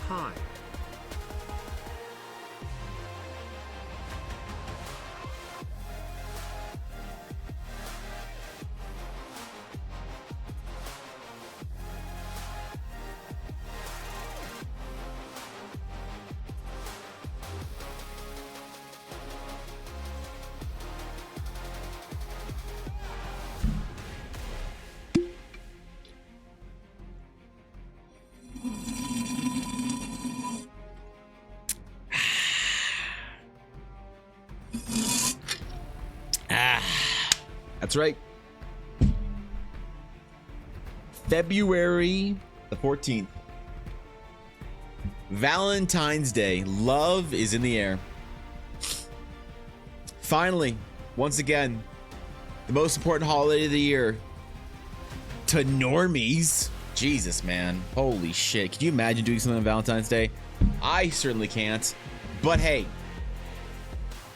Hi. That's right. February the 14th. Valentine's Day. Love is in the air. Finally, once again, the most important holiday of the year to normies. Jesus, man. Holy shit. Could you imagine doing something on Valentine's Day? I certainly can't. But hey,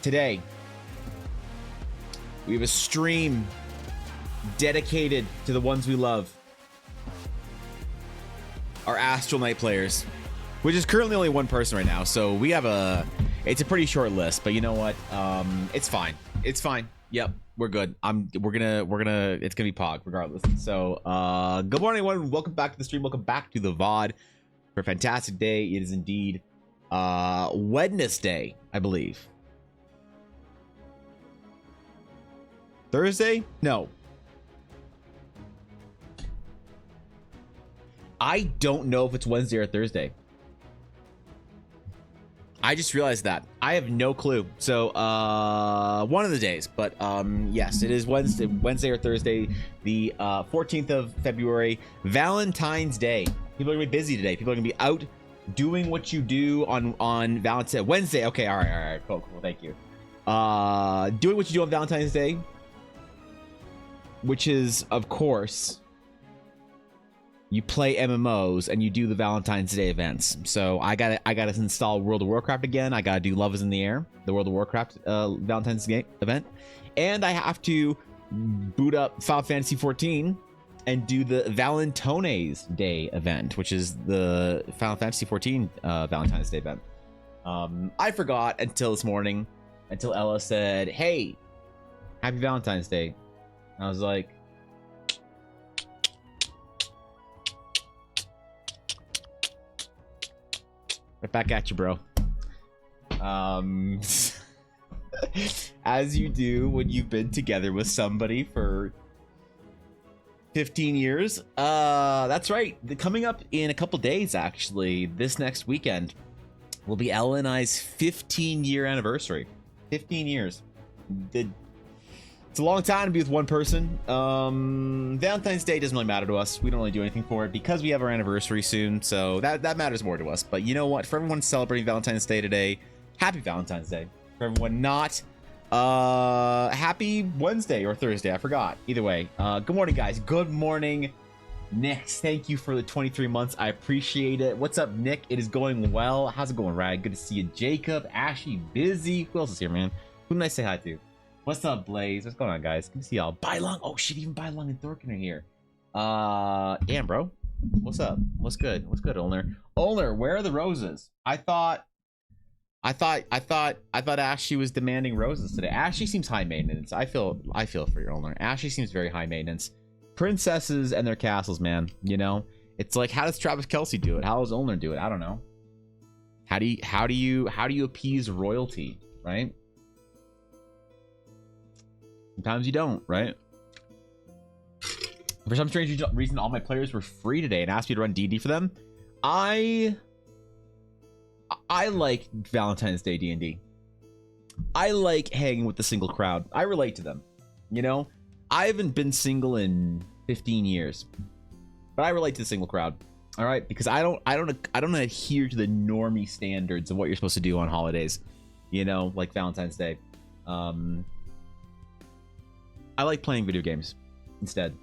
today, we have a stream dedicated to the ones we love. Our Astral Knight players, which is currently only one person right now. So we have it's a pretty short list, but you know what? It's fine. It's fine. Yep, we're good. We're gonna, it's gonna be Pog regardless. So, good morning, everyone. Welcome back to the stream. Welcome back to the VOD for a fantastic day. It is indeed, Wednesday, I believe. Thursday? No. I don't know if it's Wednesday or Thursday. I just realized that. I have no clue. So, one of the days. But, yes, it is Wednesday or Thursday, the 14th of February, Valentine's Day. People are going to be busy today. People are going to be out doing what you do on Valentine's Day. Wednesday. Okay, all right. Cool. Thank you. Doing what you do on Valentine's Day, which is, of course, you play MMOs and you do the Valentine's Day events. So I gotta install World of Warcraft again. I gotta do Love is in the Air, the World of Warcraft Valentine's Day event, and I have to boot up Final Fantasy 14 and do the Valentones Day event, which is the Final Fantasy 14 Valentine's Day event. I forgot until this morning, until Ella said, "Hey, happy Valentine's Day." I was like, right back at you, bro. As you do when you've been together with somebody for 15 years. That's right. Coming up in a couple days, actually, this next weekend will be Ella and I's 15-year anniversary. 15 years. It's a long time to be with one person. Valentine's Day doesn't really matter to us. We don't really do anything for it because we have our anniversary soon, so that matters more to us. But you know what? For everyone celebrating Valentine's Day today, happy Valentine's Day. For everyone not, happy Wednesday or Thursday. I forgot. Either way, good morning, guys. Good morning, Nick. Thank you for the 23 months. I appreciate it. What's up, Nick? It is going well. How's it going, Rag? Good to see you. Jacob, Ashy, Busy. Who else is here, man? Who did I say hi to? What's up, Blaze? What's going on, guys? Good to see y'all. Bylung. Oh shit, even Bylung and Thorkin are here. Damn, bro. What's up? What's good? What's good, Ulner? Ulner, where are the roses? I thought Ashley was demanding roses today. Ashley seems high maintenance. I feel for your Ulner. Ashley seems very high maintenance. Princesses and their castles, man. You know, it's like, how does Travis Kelce do it? How does Ulner do it? I don't know. How do you appease royalty, right? Sometimes you don't, right? For some strange reason, all my players were free today and asked me to run D&D for them. I like Valentine's Day D&D. I like hanging with the single crowd. I relate to them. You know, I haven't been single in 15 years, but I relate to the single crowd. All right, because I don't adhere to the normie standards of what you're supposed to do on holidays. You know, like Valentine's Day. I like playing video games instead.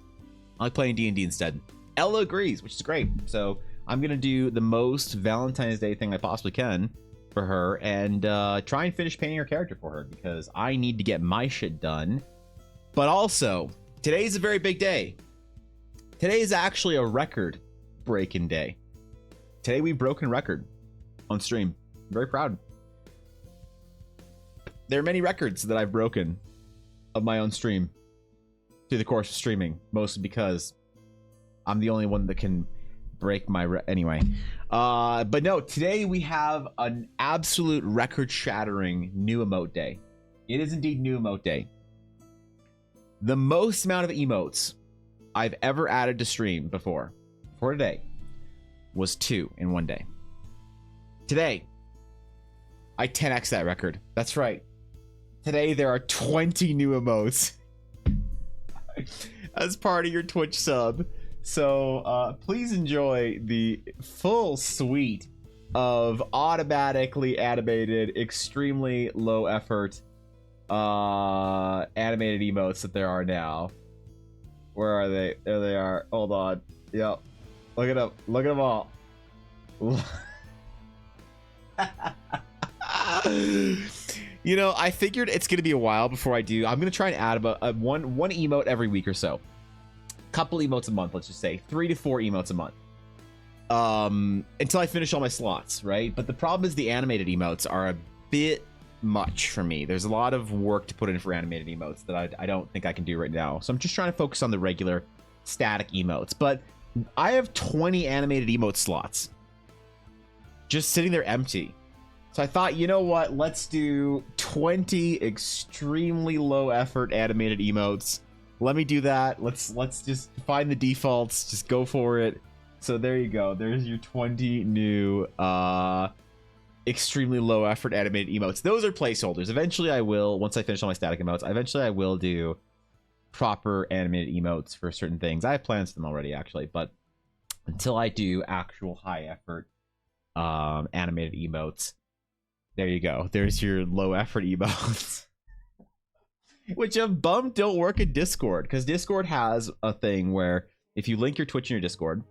I like playing D&D instead. Ella agrees, which is great. So I'm gonna do the most Valentine's Day thing I possibly can for her and try and finish painting her character for her because I need to get my shit done. But also, today's a very big day. Today is actually a record-breaking day. Today we've broken a record on stream. I'm very proud. There are many records that I've broken of my own stream through the course of streaming, mostly because I'm the only one that can break my anyway. But no, today we have an absolute record-shattering new emote day. It is indeed new emote day. The most amount of emotes I've ever added to stream before, for today, was 2 in one day. Today, I 10x that record. That's right. Today there are 20 new emotes as part of your Twitch sub. So please enjoy the full suite of automatically animated, extremely low effort animated emotes that there are now. Where are they? There they are. Hold on. Yep. Look at them. Look at them all. You know, I figured it's gonna be a while before I do. I'm gonna try and add about one emote every week or so. Couple emotes a month, let's just say 3 to 4 emotes a month. Until I finish all my slots, right? But the problem is the animated emotes are a bit much for me. There's a lot of work to put in for animated emotes that I don't think I can do right now. So I'm just trying to focus on the regular static emotes. But I have 20 animated emote slots just sitting there empty. So I thought, you know what? Let's do 20 extremely low effort animated emotes. Let me do that. Let's just find the defaults. Just go for it. So there you go. There's your 20 new extremely low effort animated emotes. Those are placeholders. Eventually I will, once I finish all my static emotes, eventually I will do proper animated emotes for certain things. I have plans for them already, actually, but until I do actual high effort animated emotes, there you go. There's your low effort emotes. Which I'm bummed don't work in Discord, because Discord has a thing where if you link your Twitch in your Discord,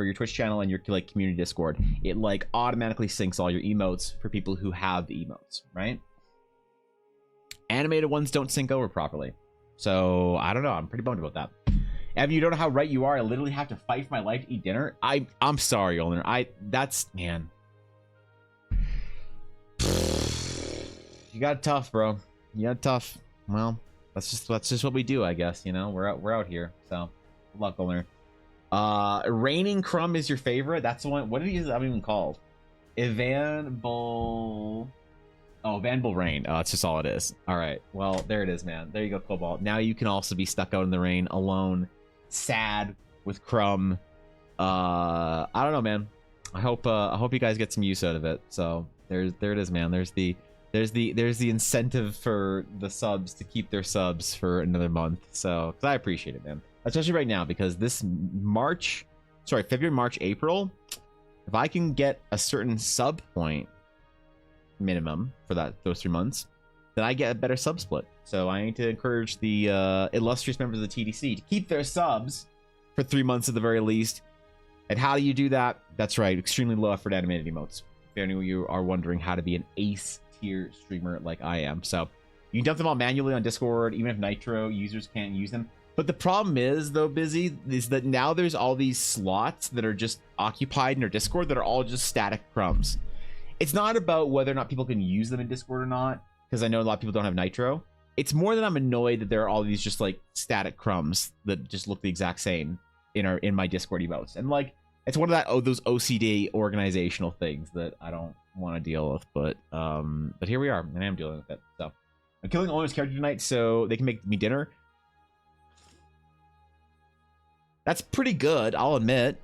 for your Twitch channel and your like community Discord, it like automatically syncs all your emotes for people who have the emotes, right? Animated ones don't sync over properly. So I don't know. I'm pretty bummed about that. Evan, you don't know how right you are. I literally have to fight for my life to eat dinner. I'm sorry, Olner. That's man. You got it tough, bro. You got it tough. Well, that's just what we do, I guess. You know, we're out here. So good luck, Olner. Raining Crumb is your favorite. That's the one. What is that even called? Van Bull. Oh, Van Bull Rain. Oh, that's just all it is. All right. Well, there it is, man. There you go, Cobalt. Now you can also be stuck out in the rain, alone, sad with Crumb. I don't know, man. I hope you guys get some use out of it. So there it is, man. There's the incentive for the subs to keep their subs for another month. So, cause I appreciate it, man. Especially right now, because this February, March, April, if I can get a certain sub point minimum for those 3 months, then I get a better sub split. So I need to encourage the illustrious members of the TDC to keep their subs for 3 months at the very least. And how do you do that? That's right, extremely low effort animated emotes. If any of you are wondering how to be an ace tier streamer like I am. So you can dump them all manually on Discord, even if Nitro users can't use them. But the problem is, though, Busy, is that now there's all these slots that are just occupied in our Discord that are all just static crumbs. It's not about whether or not people can use them in Discord or not, because I know a lot of people don't have Nitro. It's more that I'm annoyed that there are all these just like static crumbs that just look the exact same in my Discord emotes. And like, it's one of those OCD organizational things that I don't want to deal with. But here we are, and I am dealing with it. So I'm killing Owner's character tonight so they can make me dinner. That's pretty good, I'll admit.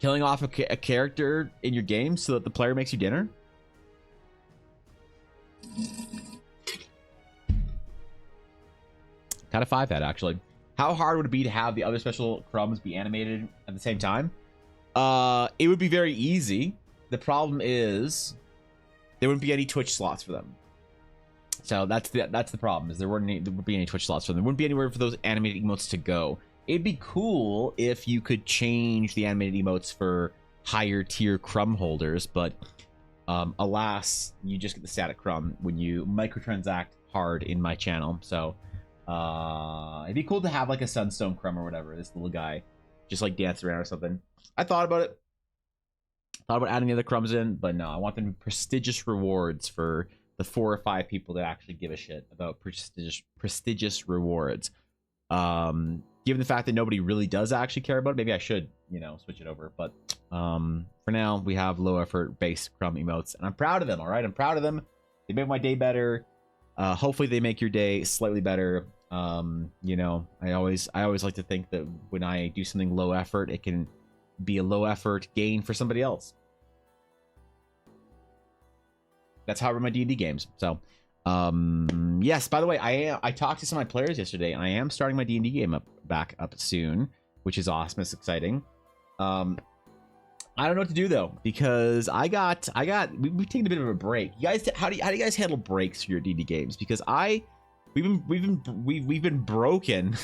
Killing off a character in your game so that the player makes you dinner? Kind of 5 head, actually. How hard would it be to have the other special crumbs be animated at the same time? It would be very easy. The problem is there wouldn't be any Twitch slots for them. So that's the problem, is there wouldn't be any Twitch slots for them. There wouldn't be anywhere for those animated emotes to go. It'd be cool if you could change the animated emotes for higher tier crumb holders, but alas, you just get the static crumb when you microtransact hard in my channel. So it'd be cool to have like a sunstone crumb or whatever, this little guy just like dance around or something. I thought about it. Thought about adding the other crumbs in, but no, I want them to be prestigious rewards for the 4 or 5 people that actually give a shit about prestigious rewards. Given the fact that nobody really does actually care about it, maybe I should, you know, switch it over. But for now, we have low effort base crumb emotes, and I'm proud of them. All right, I'm proud of them. They make my day better. Hopefully, they make your day slightly better. You know, I always like to think that when I do something low effort, it can be a low effort gain for somebody else. That's how I run my D&D games. So yes, by the way, I talked to some of my players yesterday, and I am starting my D&D game back up soon, which is awesome. It's exciting. I don't know what to do though, because we've taken a bit of a break. You guys, how do you guys handle breaks for your D&D games? Because we've been broken.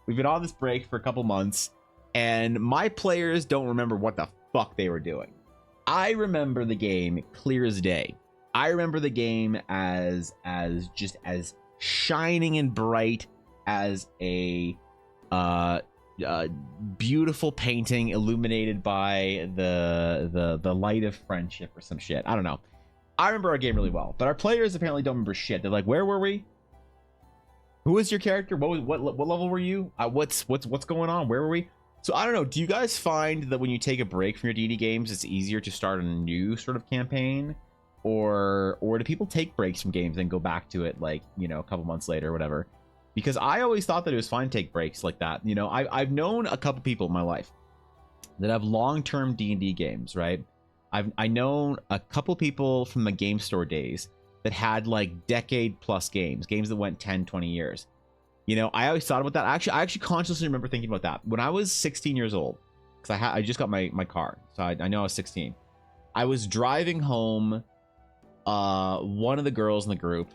We've been on this break for a couple months, and my players don't remember what the fuck they were doing. I remember the game clear as day. I remember the game as just as shining and bright as a beautiful painting illuminated by the light of friendship or some shit. I don't know. I remember our game really well, but our players apparently don't remember shit. They're like, where were we? Who was your character? What level were you? What's going on? Where were we? So I don't know. Do you guys find that when you take a break from your D&D games, it's easier to start a new sort of campaign? Or do people take breaks from games and go back to it, like, you know, a couple months later or whatever? Because I always thought that it was fine to take breaks like that. You know, I've known a couple people in my life that have long-term D&D games, right? I know a couple people from the game store days that had like decade-plus games that went 10, 20 years. You know, I always thought about that. I actually consciously remember thinking about that when I was 16 years old, because I just got my car, so I know I was 16. I was driving home one of the girls in the group,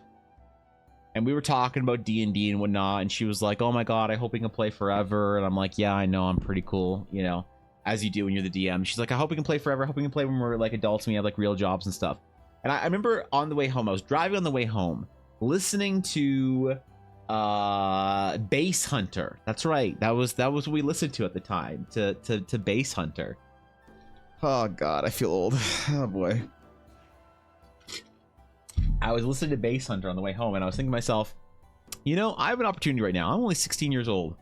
and we were talking about D&D and whatnot, and she was like, oh my god, I hope we can play forever. And I'm like, yeah, I know, I'm pretty cool, you know, as you do when you're the DM. She's like, I hope we can play forever. I hope we can play when we're like adults and we have like real jobs and stuff. And I remember on the way home, I was driving on the way home, listening to Base Hunter. That's right. That was what we listened to at the time, to Base Hunter. Oh god, I feel old. Oh boy. I was listening to Base Hunter on the way home, and I was thinking to myself, you know, I have an opportunity right now. I'm only 16 years old.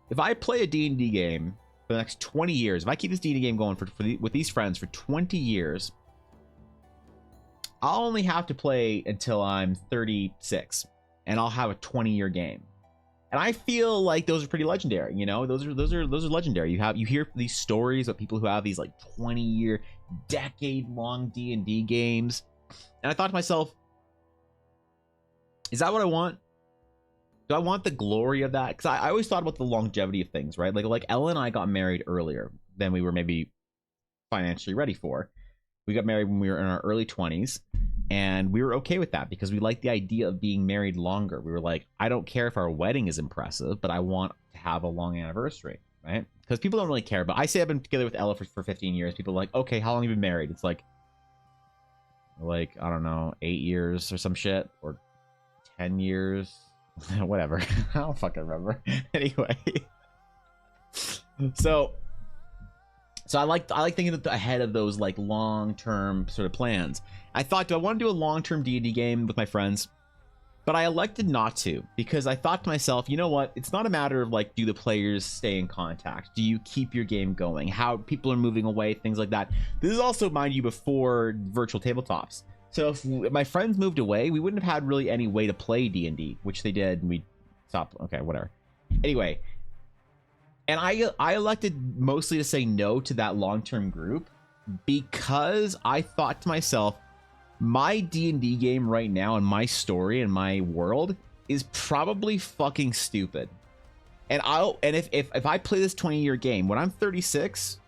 If I play a D&D game for the next 20 years, if I keep this D&D game going with these friends for 20 years, I'll only have to play until I'm 36, and I'll have a 20-year game. And I feel like those are pretty legendary, you know? Those are legendary. You hear these stories of people who have these like 20-year, decade-long D&D games. And I thought to myself, is that what I want? Do I want the glory of that? Because I always thought about the longevity of things, right? Like Ella and I got married earlier than we were maybe financially ready for. We got married when we were in our early 20s, and we were okay with that because we liked the idea of being married longer. We were like, I don't care if our wedding is impressive, but I want to have a long anniversary, right? Because people don't really care. But I say I've been together with Ella for 15 years. People are like, okay, how long have you been married? It's like, I don't know, 8 years or some shit, or 10 years, whatever. I don't fucking remember. Anyway, so I like thinking ahead of those like long-term sort of plans. I thought, do I want to do a long-term D&D game with my friends? But I elected not to, because I thought to myself, you know what? It's not a matter of like, do the players stay in contact? Do you keep your game going? How people are moving away, things like that. This is also, mind you, before virtual tabletops. So if my friends moved away, we wouldn't have had really any way to play D&D, which they did, and we stopped. Okay, whatever. Anyway, and I elected mostly to say no to that long-term group because I thought to myself, my D&D game right now and my story and my world is probably fucking stupid. And if I play this 20-year game when I'm 36,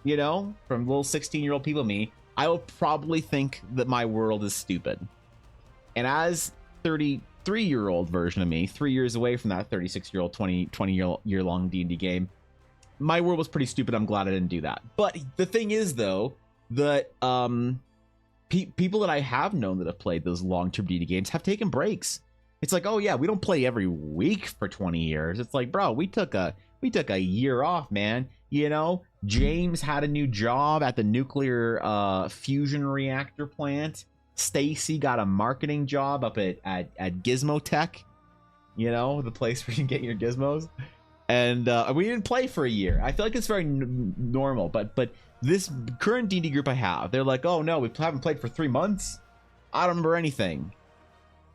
you know, from little 16-year-old people me, I will probably think that my world is stupid. And as 33-year-old version of me, 3 years away from that 36-year-old 20-year-long D&D game, my world was pretty stupid. I'm glad I didn't do that. But the thing is, though, that people that I have known that have played those long-term D&D games have taken breaks. It's like, oh yeah, we don't play every week for 20 years. It's like, bro, we took a year off, man. You know, James had a new job at the nuclear fusion reactor plant. Stacy got a marketing job up at Gizmo Tech. You know, the place where you can get your gizmos. And we didn't play for a year. I feel like it's very normal, but this current D&D group I have, they're like, oh no, we haven't played for 3 months. I don't remember anything.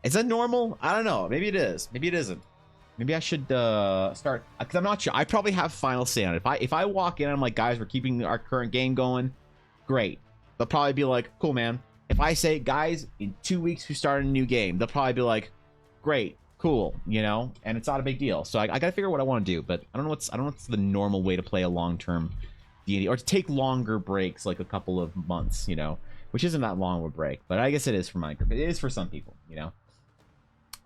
Is that normal? I don't know. Maybe it is. Maybe it isn't. Maybe I should start, because I'm not sure. I probably have final say on it. If I walk in and I'm like, guys, we're keeping our current game going, great. They'll probably be like, cool, man. If I say, guys, in 2 weeks we start a new game, they'll probably be like, great, cool, you know, and it's not a big deal. So I gotta figure out what I want to do, but I don't know what's the normal way to play a long-term D&D, or to take longer breaks, like a couple of months, you know, which isn't that long of a break, but I guess it is for my group. It is for some people, you know.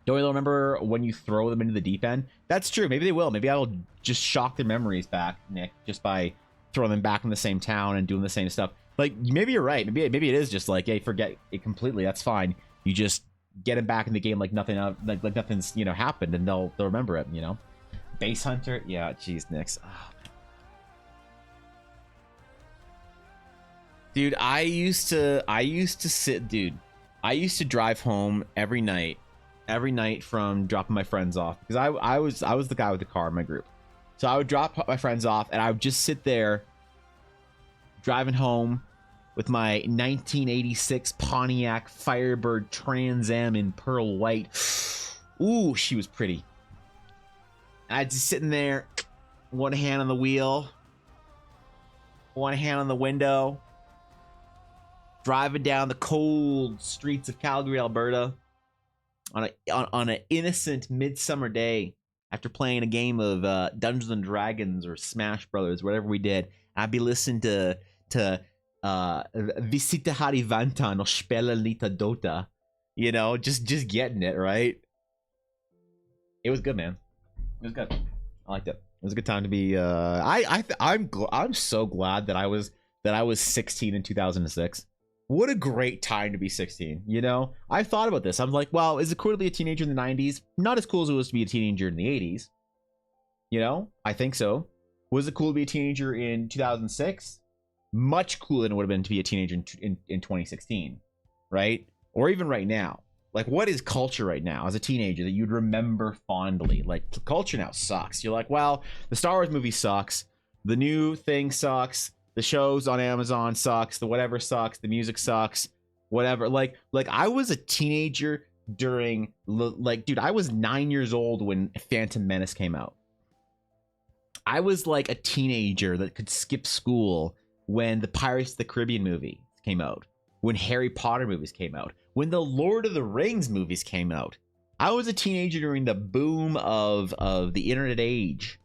Don't really remember when you throw them into the deep end. That's true. Maybe they will. Maybe I will just shock their memories back, Nick, just by throwing them back in the same town and doing the same stuff. Like, maybe you're right. Maybe it is just like, hey, forget it completely. That's fine. You just get them back in the game like nothing, like nothing's, you know, happened, and they'll remember it. You know, Base Hunter. Yeah, jeez, Nix. Oh, dude, I used to sit, dude. I used to drive home every night from dropping my friends off, because I was the guy with the car in my group. So I would drop my friends off, and I would just sit there driving home with my 1986 Pontiac Firebird Trans Am in pearl white. Ooh, she was pretty. I'd just sitting there, one hand on the wheel, one hand on the window, driving down the cold streets of Calgary, Alberta, on an innocent midsummer day after playing a game of Dungeons and Dragons or Smash Brothers, whatever we did. I'd be listening to Visita Harivantan or Spela Lita Dota, You know, just getting it right. It was good, man. It was good. I liked it. It was a good time to be. I'm so glad that I was 16 in 2006. What a great time to be 16. You know, I thought about this. I'm like, well, is it cool to be a teenager in the 90s? Not as cool as it was to be a teenager in the 80s. You know, I think so. Was it cool to be a teenager in 2006? Much cooler than it would have been to be a teenager in 2016, right? Or even right now. Like, what is culture right now as a teenager that you'd remember fondly? Like, culture now sucks. You're like, well, the Star Wars movie sucks. The new thing sucks. The shows on Amazon sucks. The whatever sucks. The music sucks. Whatever. Like I was a teenager during, like, dude, I was 9 years old when Phantom Menace came out. I was like a teenager that could skip school when the Pirates of the Caribbean movie came out, when Harry Potter movies came out, when the Lord of the Rings movies came out. I was a teenager during the boom of the internet age,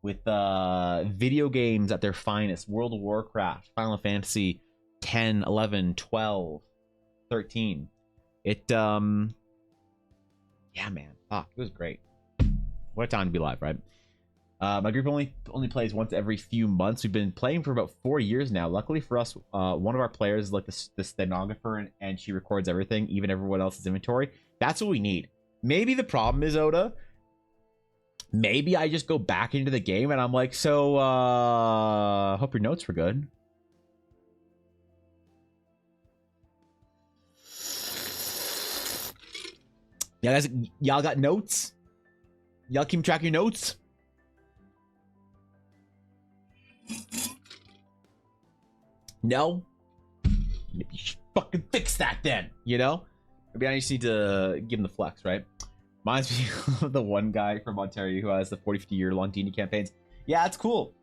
with video games at their finest. World of Warcraft, Final Fantasy 10, 11, 12, 13. It yeah, man, fuck, it was great. What a time to be alive, right? My group only plays once every few months. We've been playing for about 4 years now. Luckily for us, one of our players is like the stenographer, and she records everything, even everyone else's inventory. That's what we need. Maybe the problem is, Oda, maybe I just go back into the game and I'm like, so hope your notes were good. Yeah, guys, y'all got notes? Y'all keep track of your notes? No? Maybe you should fucking fix that then, you know? Maybe I just need to give him the flex, right? Reminds me of the one guy from Ontario who has the 40-50 year long D&D campaigns. Yeah, it's cool.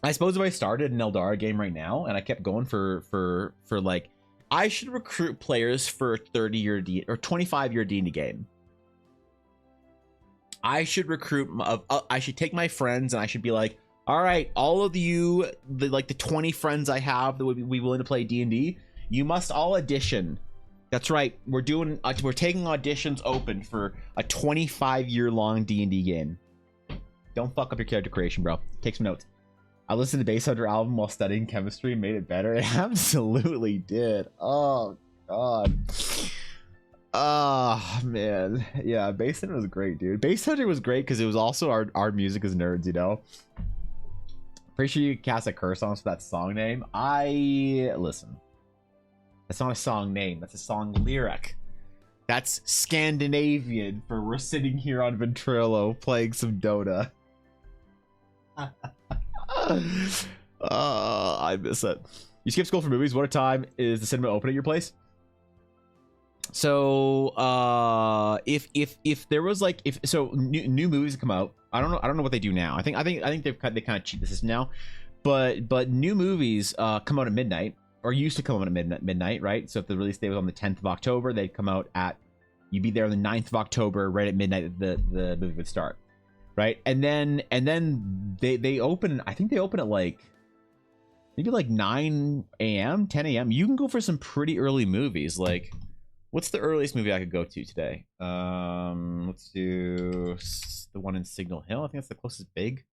I suppose if I started an Eldara game right now and I kept going for like, I should recruit players for a 30-year D or 25-year D&D game. I should recruit, I should take my friends and I should be like, all right, all of you, the 20 friends I have that would be willing to play D&D, you must all audition. That's right. We're taking auditions open for a 25-year long D&D game. Don't fuck up your character creation, bro. Take some notes. I listened to the Bass Hunter album while studying chemistry. Made it better. It absolutely did. Oh god. Oh man. Yeah, Bass Hunter was great, dude. Bass Hunter was great because it was also our music as nerds, you know. Pretty sure you can cast a curse on us for that song name. Listen. That's not a song name. That's a song lyric. That's Scandinavian for we're sitting here on Ventrilo playing some Dota. I miss it. You skip school for movies. What time is the cinema open at your place? So if there was like new movies come out, I don't know what they do now. I think they kind of cheat the system now, but new movies come out at midnight, or used to come out at midnight, right? So if the release date was on the 10th of October, they'd come out you'd be there on the 9th of October, right at midnight the movie would start, right? And then they open, I think they open at like maybe like 9 a.m 10 a.m. You can go for some pretty early movies. Like, what's the earliest movie I could go to today? Let's do the one in Signal Hill. I think that's the closest big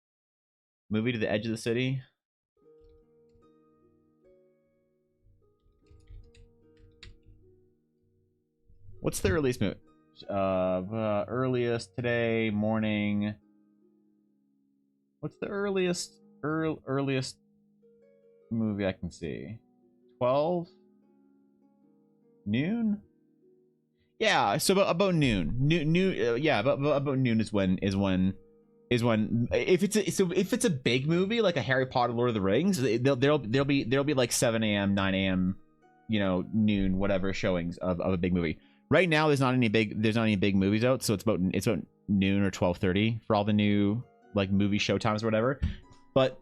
movie to the edge of the city. What's the earliest movie? Earliest today morning. What's the earliest movie I can see? 12 noon. Yeah, so about noon. Yeah, about noon is when if it's a big movie like a Harry Potter, Lord of the Rings, there'll be like 7 a.m 9 a.m noon, whatever showings of a big movie. Right now there's not any big movies out, so it's about noon or 12:30 for all the new like movie show times or whatever. But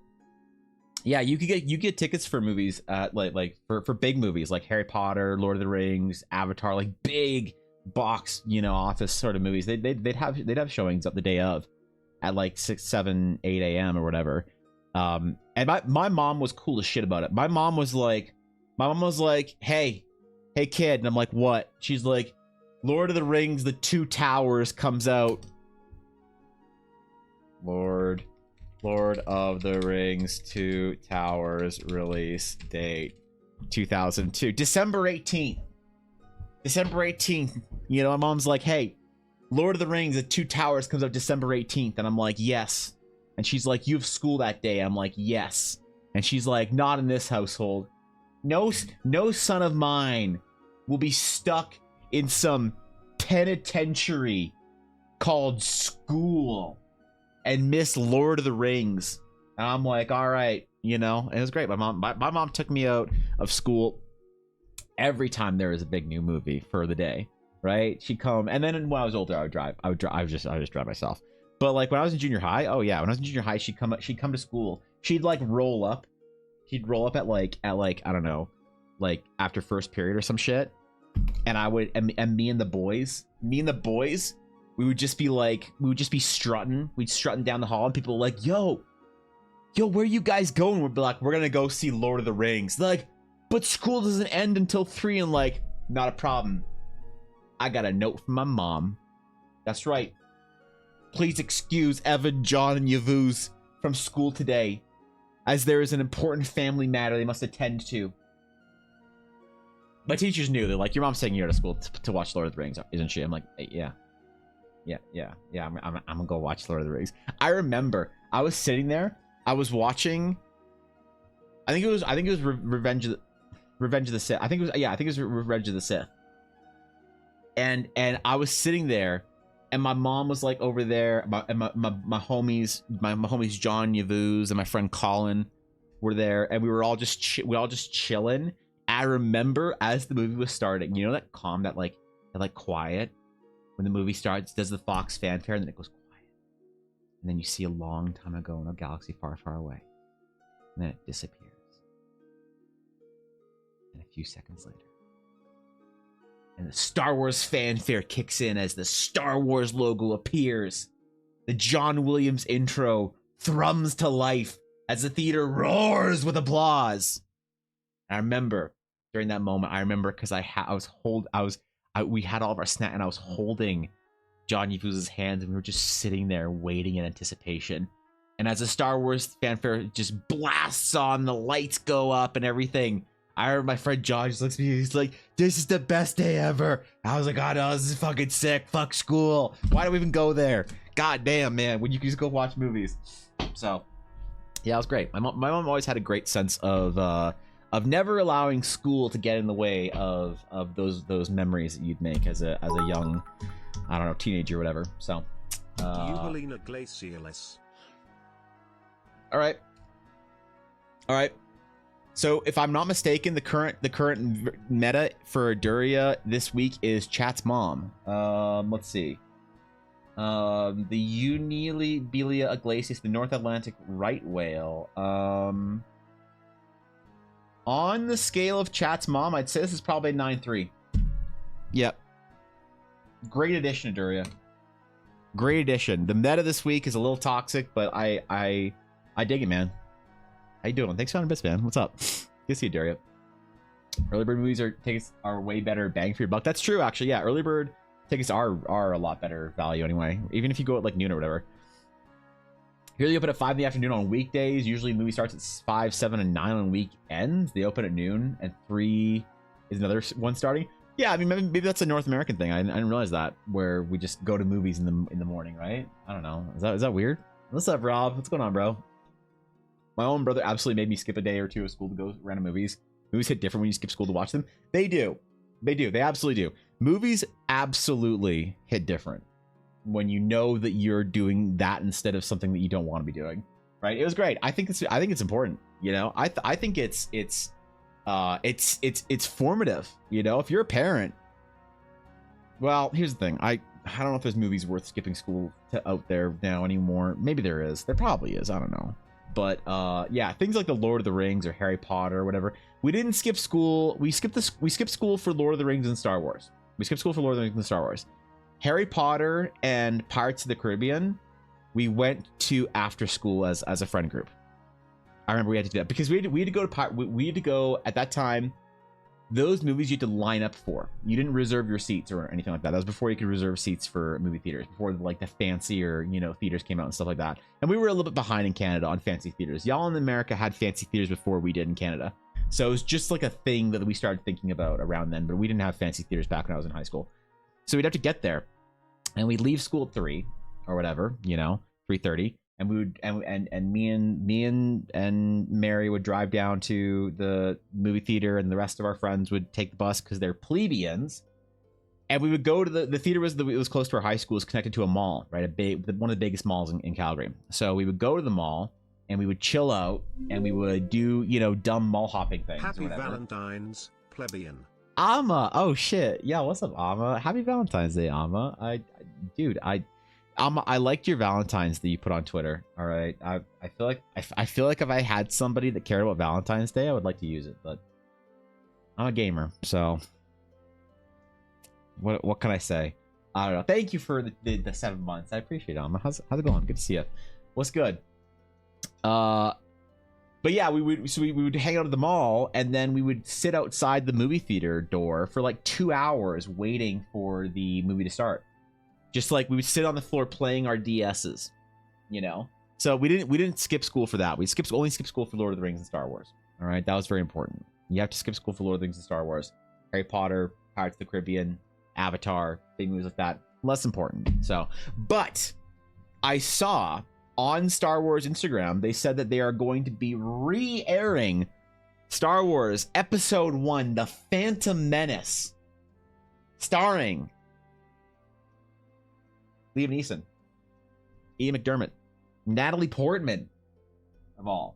yeah, you get tickets for movies at like for big movies like Harry Potter, Lord of the Rings, Avatar, like big box office sort of movies. They'd have showings up the day of at like 6 7 8 a.m or whatever. And my mom was cool as shit about it. My mom was like, hey, hey kid, and I'm like, what? She's like, Lord of the Rings, The Two Towers comes out. Lord of the Rings, Two Towers, release date 2002, December 18th. December 18th. You know, my mom's like, hey, Lord of the Rings, The Two Towers comes out December 18th. And I'm like, yes. And she's like, you have school that day. I'm like, yes. And she's like, not in this household. No son of mine will be stuck in some penitentiary called school and miss Lord of the Rings. And I'm like, all right, you know. And it was great. My mom took me out of school every time there was a big new movie for the day, right? She'd come, and then when I was older, I would just drive myself. But like when I was in junior high, oh yeah, when I was in junior high, she'd come to school. She'd like roll up. She'd roll up at like I don't know, like after first period or some shit. And I would, and me and the boys, we would just be strutting. We'd strutting down the hall, and people were like, yo, where are you guys going? We'd be like, we're gonna go see Lord of the Rings. They're like, but school doesn't end until 3. And like, not a problem. I got a note from my mom. That's right. Please excuse Evan, John, and Yavuz from school today, as there is an important family matter they must attend to. My teachers knew. They're like, your mom's taking you to school to watch Lord of the Rings, isn't she? I'm like, hey, yeah. I'm gonna go watch Lord of the Rings. I remember I was sitting there. I was watching. I think it was Revenge of the Sith. I think it was Revenge of the Sith. And I was sitting there, and my mom was like over there. My homies, my homies John, Yavuz, and my friend Colin were there, and we all just chilling. I remember as the movie was starting, you know that calm, that quiet when the movie starts, does the Fox fanfare, and then it goes quiet, and then you see a long time ago in a galaxy far, far away, and then it disappears. And a few seconds later, and the Star Wars fanfare kicks in as the Star Wars logo appears. The John Williams intro thrums to life as the theater roars with applause. And I remember during that moment, because we had all of our snack, and I was holding John Yavuz's hands, and we were just sitting there waiting in anticipation. And as the Star Wars fanfare just blasts on, the lights go up and everything, I remember my friend John just looks at me, he's like, this is the best day ever. I was like, oh no, this is fucking sick. Fuck school. Why do we even go there? God damn, man, when you can just go watch movies. So, yeah, it was great. My mom always had a great sense of never allowing school to get in the way of those memories that you'd make as a young, I don't know, teenager or whatever. So, all right. So if I'm not mistaken, the current meta for Duria this week is Chat's mom. Let's see. The Unibelia aglacius, the North Atlantic right whale. On the scale of Chat's mom, I'd say this is probably a 9.3. Yep. Great addition to Duria. Great addition. The meta this week is a little toxic, but I dig it, man. How you doing? Thanks for 100 bits, man. What's up? Good to see you, Daria. Early bird movies are way better bang for your buck. That's true, actually. Yeah, early bird tickets are a lot better value anyway. Even if you go at like noon or whatever. Here they open at 5 in the afternoon on weekdays. Usually the movie starts at 5, 7, and 9 on weekends. They open at noon, and 3 is another one starting. Yeah, I mean, maybe that's a North American thing. I didn't realize that, where we just go to movies in the morning, right? I don't know. Is that weird? What's up, Rob? What's going on, bro? My own brother absolutely made me skip a day or two of school to go random movies. Movies hit different when you skip school to watch them. They do. They absolutely do. Movies absolutely hit different when you know that you're doing that instead of something that you don't want to be doing. Right? It was great. I think it's important. You know, I think it's formative. You know, if you're a parent. Well, here's the thing. I don't know if there's movies worth skipping school to out there now anymore. Maybe there is. There probably is. I don't know. But yeah, things like the Lord of the Rings or Harry Potter or whatever. We didn't skip school. We skipped school for Lord of the Rings and Star Wars. We skipped school for Lord of the Rings and Star Wars. Harry Potter and Pirates of the Caribbean, we went to after school as a friend group. I remember we had to do that because we had to go at that time. those movies you had to line up for. You didn't reserve your seats or anything like that. That was before you could reserve seats for movie theaters, before like the fancier, you know, theaters came out and stuff like that. And we were a little bit behind in Canada on fancy theaters. Y'all in America had fancy theaters before we did in Canada. So it was just like a thing that we started thinking about around then, but we didn't have fancy theaters back when I was in high school. So we'd have to get there, and we'd leave school at 3 or whatever, you know, 3:30. And we would, and me and Mary would drive down to the movie theater, and the rest of our friends would take the bus because they're plebeians. And we would go to the theater it was close to our high school. It was connected to a mall, right? One of the biggest malls in Calgary. So we would go to the mall and we would chill out and we would do, you know, dumb mall hopping things. Happy Valentine's, plebeian. Ama, oh shit, yeah, what's up, Ama? Happy Valentine's Day, Ama. I liked your Valentine's that you put on Twitter. All right, I feel like if I had somebody that cared about Valentine's Day, I would like to use it, but I'm a gamer, so what can I say? I don't know. Thank you for the 7 months. I appreciate it, Amma. How's it going? Good to see you. What's good? But yeah, we would hang out at the mall, and then we would sit outside the movie theater door for like 2 hours waiting for the movie to start. Just like we would sit on the floor playing our DSs, you know. So we didn't skip school for that. We only skipped school for Lord of the Rings and Star Wars. All right, that was very important. You have to skip school for Lord of the Rings and Star Wars. Harry Potter, Pirates of the Caribbean, Avatar, big movies like that, less important. So, but I saw on Star Wars Instagram, they said that they are going to be re-airing Star Wars Episode 1, The Phantom Menace, starring Liam Neeson, Ian McDermott, Natalie Portman, of all.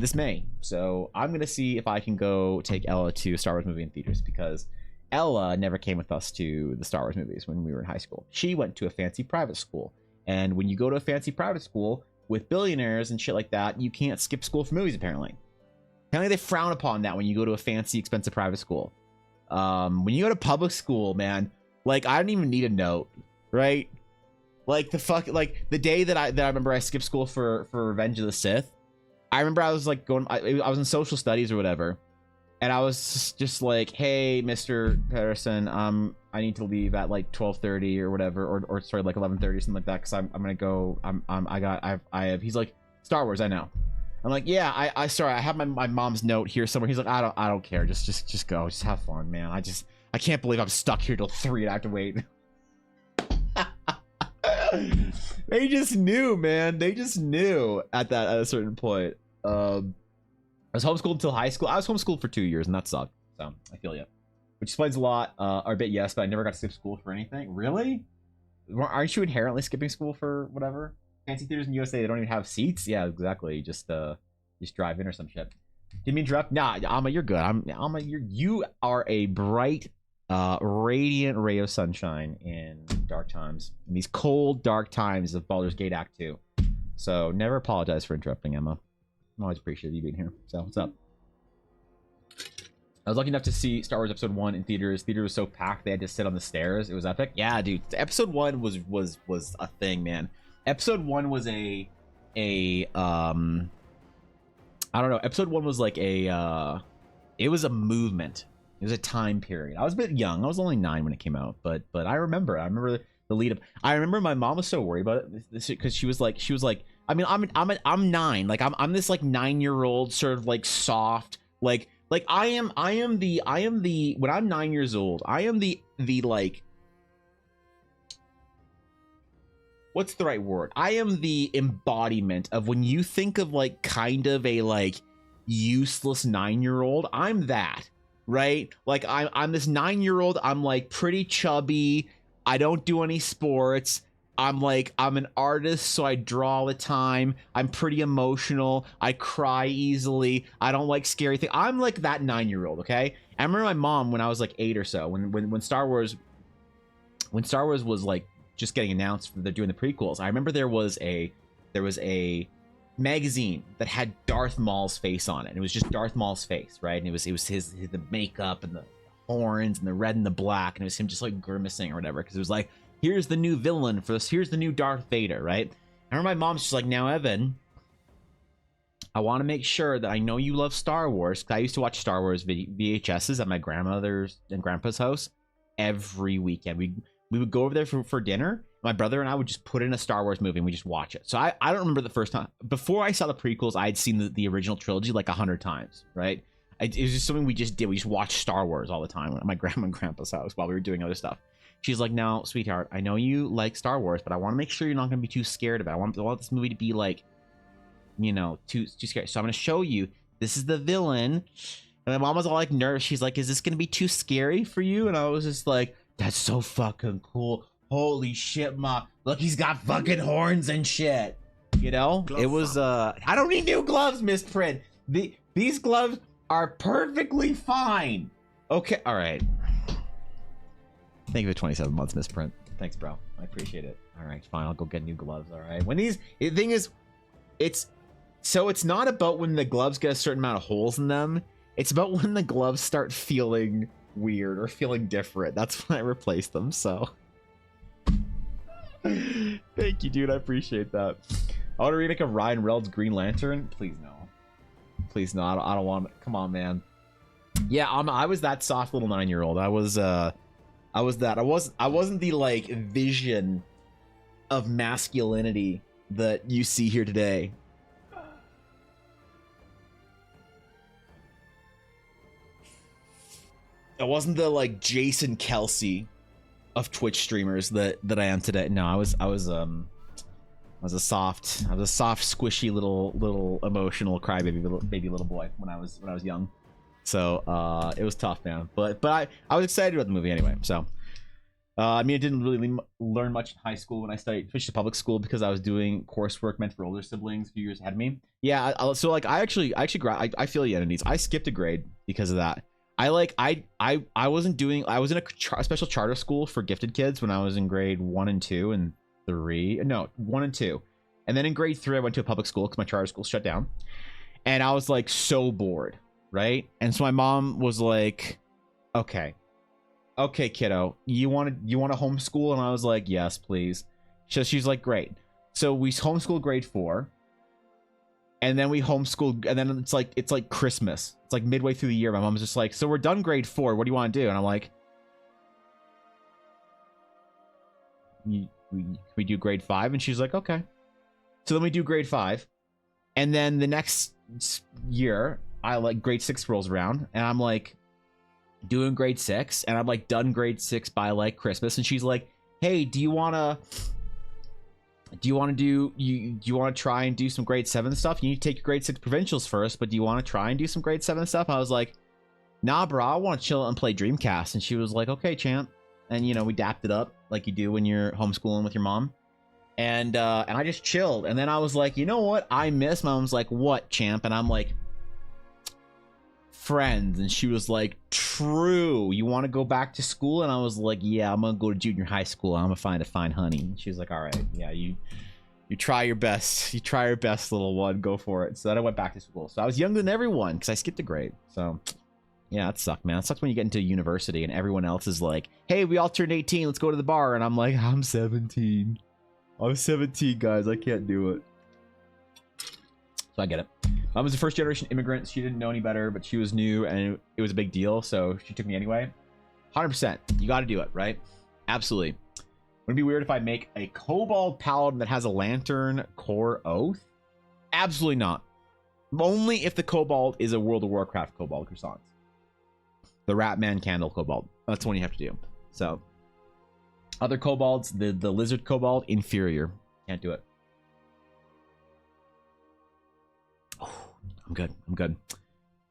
This May. So I'm gonna see if I can go take Ella to a Star Wars movie in theaters, because Ella never came with us to the Star Wars movies when we were in high school. She went to a fancy private school, and when you go to a fancy private school with billionaires and shit like that, you can't skip school for movies. Apparently they frown upon that when you go to a fancy, expensive private school. When you go to public school, man. Like, I don't even need a note, right? Like, the day that I remember I skipped school for Revenge of the Sith. I remember I was like I was in social studies or whatever, and I was just like, hey, Mr. Patterson, I need to leave at like 12:30 or whatever, or sorry, like 11:30 or something like that, because I'm gonna go. I have. He's like, Star Wars, I know. I'm like, yeah, I sorry, I have my mom's note here somewhere. He's like, I don't care, just go, just have fun, man. I can't believe I'm stuck here till 3 and I have to wait. They just knew, man. They just knew at a certain point. I was homeschooled until high school. I was homeschooled for 2 years, and that sucked. So I feel you. Which explains a lot. Or a bit, yes, but I never got to skip school for anything. Really? Aren't you inherently skipping school for whatever? Fancy theaters in USA, they don't even have seats. Yeah, exactly. Just drive in or some shit. Didn't mean to interrupt. Nah, Amma, you're good. You are a bright, radiant ray of sunshine in dark times, in these cold, dark times of Baldur's Gate Act 2. So never apologize for interrupting, Emma. I'm always appreciative you being here. So what's up? I was lucky enough to see Star Wars Episode 1 in theaters. Theater was so packed they had to sit on the stairs. It was epic. Yeah, dude. Episode 1 was a thing, man. Episode 1 was I don't know. Episode 1 was like it was a movement. It was a time period. I was a bit young. I was only 9 when it came out, but I remember the lead up. I remember my mom was so worried about it because she was like, I mean, I'm 9. Like I'm this like 9-year-old sort of like soft, like I am the when I'm 9 years old, I am the like, what's the right word? I am the embodiment of when you think of like kind of a like useless 9-year-old. I'm that, right? Like I'm this 9-year-old. I'm like pretty chubby. I don't do any sports. I'm an artist, so I draw all the time. I'm pretty emotional. I cry easily. I don't like scary things. I'm like that 9-year-old, okay? I remember my mom when I was like 8 or so, when Star Wars was like just getting announced for doing the prequels. I remember there was a magazine that had Darth Maul's face on it. And it was just Darth Maul's face, right? And it was the makeup and the horns and the red and the black, and it was him just like grimacing or whatever, because it was like, here's the new villain for this, here's the new Darth Vader, right? I remember my mom's just like, now Evan, I want to make sure that I know you love Star Wars, because I used to watch Star Wars VHSs at my grandmother's and grandpa's house every weekend. We would go over there for dinner. My brother and I would just put in a Star Wars movie and we just watch it. So I don't remember the first time. Before I saw the prequels, I'd seen the original trilogy like 100 times, right? It was just something we just did. We just watched Star Wars all the time at my grandma and grandpa's house while we were doing other stuff. She's like, now, sweetheart, I know you like Star Wars, but I want to make sure you're not going to be too scared of it. I want this movie to be like, you know, too scary. So I'm going to show you, this is the villain. And my mom was all like nervous. She's like, is this going to be too scary for you? And I was just like, that's so fucking cool. Holy shit, ma. Look, he's got fucking horns and shit. You know? Glove it was, I don't need new gloves, Miss Print. These gloves are perfectly fine. Okay, all right. Thank you for 27 months, Miss Print. Thanks, bro. I appreciate it. All right, fine. I'll go get new gloves, all right? When the thing is, it's not about when the gloves get a certain amount of holes in them. It's about when the gloves start feeling weird or feeling different. That's when I replace them, so. Thank you, dude. I appreciate that. I want to remake a Ryan Reynolds Green Lantern. Please no. Please no. I don't want. Come on, man. Yeah, I was that soft little 9-year-old. I was that. I wasn't the like vision of masculinity that you see here today. I wasn't the like Jason Kelsey of Twitch streamers that I am today. No, I was a soft, squishy little emotional crybaby baby little boy when I was young. So it was tough, man. But I was excited about the movie anyway. So I mean, I didn't really learn much in high school when I switched to public school because I was doing coursework meant for older siblings a few years ahead of me. Yeah, so like I feel the entities. I skipped a grade because of that. I was in a special charter school for gifted kids when I was in grade 1 and 2 and 3. No, 1 and 2. And then in grade 3 I went to a public school because my charter school shut down. And I was like so bored, right? And so my mom was like, okay kiddo, you want to homeschool? And I was like, yes, please. So she's like, great. So we homeschooled grade 4. And then we homeschooled, and then it's like Christmas. It's like midway through the year. My mom's just like, so we're done grade 4. What do you want to do? And I'm like, we do grade 5? And she's like, okay. So then we do grade 5. And then the next year, grade 6 rolls around, and I'm like doing grade 6, and I'm like done grade 6 by like Christmas. And she's like, hey, do you want to try and do some grade 7 stuff? You need to take your grade 6 provincials first, but do you want to try and do some grade 7 stuff? I was like, nah, bro, I want to chill and play Dreamcast. And she was like, okay, champ. And you know, we dapped it up like you do when you're homeschooling with your mom. And I just chilled. And then I was like, you know what I miss? My mom's like, what, champ? And I'm like, friends. And she was like, true, you want to go back to school? And I was like, yeah, I'm gonna go to junior high school. I'm gonna find a fine honey. And she was like, all right, yeah, you try your best, little one, go for it. So then I went back to school. So I was younger than everyone because I skipped a grade. So yeah, it sucked, man. It sucks when you get into university and everyone else is like, hey, we all turned 18, let's go to the bar. And I'm like, I'm 17, guys, I can't do it. So I get it. Mom was a first generation immigrant. She didn't know any better, but she was new and it was a big deal. So she took me anyway. 100%. You got to do it, right? Absolutely. Would it be weird if I make a kobold paladin that has a lantern core oath? Absolutely not. Only if the kobold is a World of Warcraft kobold croissants. The Ratman candle kobold. That's one you have to do. So other kobolds, the lizard kobold, inferior. Can't do it. I'm good.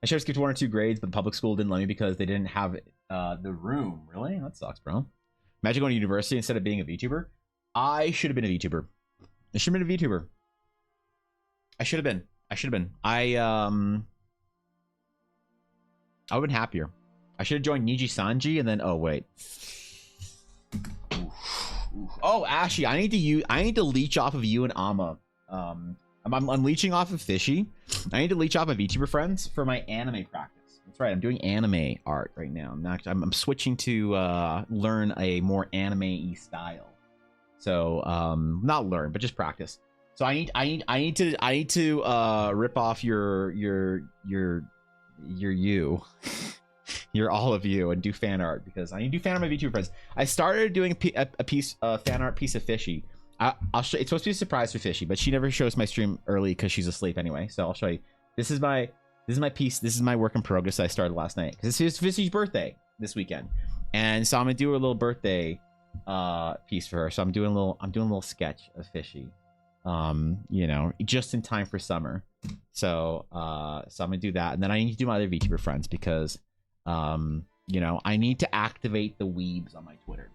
I should have skipped 1 or 2 grades, but the public school didn't let me because they didn't have the room. Really? That sucks, bro. Imagine going to university instead of being a VTuber. I should have been a VTuber. I should have been a VTuber. I should have been. I would have been happier. I should have joined Niji Sanji and then, oh wait. Oh, Ashy, I need to leech off of you and Amma. I'm leeching off of Fishy. I need to leech off my VTuber friends for my anime practice. That's right, I'm doing anime art right now. I'm switching to learn a more anime-y style. So, not learn, but just practice. So I need to rip off your you. You're all of you, and do fan art, because I need to do fan art of my VTuber friends. I started doing a piece fan art piece of Fishy. I'll show. It's supposed to be a surprise for Fishy, but she never shows my stream early because she's asleep anyway. So I'll show you. This is my piece. This is my work in progress that I started last night, because this is Fishy's birthday this weekend, and so I'm gonna do a little birthday piece for her. So I'm doing a little sketch of Fishy, you know, just in time for summer. So I'm gonna do that, and then I need to do my other VTuber friends, because you know, I need to activate the weebs on my Twitter.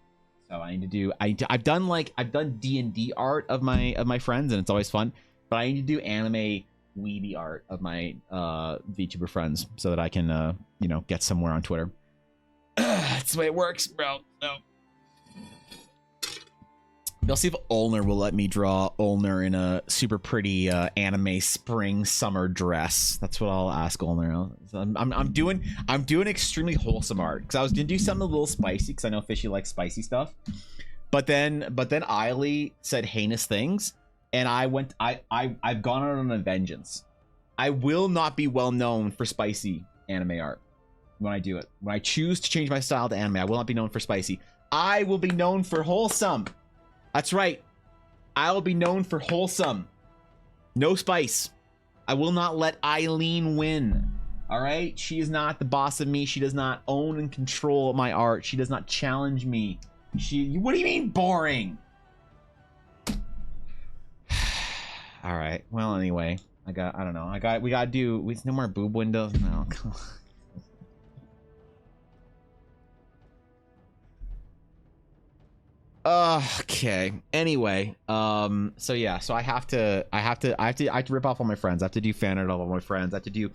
So I need to do I've done D&D art of my friends, and it's always fun, but I need to do anime weeby art of my VTuber friends, so that I can you know, get somewhere on Twitter. That's the way it works, bro. No. I'll see if Ulner will let me draw Ulner in a super pretty anime spring summer dress. That's what I'll ask Ulner. I'm doing extremely wholesome art, because I was gonna do something a little spicy, because I know Fishy likes spicy stuff. But then Eiley said heinous things, and I've gone on a vengeance. I will not be well known for spicy anime art when I do it. When I choose to change my style to anime, I will not be known for spicy. I will be known for wholesome. That's right. I will be known for wholesome. No spice. I will not let Eileen win. All right? She is not the boss of me. She does not own and control my art. She does not challenge me. What do you mean boring? All right. Well, anyway, I don't know. We got to do, with no more boob windows. No, come on. Okay. Anyway, so yeah, so I have to rip off all my friends. I have to do fan art of all my friends. I have to do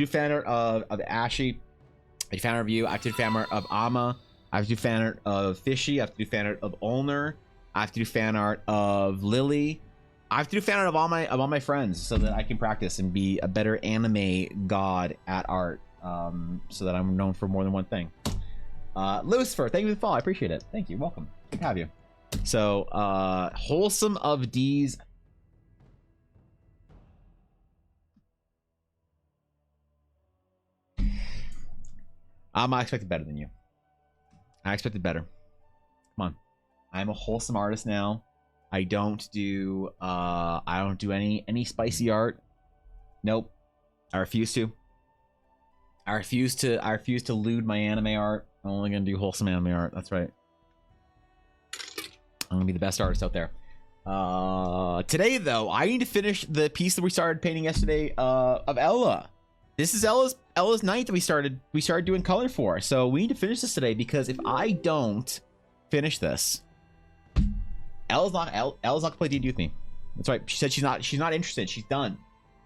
fan art of Ashy. I do fan art of you. I have to do fan art of Ama. I have to do fan art of Fishy. I have to do fan art of Ulner. I have to do fan art of Lily. I have to do fan art of all my friends, so that I can practice and be a better anime god at art. So that I'm known for more than one thing. Lucifer, thank you for the follow. I appreciate it. Thank you. Welcome. Good to have you. So, wholesome of D's. I expected better than you. I expected better. Come on. I'm a wholesome artist now. I don't do any spicy art. Nope. I refuse to. I refuse to lewd my anime art. I'm only gonna do wholesome anime art. That's right. I'm gonna be the best artist out there. Today though, I need to finish the piece that we started painting yesterday of Ella. This is Ella's night that we started doing color for. So we need to finish this today, because if I don't finish this, Ella's not gonna play D&D with me. That's right. She said she's not interested. She's done.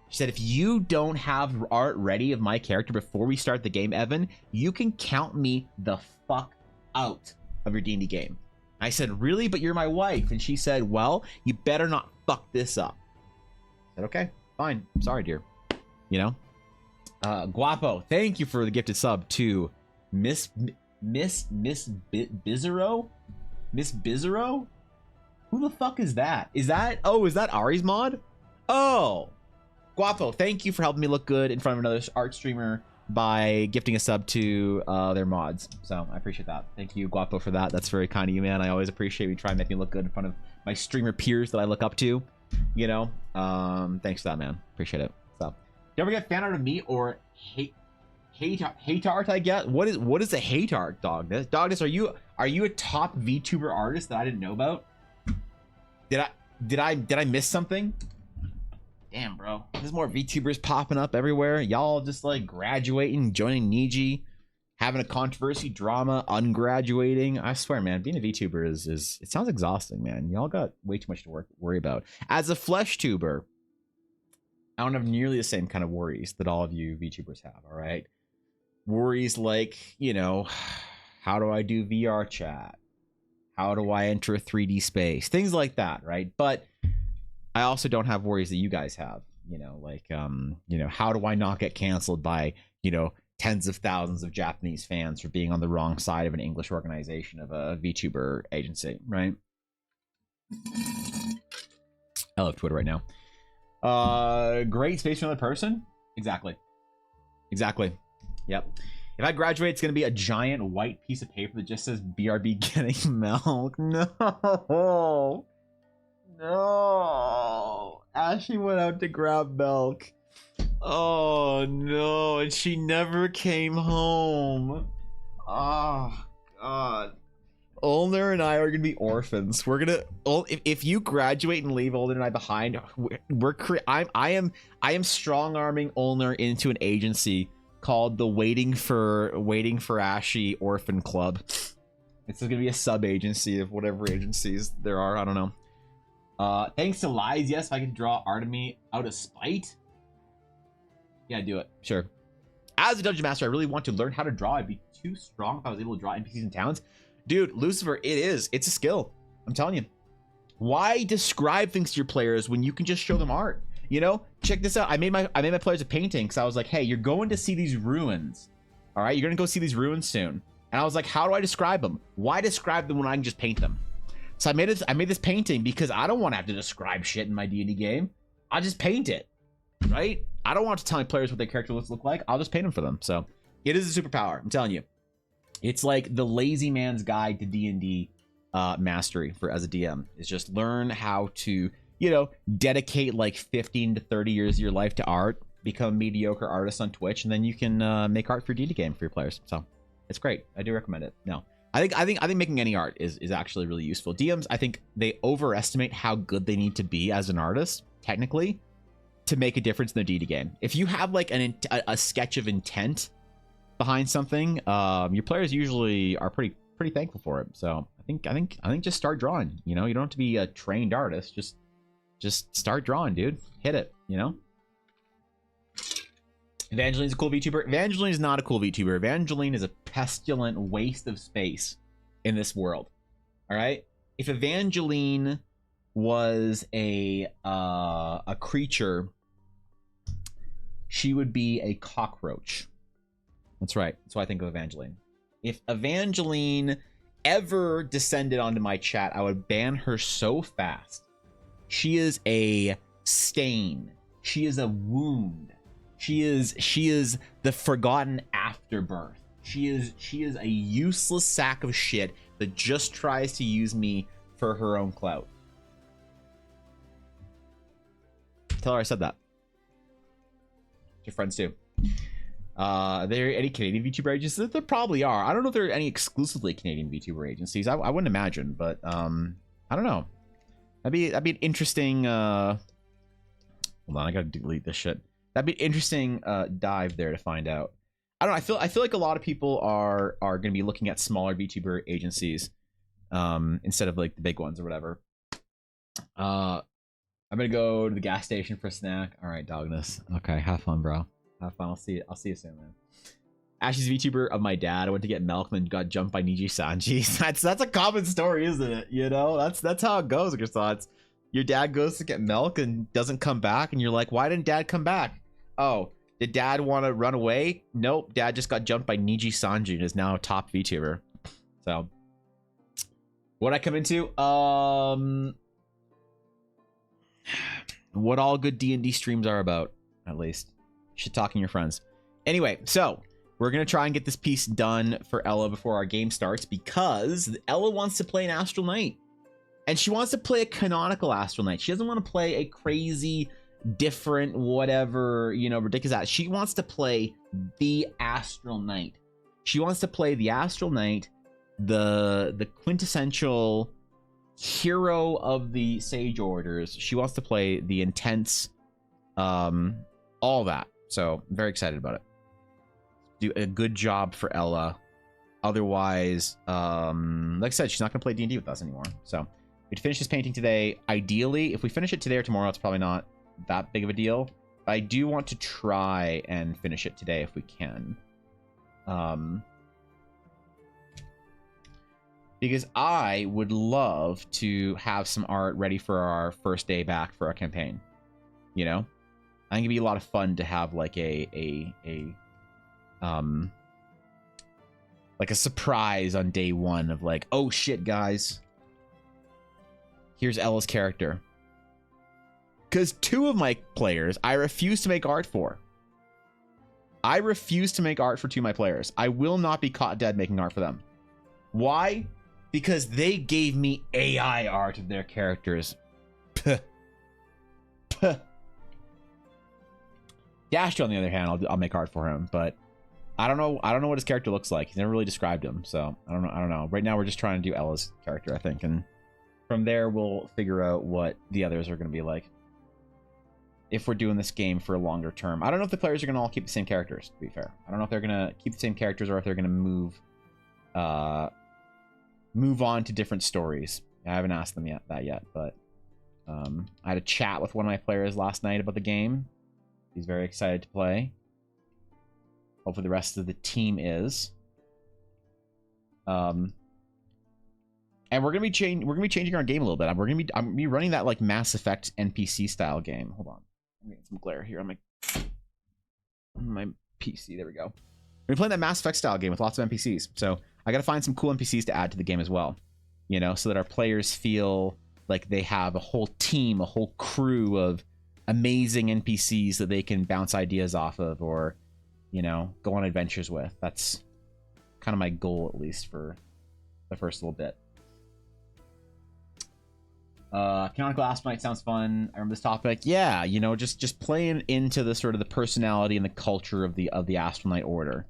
She said, if you don't have art ready of my character before we start the game, Evan, you can count me the fuck out of your D&D game. I said, really? But you're my wife. And she said, well, you better not fuck this up. I said, okay, fine. I'm sorry, dear. You know? Guapo, thank you for the gifted sub to Miss Bizarro? Miss Bizarro? Who the fuck is that? Is that Ari's mod? Oh, Guapo, thank you for helping me look good in front of another art streamer by gifting a sub to their mods. So I appreciate that. Thank you, Guapo, for that. That's very kind of you, man. I always appreciate you try and make me look good in front of my streamer peers that I look up to. You know, thanks for that, man. Appreciate it. So, you ever get fan art of me or hate art? I guess. What is a hate art, Dogness? Dogness, are you a top VTuber artist that I didn't know about? Did I miss something? Damn, bro. There's more VTubers popping up everywhere. Y'all just like graduating, joining Niji, having a controversy, drama, ungraduating. I swear, man, being a VTuber is it sounds exhausting, man. Y'all got way too much to worry about. As a flesh tuber, I don't have nearly the same kind of worries that all of you VTubers have, all right? Worries like, you know, how do I do VR chat? How do I enter a 3D space? Things like that, right? But I also don't have worries that you guys have, you know, like, you know, how do I not get canceled by, you know, tens of thousands of Japanese fans for being on the wrong side of an English organization of a VTuber agency, right? I love Twitter right now. Great space for another person. Exactly. Yep. If I graduate, it's gonna be a giant white piece of paper that just says BRB getting milk. No. Ashley went out to grab milk. Oh no, and she never came home. Oh god. Olner and I are gonna be orphans. We're gonna if you graduate and leave Olner and I behind, I am strong arming Olner into an agency called the Waiting for Ashy Orphan Club. It's gonna be a sub agency of whatever agencies there are. I don't know. Thanks to Lies, yes, if I can draw Artemy out of spite. Yeah, do it. Sure. As a dungeon master, I really want to learn how to draw. I'd be too strong if I was able to draw NPCs and towns. Dude, Lucifer, it's a skill. I'm telling you. Why describe things to your players when you can just show them art? You know, check this out. I made my players a painting because I was like, hey, you're going to see these ruins. All right, you're gonna go see these ruins soon. And I was like, how do I describe them? Why describe them when I can just paint them? So I made this painting because I don't want to have to describe shit in my D&D game. I'll just paint it, right? I don't want to tell my players what their character look like. I'll just paint them for them. So it is a superpower. I'm telling you. It's like the lazy man's guide to D&D mastery for as a DM is just learn how to, you know, dedicate like 15 to 30 years of your life to art, become mediocre artists on Twitch, and then you can make art for D&D game for your players. So it's great. I do recommend it. No, I think making any art is actually really useful. DMs, I think they overestimate how good they need to be as an artist, technically, to make a difference in the D&D game. If you have like a sketch of intent behind something, your players usually are pretty thankful for it. So I think just start drawing. You know, you don't have to be a trained artist. Just start drawing, dude. Hit it. You know. Evangeline's a cool VTuber. Evangeline is not a cool VTuber. Evangeline is a pestilent waste of space in this world. All right. If Evangeline was a creature, she would be a cockroach. That's right. That's what I think of Evangeline. If Evangeline ever descended onto my chat, I would ban her so fast. She is a stain. She is a wound. She is the forgotten afterbirth. She is a useless sack of shit that just tries to use me for her own clout. Tell her I said that. Your friends too. Are there any Canadian VTuber agencies? There probably are. I don't know if there are any exclusively Canadian VTuber agencies. I wouldn't imagine, but I don't know. That'd be an interesting. Hold on, I gotta delete this shit. That'd be an interesting dive there to find out. I don't know. I feel like a lot of people are gonna be looking at smaller VTuber agencies instead of like the big ones or whatever. I'm gonna go to the gas station for a snack. All right, Dogness. Okay, have fun, bro. Have fun. I'll see you soon, man. Ashley's VTuber of my dad. I went to get milk and then got jumped by Niji Sanji. That's a common story, isn't it? You know, that's how it goes. Your dad goes to get milk and doesn't come back, and you're like, why didn't dad come back? Oh, did dad want to run away? Nope, dad just got jumped by Niji Sanji and is now a top VTuber. So, what I come into? What all good D&D streams are about, at least. Shit talking your friends. Anyway, so we're gonna try and get this piece done for Ella before our game starts because Ella wants to play an Astral Knight, and she wants to play a canonical Astral Knight. She doesn't want to play a crazy, different, whatever, you know, ridiculous. She wants to play the Astral Knight. She wants to play the Astral Knight, the quintessential hero of the Sage Orders. She wants to play the intense, all that. So I'm very excited about it. Do a good job for Ella. Otherwise, like I said, she's not going to play D&D with us anymore. So we'd finish this painting today. Ideally, if we finish it today or tomorrow, it's probably not that big of a deal. But I do want to try and finish it today if we can. Because I would love to have some art ready for our first day back for our campaign. You know? I think it'd be a lot of fun to have like a surprise on day one of like, oh shit, guys, here's Ella's character. Because 2 of my players, I refuse to make art for. I refuse to make art for 2 of my players. I will not be caught dead making art for them. Why? Because they gave me AI art of their characters. Puh. Puh. Dash, on the other hand, I'll make art for him, but I don't know what his character looks like. He's never really described him, so I don't know. Right now we're just trying to do Ella's character, I think, and from there we'll figure out what the others are going to be like. If we're doing this game for a longer term. I don't know if the players are going to all keep the same characters, to be fair. I don't know if they're going to keep the same characters or if they're going to move on to different stories. I haven't asked them that yet, but I had a chat with one of my players last night about the game. He's very excited to play. Hopefully the rest of the team is. And we're gonna be changing our game a little bit. I'm gonna be running that like Mass Effect NPC style game. Hold on. I'm getting some glare here on my PC. There we go. We're playing that Mass Effect style game with lots of NPCs. So I gotta find some cool NPCs to add to the game as well. You know, so that our players feel like they have a whole team, a whole crew of amazing NPCs that they can bounce ideas off of, or, you know, go on adventures with. That's kind of my goal, at least for the first little bit. Canonical Astronaut sounds fun. I remember this topic. Yeah, you know, just playing into the sort of the personality and the culture of the Astronaut Order.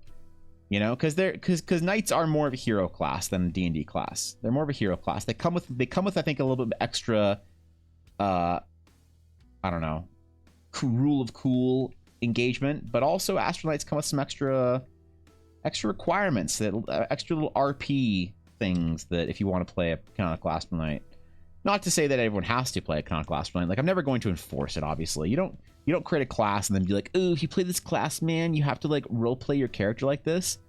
You know, because knights are more of a hero class than a D&D class. They're more of a hero class. They come with I think a little bit extra I don't know, rule of cool engagement, but also astronauts come with some extra requirements, that extra little RP things that if you want to play a canonical astronaut. Not to say that everyone has to play a canonical astronaut. Like, I'm never going to enforce it, obviously. You don't create a class and then be like, oh, if you play this class, man, you have to like role play your character like this.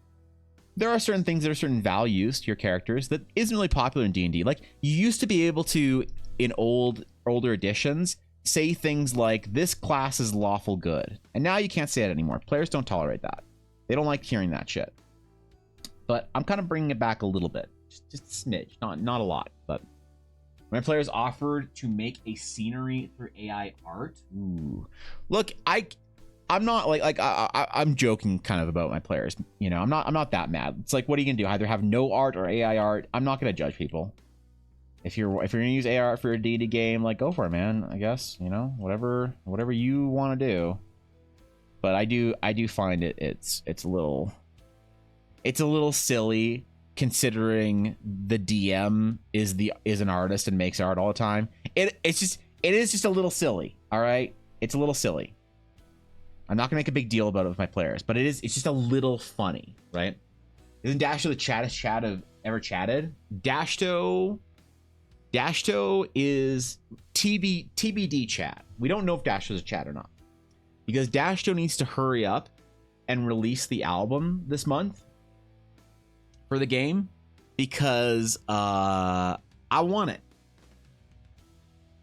There are certain things that are certain values to your characters that isn't really popular in D&D. Like, you used to be able to, in older editions, say things like, this class is lawful good. And now you can't say it anymore. Players don't tolerate that. They don't like hearing that shit. But I'm kind of bringing it back a little bit. Just a smidge. Not a lot, but... My players offered to make a scenery through AI art. Ooh. Look, I'm not like I'm joking kind of about my players. You know, I'm not that mad. It's like, what are you gonna do? Either have no art or AI art. I'm not gonna judge people. If you're gonna use AI art for a D&D game, like, go for it, man. I guess, you know, whatever you want to do. But I do find it's a little silly, considering the DM is an artist and makes art all the time. It is just a little silly. All right, it's a little silly. I'm not gonna make a big deal about it with my players, but it's just a little funny, right? Isn't Dashto the chattest chat I've ever chatted? Dashto is TBD chat. We don't know if Dashto's a chat or not, because Dashto needs to hurry up and release the album this month for the game, because I want it.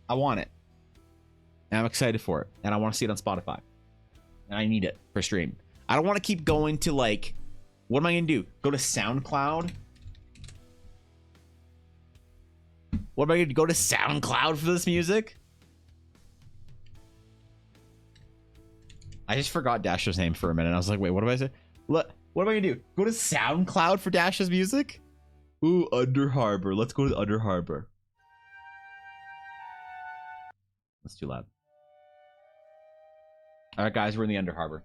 And I'm excited for it, and I want to see it on Spotify, and I need it for stream. I don't want to keep going to, like, what am I gonna do? Go to SoundCloud? What am I gonna go to SoundCloud for this music? I just forgot Dash's name for a minute. I was like, wait, what do I say? What am I gonna do? Go to SoundCloud for Dash's music? Ooh, Under Harbor. Let's go to the Under Harbor. That's too loud. All right, guys, we're in the Under Harbor.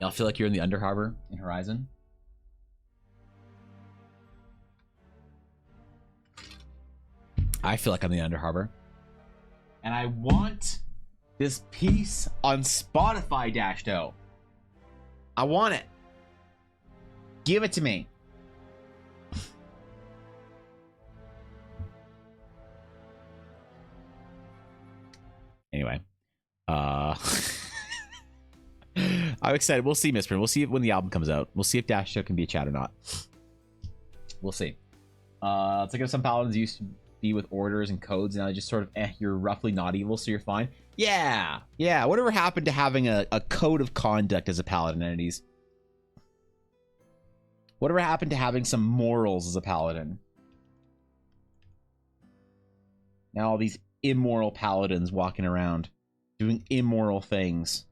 Y'all feel like you're in the Under Harbor in Horizon? I feel like I'm in the Under Harbor. And I want this piece on Spotify, Dashto. I want it. Give it to me. Anyway. I'm excited. We'll see, Misprin. We'll see when the album comes out. We'll see if Dashto can be a chat or not. We'll see. It's like if some paladins used to be with orders and codes, and now just sort of, you're roughly not evil, so you're fine. Yeah. Whatever happened to having a code of conduct as a paladin entities? Whatever happened to having some morals as a paladin? Now all these immoral paladins walking around, doing immoral things.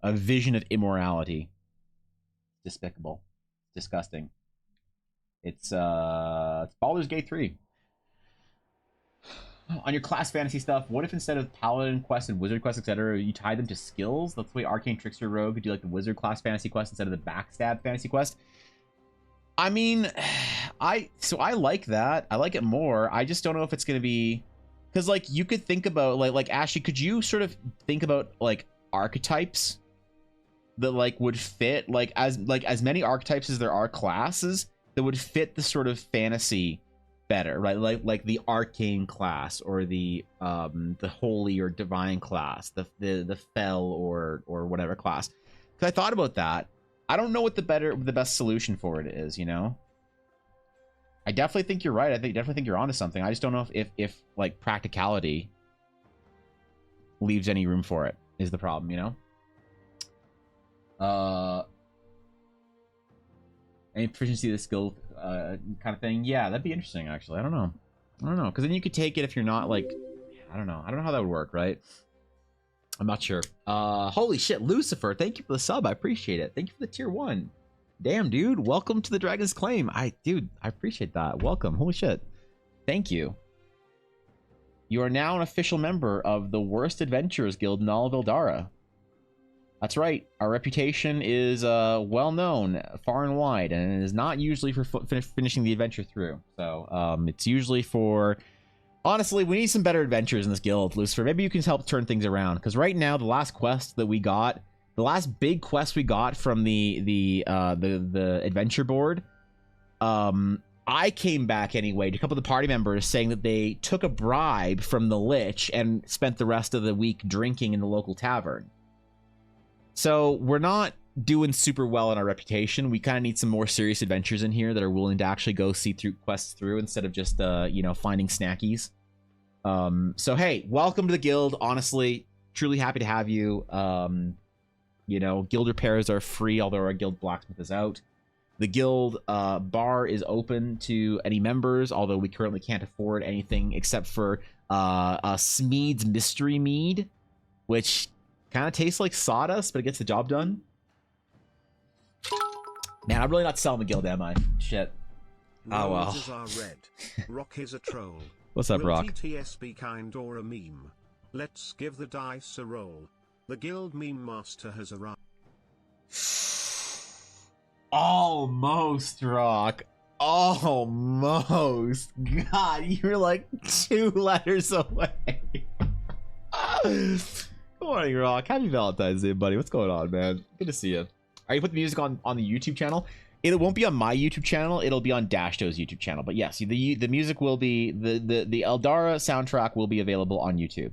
A vision of immorality. Despicable. Disgusting. It's Baldur's Gate 3. On your class fantasy stuff, what if instead of paladin quests and wizard quests, etc., you tie them to skills? That's the way Arcane Trickster Rogue could do like the wizard class fantasy quest instead of the backstab fantasy quest. I mean, I like that. I like it more. I just don't know if it's gonna be, because like you could think about like Ashley, could you sort of think about like archetypes that like would fit as many archetypes as there are classes that would fit the sort of fantasy better, right? Like the arcane class or the holy or divine class, the fell or whatever class. Because I thought about that. I don't know what the best solution for it is, you know? I definitely think you're right. I definitely think you're onto something. I just don't know if like practicality leaves any room for it is the problem, you know? Any proficiency of the skill kind of thing. Yeah, that'd be interesting, actually. I don't know. Because then you could take it if you're not, like... I don't know how that would work, right? I'm not sure. Holy shit, Lucifer, thank you for the sub. I appreciate it. Thank you for the tier 1. Damn, dude. Welcome to the Dragon's Claim. Dude, I appreciate that. Welcome. Holy shit. Thank you. You are now an official member of the Worst Adventurers Guild in all of Eldara. That's right. Our reputation is well known far and wide, and it is not usually for finishing the adventure through. So it's usually for... Honestly, we need some better adventures in this guild, Lucifer. Maybe you can help turn things around, because right now the last quest that we got, the last big quest we got from the adventure board, I came back anyway to a couple of the party members saying that they took a bribe from the Lich and spent the rest of the week drinking in the local tavern. So we're not doing super well in our reputation. We kind of need some more serious adventures in here that are willing to actually go see through quests through instead of just you know, finding snackies. So hey, welcome to the guild. Honestly, truly happy to have you. You know, guild repairs are free, although our guild blacksmith is out. The guild bar is open to any members, although we currently can't afford anything except for a Smeed's Mystery Mead, which kind of tastes like sawdust, but it gets the job done. Man, I'm really not selling the guild, am I? Shit. Oh well. Are red. Rock is a troll. What's up, Rock? Will TTS be kind or a meme? Let's give the dice a roll. The guild meme master has arrived. Almost, Rock. Almost. God, you're like 2 letters away. Good morning, Rock. Happy Valentine's Day, buddy. What's going on, man? Good to see you. Are you putting the music on the YouTube channel? It won't be on my YouTube channel. It'll be on Dashto's YouTube channel. But yes, the music will be the Eldara soundtrack will be available on YouTube.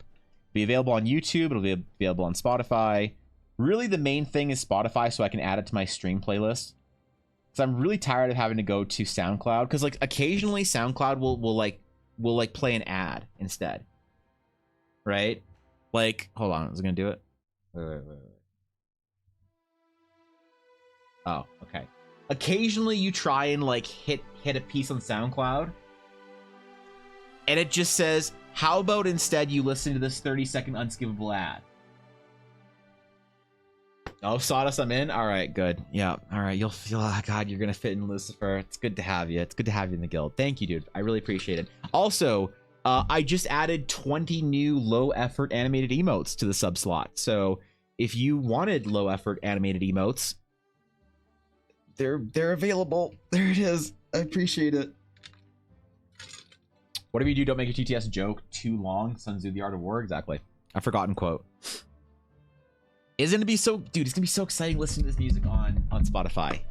Be available on YouTube. It'll be available on Spotify. Really, the main thing is Spotify, so I can add it to my stream playlist. Because I'm really tired of having to go to SoundCloud. Because like occasionally SoundCloud will play an ad instead. Right? Like, hold on, is it gonna do it? Wait. Oh, okay. Occasionally you try and like hit a piece on SoundCloud, and it just says, how about instead you listen to this 30-second unskippable ad? Oh, Sawdust, I'm in? Alright, good. Yeah, alright, you'll feel, oh god, you're gonna fit in, Lucifer. It's good to have you. It's good to have you in the guild. Thank you, dude. I really appreciate it. Also, I just added 20 new low-effort animated emotes to the sub slot. So if you wanted low-effort animated emotes, they're available. There it is. I appreciate it. Whatever you do, don't make your TTS joke too long. Sun Tzu, the art of war. Exactly. A forgotten quote. It's gonna be so, dude. It's gonna be so exciting listening to this music on Spotify.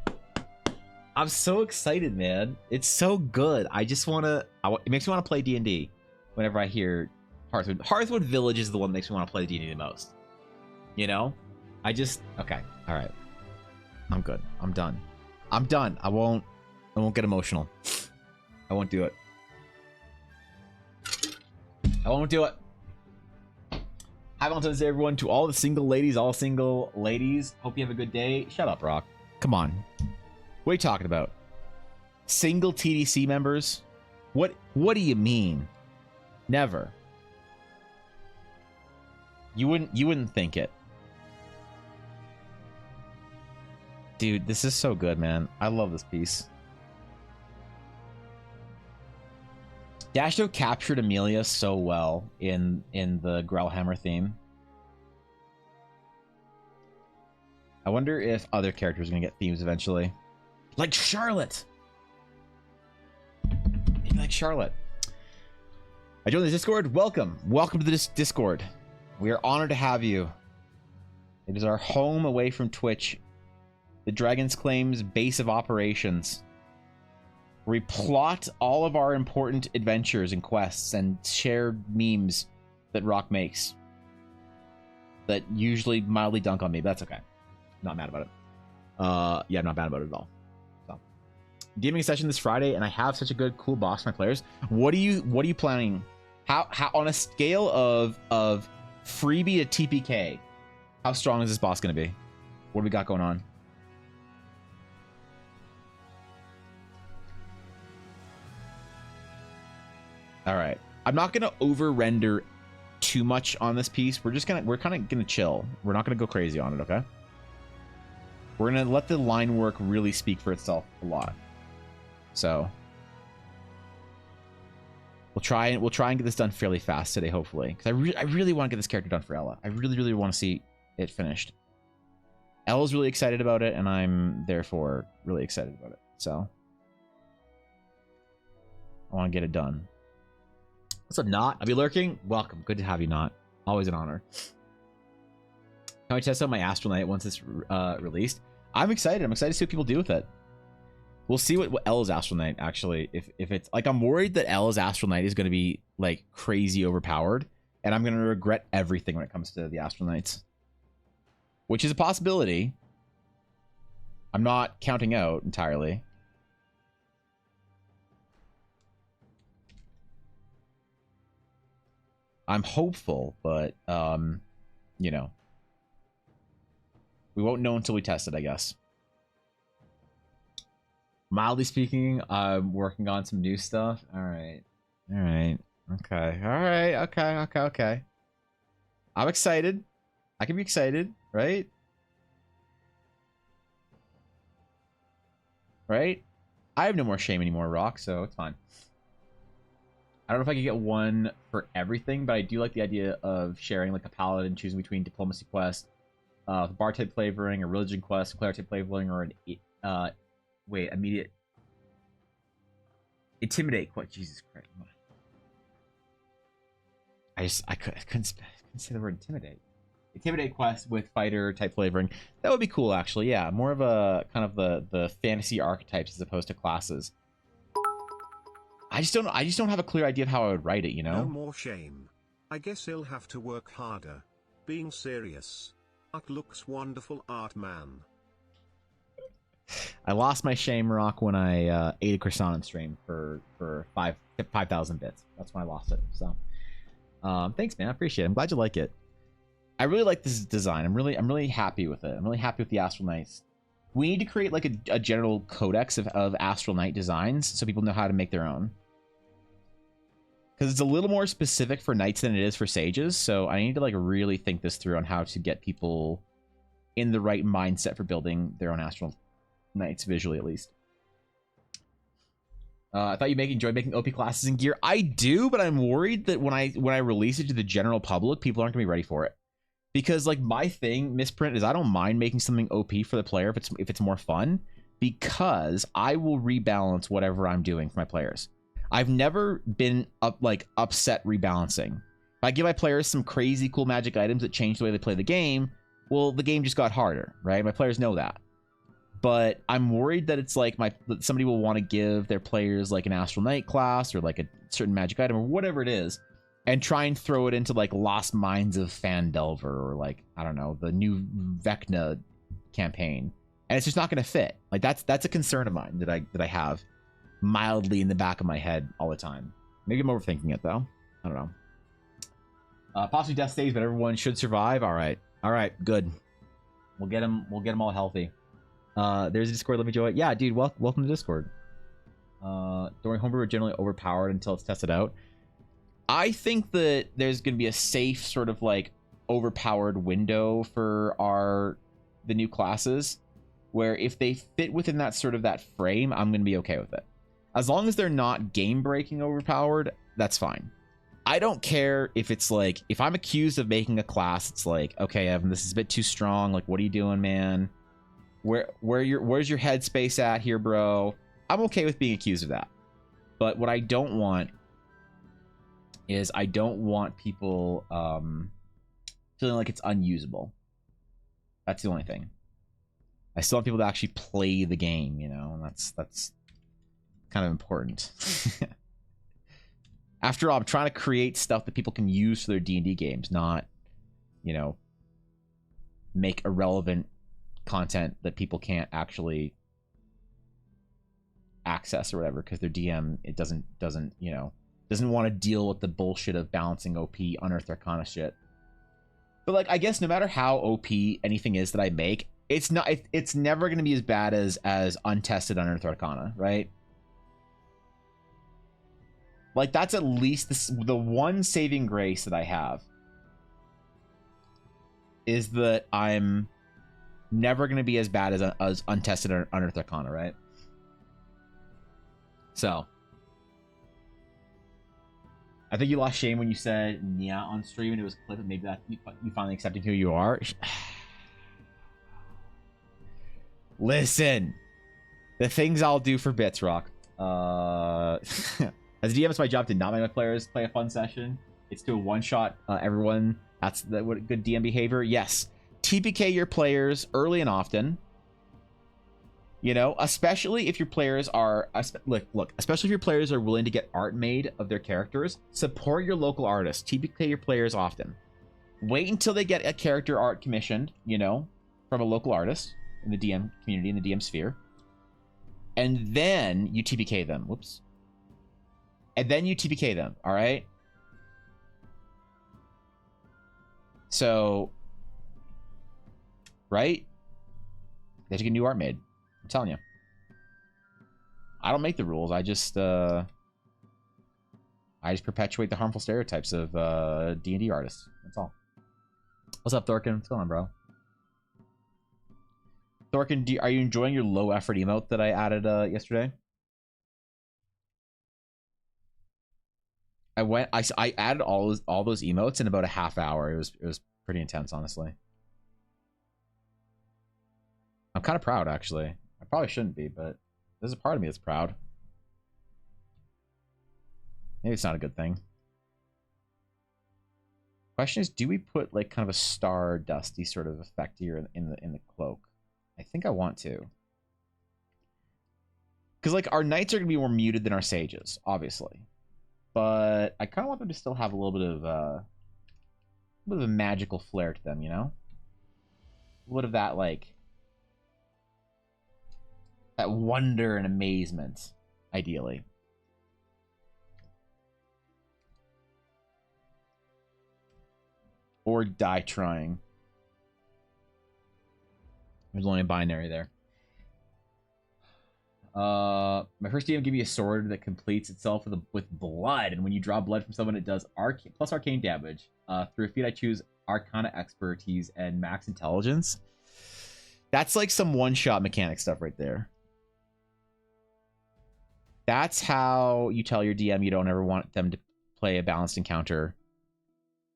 I'm so excited, man. It's so good. I just wanna. It makes me want to play D&D whenever I hear Hearthwood. Hearthwood Village is the one that makes me want to play D&D the most. You know, okay. All right. I'm good. I'm done. I'm done. I won't get emotional. I won't do it. I won't do it. Happy Valentine's Day, everyone. To all the single ladies, all single ladies. Hope you have a good day. Shut up, Rock. Come on. What are you talking about? Single TDC members? What do you mean? Never. You wouldn't think it. Dude, this is so good, man. I love this piece. Dashto captured Amelia so well in the Growlhammer theme. I wonder if other characters are gonna get themes eventually. Like Charlotte! Maybe like Charlotte. I joined the Discord. Welcome. Welcome to this Discord. We are honored to have you. It is our home away from Twitch. The Dragon's Claim's base of operations. We plot all of our important adventures and quests and shared memes that Rock makes. That usually mildly dunk on me, but that's okay. Not mad about it. Yeah, I'm not mad about it at all. So, gaming session this Friday, and I have such a good, cool boss for my players. What are you planning? How on a scale of freebie to TPK, how strong is this boss going to be? What do we got going on? All right, I'm not gonna over render too much on this piece. We're kind of gonna chill. We're not gonna go crazy on it, okay? We're gonna let the line work really speak for itself a lot. So we'll try and get this done fairly fast today, hopefully, because I really want to get this character done for Ella. I really want to see it finished. Ella's really excited about it, and I'm therefore really excited about it. So I want to get it done. What's up, Not? I'll be lurking. Welcome. Good to have you, Not. Always an honor. Can I test out my Astral Knight once it's released? I'm excited. I'm excited to see what people do with it. We'll see what Ella's Astral Knight actually. If it's like, I'm worried that Ella's Astral Knight is going to be like crazy overpowered, and I'm going to regret everything when it comes to the Astral Knights, which is a possibility. I'm not counting out entirely. I'm hopeful, but, you know, we won't know until we test it, I guess. Mildly speaking, I'm working on some new stuff. All right. All right. Okay. All right. Okay. I'm excited. I can be excited, right? Right? I have no more shame anymore, Rock, so it's fine. I don't know if I could get one for everything, but I do like the idea of sharing like a paladin, choosing between diplomacy quest, bar type flavoring, a religion quest, cleric type flavoring, or an immediate intimidate quest. Jesus Christ! I couldn't say the word intimidate. Intimidate quest with fighter type flavoring. That would be cool, actually. Yeah, more of a kind of the fantasy archetypes as opposed to classes. I just don't have a clear idea of how I would write it, you know? No more shame. I guess he'll have to work harder. Being serious. Art looks wonderful, art man. I lost my shame, Rock, when I ate a croissant on stream for 5,000 bits. That's when I lost it. So, thanks, man. I appreciate it. I'm glad you like it. I really like this design. I'm really happy with it. I'm really happy with the Astral Knights. We need to create like a general codex of Astral Knight designs so people know how to make their own. Because it's a little more specific for knights than it is for sages, so I need to like really think this through on how to get people in the right mindset for building their own Astral Knights, visually at least. I thought you enjoyed making OP classes and gear. I do, but I'm worried that when I release it to the general public, people aren't gonna be ready for it. Because like my thing, Misprint, is I don't mind making something OP for the player if it's more fun, because I will rebalance whatever I'm doing for my players. I've never been upset rebalancing. If I give my players some crazy cool magic items that change the way they play the game, well, the game just got harder, right? My players know that. But I'm worried that it's like somebody will want to give their players like an Astral Knight class or like a certain magic item or whatever it is, and try and throw it into like Lost Mines of Phandelver or like, I don't know, the new Vecna campaign, and it's just not going to fit. Like that's a concern of mine that I have mildly in the back of my head all the time. Maybe I'm overthinking it though. I don't know. Possibly death stays, but everyone should survive. All right, good. We'll get them all healthy. There's a Discord. Let me join. Yeah, dude. Welcome to Discord. During homebrew are generally overpowered until it's tested out. I think that there's going to be a safe sort of like overpowered window for the new classes, where if they fit within that sort of that frame, I'm going to be okay with it. As long as they're not game breaking overpowered, that's fine. I don't care if it's like, if I'm accused of making a class, it's like, okay, Evan, this is a bit too strong. Like, what are you doing, man? Where's your headspace at here, bro? I'm okay with being accused of that. But what I don't want is I don't want people feeling like it's unusable. That's the only thing. I still want people to actually play the game, you know, and that's kind of important. After all, I'm trying to create stuff that people can use for their D&D games, not, you know, make irrelevant content that people can't actually access or whatever because their DM doesn't you know, doesn't want to deal with the bullshit of balancing OP unearthed arcana shit. But like, I guess no matter how OP anything is that I make, it's never going to be as bad as untested unearthed arcana, right? Like, that's at least the one saving grace that I have is that I'm never going to be as bad as untested unearthed arcana, right? So I think you lost shame when you said yeah on stream and it was clip, and maybe that you finally accepting who you are. Listen, the things I'll do for bits, Rock. As a DM, it's my job to not make my players play a fun session. It's to one-shot everyone. That's what good DM behavior. Yes, TPK your players early and often. You know, especially if your players are look, especially if your players are willing to get art made of their characters. Support your local artists. TPK your players often. Wait until they get a character art commissioned, you know, from a local artist in the DM community, in the DM sphere, and then you TPK them. Whoops. And then you TPK them. All right. So, right? They have to get new art made. I'm telling you. I don't make the rules. I just perpetuate the harmful stereotypes of D&D artists. That's all. What's up, Thorkin? What's going on, bro? Thorkin, are you enjoying your low effort emote that I added yesterday? I added all those emotes in about a half hour. It was pretty intense, honestly. I'm kind of proud, actually. I probably shouldn't be, but there's a part of me that's proud. Maybe it's not a good thing. Question is, do we put like kind of a star dusty sort of effect here in the cloak? I think I want to. Because like our knights are gonna be more muted than our sages, obviously. But I kind of want them to still have a little bit of a magical flair to them, you know? A little bit of that like that wonder and amazement, ideally. Or die trying. There's only a binary there. My first DM gave me a sword that completes itself with blood, and when you draw blood from someone, it does plus arcane damage. Through a feat, I choose Arcana expertise and max intelligence. That's like some one-shot mechanic stuff right there. That's how you tell your DM you don't ever want them to play a balanced encounter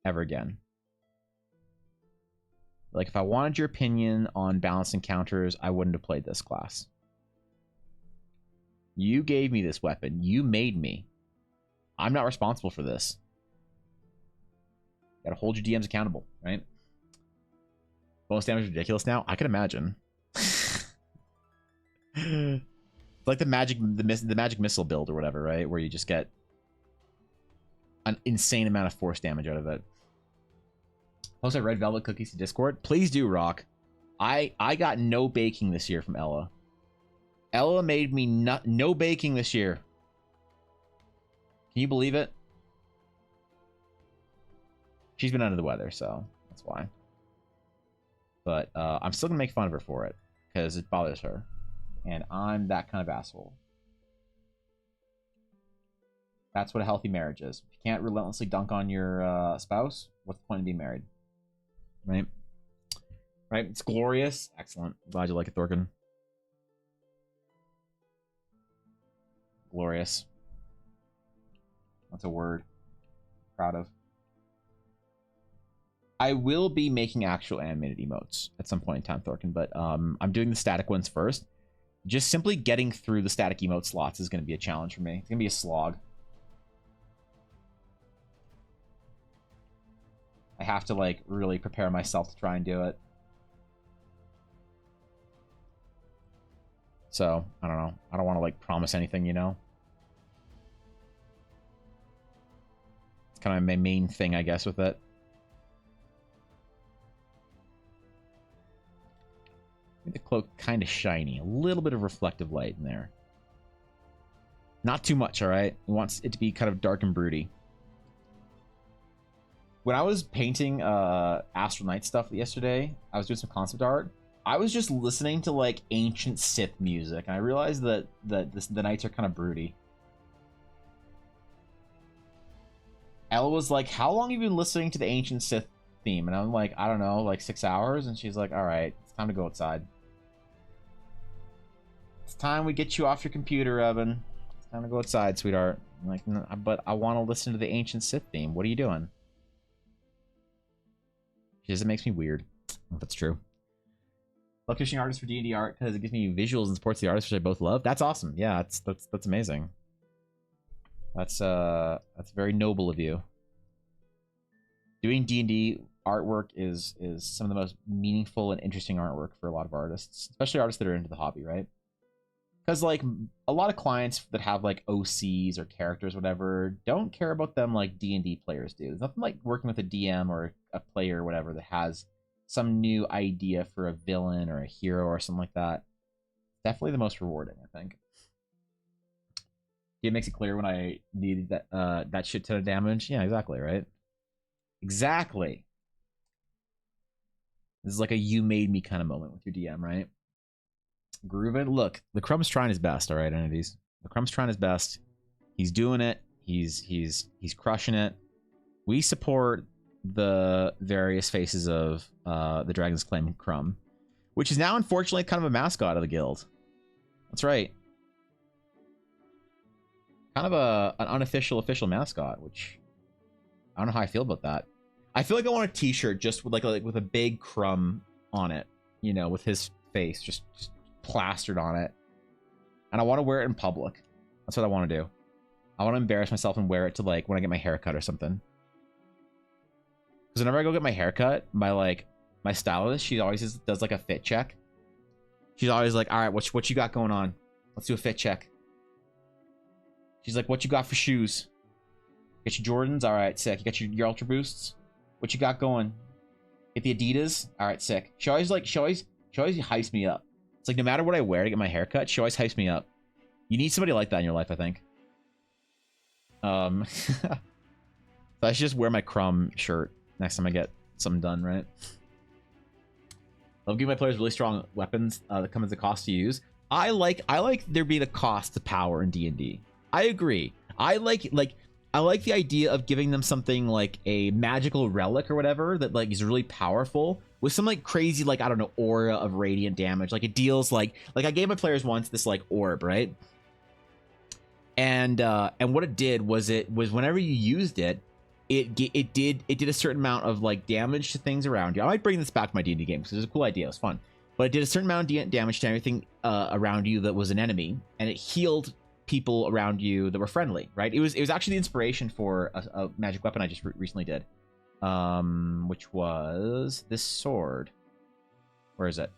ever again. Like, if I wanted your opinion on balanced encounters, I wouldn't have played this class. You gave me this weapon. You made me. I'm not responsible for this. Gotta hold your DMs accountable, right? Bonus damage is ridiculous now? I can imagine. It's like the magic missile build or whatever, right? Where you just get an insane amount of force damage out of it. Post red velvet cookies to Discord. Please do, Rock. I got no baking this year from Ella. Ella made me no baking this year. Can you believe it? She's been under the weather, so that's why. But I'm still gonna make fun of her for it. because it bothers her. And I'm that kind of asshole. That's what a healthy marriage is. If you can't relentlessly dunk on your spouse, what's the point of being married? Right? Right? It's glorious. Excellent. Glad you like it, Thorkin. Glorious. That's a word. Proud of. I will be making actual animated emotes at some point in time, Thorkin, but I'm doing the static ones first. Just simply getting through the static emote slots is going to be a challenge for me. It's going to be a slog. I have to, like, really prepare myself to try and do it. So, I don't know. I don't want to, like, promise anything, you know? It's kind of my main thing, I guess, with it. The cloak kind of shiny. A little bit of reflective light in there. Not too much, alright? He wants it to be kind of dark and broody. When I was painting Astral Knight stuff yesterday, I was doing some concept art. I was just listening to, like, ancient Sith music, and I realized that the Knights are kind of broody. Ella was like, how long have you been listening to the ancient Sith theme? And I'm like, I don't know, like 6 hours? And she's like, alright, it's time to go outside. It's time we get you off your computer, Evan. It's time to go outside, sweetheart. I'm like, no, but I want to listen to the ancient Sith theme. What are you doing? She says it makes me weird. If that's true. Love commissioning artists for D&D art because it gives me visuals and supports the artists, which I both love. That's awesome. Yeah, that's amazing. That's very noble of you. Doing D&D artwork is some of the most meaningful and interesting artwork for a lot of artists, especially artists that are into the hobby, right? Because, like, a lot of clients that have, like, OCs or characters, whatever, don't care about them like D&D players do. There's nothing like working with a DM or a player or whatever that has some new idea for a villain or a hero or something like that. Definitely the most rewarding, I think. It makes it clear when I needed that shit ton of damage. Yeah, exactly, right? Exactly. This is like a you made me kind of moment with your DM, right? Groovin'. Look, the Crumb's trying his best, all right, entities. The Crumb's trying his best. He's doing it. He's crushing it. We support the various faces of the Dragon's Claim Crumb, which is now unfortunately kind of a mascot of the guild. That's right. Kind of an unofficial official mascot, which I don't know how I feel about that. I feel like I want a t-shirt just with like with a big crumb on it, you know, with his face just plastered on it. And I want to wear it in public. That's what I want to do. I want to embarrass myself and wear it to, like, when I get my hair cut or something. Because whenever I go get my hair cut, my stylist, she always does like a fit check. She's always like, all right, what you got going on? Let's do a fit check. She's like, what you got for shoes? Get your Jordans? All right, sick. You got your Ultra Boosts? What you got going? Get the Adidas? All right, sick. She always hypes me up. It's like no matter what I wear to get my hair cut, she always hypes me up. You need somebody like that in your life, I think. So I should just wear my Crumb shirt next time I get something done, right? I'll give my players really strong weapons that come as a cost to use. I like there being a cost to power in D&D. I agree. I like the idea of giving them something like a magical relic or whatever that like is really powerful with some like crazy, like, I don't know, aura of radiant damage. Like it deals like I gave my players once this like orb, right? And what it did was whenever you used it, it did a certain amount of like damage to things around you. I might bring this back to my D&D game because it's a cool idea. It was fun, but it did a certain amount of damage to everything around you that was an enemy, and it healed people around you that were friendly, right? It was actually the inspiration for a magic weapon I just recently did, which was this sword. Where is it?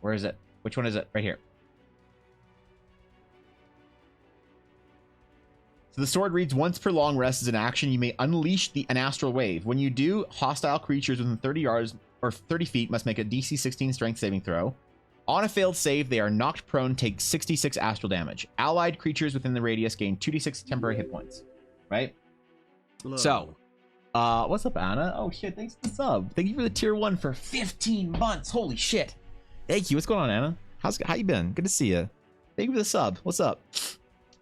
Which one is it? Right here. So the sword reads, once per long rest as an action, you may unleash an astral wave. When you do, hostile creatures within 30 yards or 30 feet must make a DC 16 strength saving throw. On a failed save, they are knocked prone, take 66 astral damage. Allied creatures within the radius gain 2d6 temporary hit points. Right? Hello. So, What's up, Anna? Oh shit, thanks for the sub. Thank you for the tier 1 for 15 months. Holy shit. Thank you. What's going on, Anna? How you been? Good to see you. Thank you for the sub. What's up?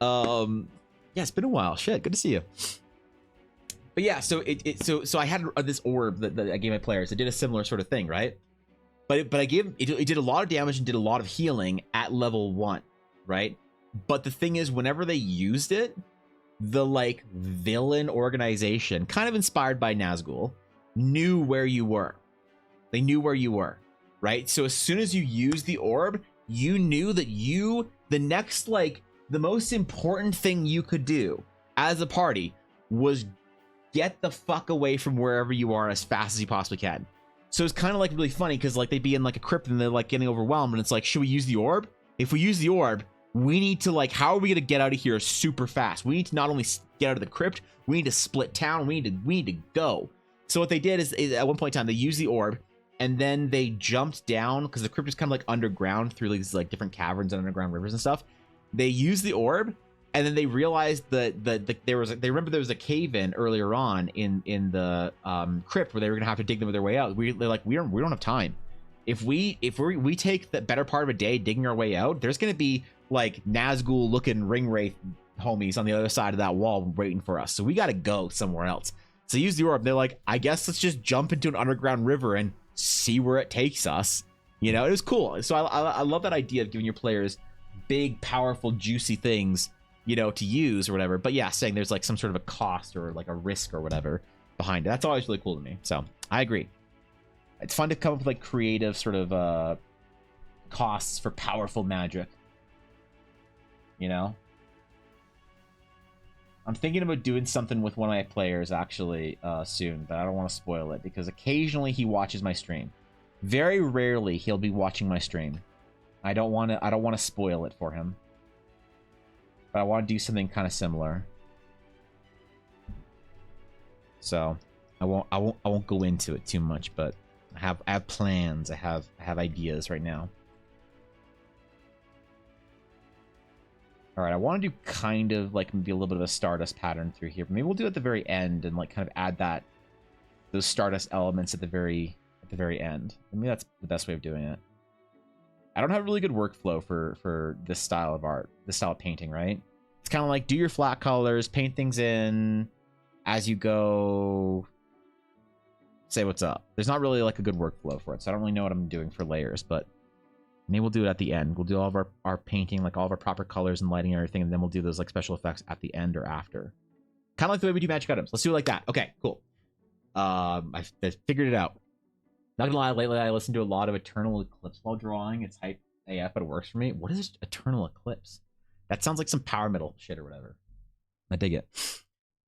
Yeah, it's been a while. Shit, good to see you. But yeah, so so I had this orb that I gave my players. It did a similar sort of thing, right? But I gave it did a lot of damage and did a lot of healing at level 1, right? But the thing is, whenever they used it, the like villain organization, kind of inspired by Nazgul, knew where you were. They knew where you were, right? So as soon as you used the orb, you knew that the next, like, the most important thing you could do as a party was get the fuck away from wherever you are as fast as you possibly can. So it's kind of like really funny because like they'd be in like a crypt and they're like getting overwhelmed, and it's like, should we use the orb? If we use the orb, we need to, like, how are we gonna get out of here super fast? We need to not only get out of the crypt, we need to split town, we need to go. So what they did is at one point in time they used the orb, and then they jumped down because the crypt is kind of like underground through these like different caverns and underground rivers and stuff. They used the orb, and then they realized that they remember there was a cave in earlier on in the crypt where they were gonna have to dig them their way out. They're like, we don't have time. If we take the better part of a day digging our way out, there's gonna be like Nazgul looking ring wraith homies on the other side of that wall waiting for us. So we gotta go somewhere else. So use the orb. They're like, I guess let's just jump into an underground river and see where it takes us. You know, it was cool. So I love that idea of giving your players big, powerful, juicy things, you know, to use or whatever. But yeah, saying there's like some sort of a cost or like a risk or whatever behind it. That's always really cool to me. So I agree. It's fun to come up with like creative sort of costs for powerful magic. You know? I'm thinking about doing something with one of my players actually soon, but I don't want to spoil it because occasionally he watches my stream. Very rarely he'll be watching my stream. I don't want to spoil it for him. But I want to do something kind of similar. So I won't go into it too much, but I have plans. I have ideas right now. All right, I want to do kind of like maybe a little bit of a Stardust pattern through here. But maybe we'll do it at the very end and like kind of add those Stardust elements at the very end. Maybe that's the best way of doing it. I don't have a really good workflow for this style of art, this style of painting, right? It's kind of like do your flat colors, paint things in as you go, say what's up. There's not really like a good workflow for it, so I don't really know what I'm doing for layers, but maybe we'll do it at the end. We'll do all of our painting, like all of our proper colors and lighting and everything, and then we'll do those like special effects at the end or after. Kind of like the way we do magic items. Let's do it like that. Okay, cool. I figured it out. Not gonna lie, lately I listened to a lot of Eternal Eclipse while drawing. It's hype AF, but it works for me. What is Eternal Eclipse? That sounds like some power metal shit or whatever. I dig it.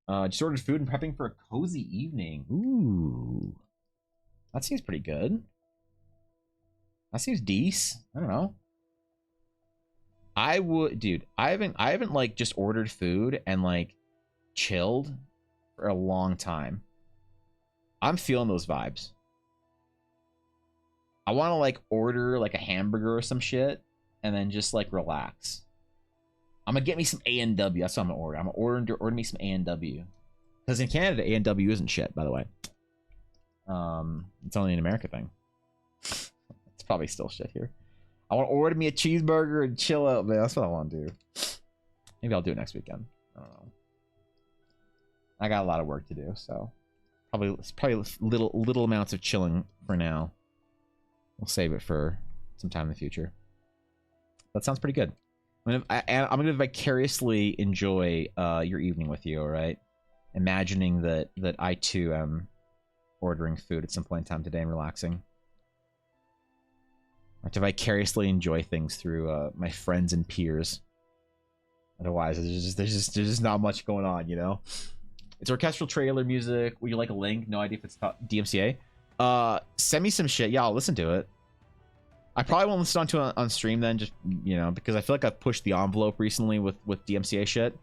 Just ordered food and prepping for a cozy evening. Ooh. That seems pretty good. That seems decent. I don't know. I would, dude, I haven't like just ordered food and like chilled for a long time. I'm feeling those vibes. I want to like order like a hamburger or some shit and then just like relax. I'm gonna get me some A&W. That's what I'm gonna order. I'm gonna order me some A&W. Because in Canada, A&W isn't shit, by the way. It's only an America thing. It's probably still shit here. I want to order me a cheeseburger and chill out, man. That's what I want to do. Maybe I'll do it next weekend. I don't know. I got a lot of work to do, so probably little amounts of chilling for now. We'll save it for some time in the future. That sounds pretty good. I'm gonna vicariously enjoy your evening with you. All right, imagining that I too am ordering food at some point in time today and relaxing. I have to vicariously enjoy things through my friends and peers. Otherwise, there's just not much going on, you know. It's orchestral trailer music. Would you like a link? No idea if it's DMCA. Send me some shit. Yeah, I'll listen to it. I probably won't listen to it on stream then, just, you know, because I feel like I've pushed the envelope recently with DMCA shit.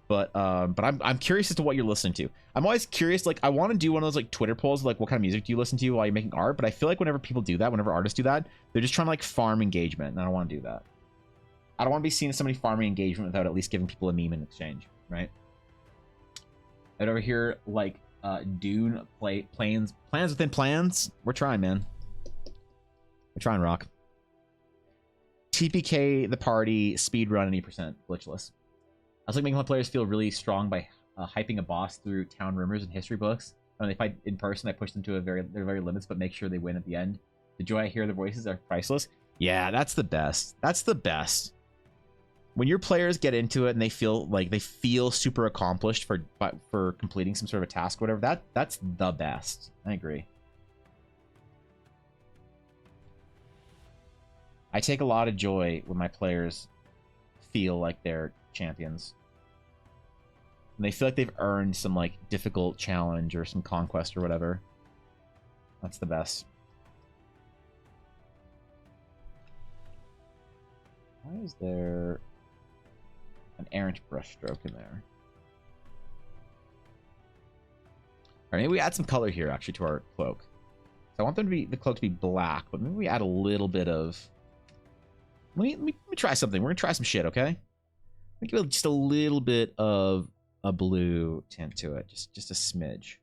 But I'm curious as to what you're listening to. I'm always curious. Like, I want to do one of those like Twitter polls, like what kind of music do you listen to while you're making art? But I feel like whenever people do that, whenever artists do that, they're just trying to like farm engagement, and I don't want to do that. I don't want to be seen as somebody farming engagement without at least giving people a meme in exchange, right? I'd over here like Dune plans within plans. We're trying, man. We're trying, Rock. TPK the party, speedrun any percent glitchless. I was like making my players feel really strong by hyping a boss through town rumors and history books. When they fight in person, I push them to their very limits, but make sure they win at the end. The joy I hear their voices are priceless. Yeah, that's the best. That's the best. When your players get into it and they feel super accomplished for completing some sort of a task or whatever, that's the best. I agree. I take a lot of joy when my players feel like they're champions. And they feel like they've earned some like difficult challenge or some conquest or whatever. That's the best. Why is there an errant brushstroke in there? All right, maybe we add some color here actually to our cloak. So I want the cloak to be black, but maybe we add a little bit of. Let me try something. We're gonna try some shit, okay? Let me give it just a little bit of a blue tint to it, just a smidge.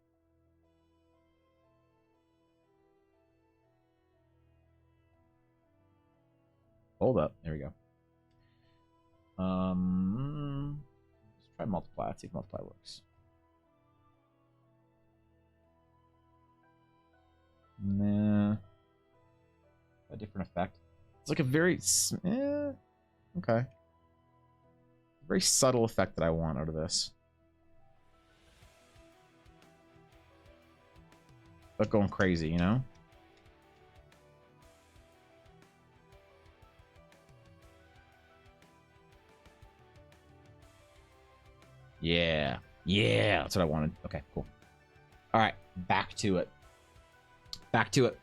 Hold up, there we go. Let's try multiply. Let's see if multiply works. Nah, a different effect. It's like a very okay, very subtle effect that I want out of this. But going crazy, you know? Yeah. Yeah, that's what I wanted. Okay, cool. All right, back to it. Back to it.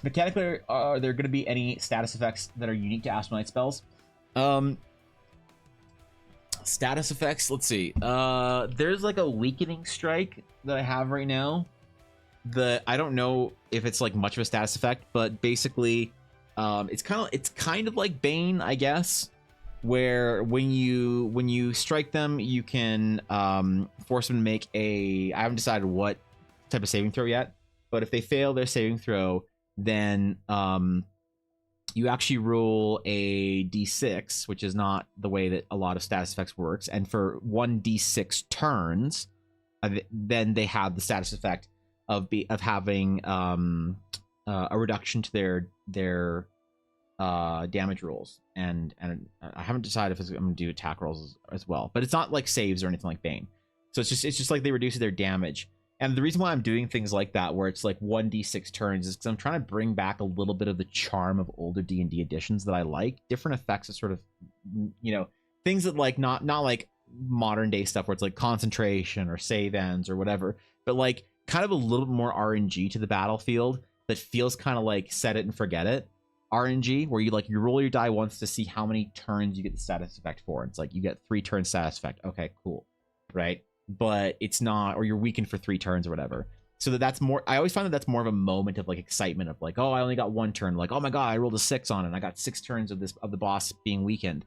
Mechanically, are there going to be any status effects that are unique to Astral Knight spells? Status effects, let's see. There's like a weakening strike that I have right now. I don't know if it's like much of a status effect, but basically, it's kind of like Bane, I guess, where when you strike them, you can force them to make I haven't decided what type of saving throw yet, but if they fail their saving throw, then you actually roll a d6, which is not the way that a lot of status effects works, and for 1d6 turns, then they have the status effect of having a reduction to their damage rolls, and I haven't decided if I'm going to do attack rolls as well, but it's not like saves or anything like Bane. So it's just like they reduce their damage. And the reason why I'm doing things like that, where it's like 1d6 turns, is because I'm trying to bring back a little bit of the charm of older D&D editions that I like. Different effects that sort of, you know, things that like not like modern day stuff where it's like concentration or save ends or whatever, but like kind of a little bit more RNG to the battlefield that feels kind of like set it and forget it RNG, where you roll your die once to see how many turns you get the status effect for. It's like you get 3 turn status effect. Okay, cool, right? But it's not, or you're weakened for 3 turns or whatever. So that's more, I always find that that's more of a moment of like excitement of like, oh, I only got 1 turn. Like, oh my god, I rolled a 6 on it and I got 6 turns of the boss being weakened.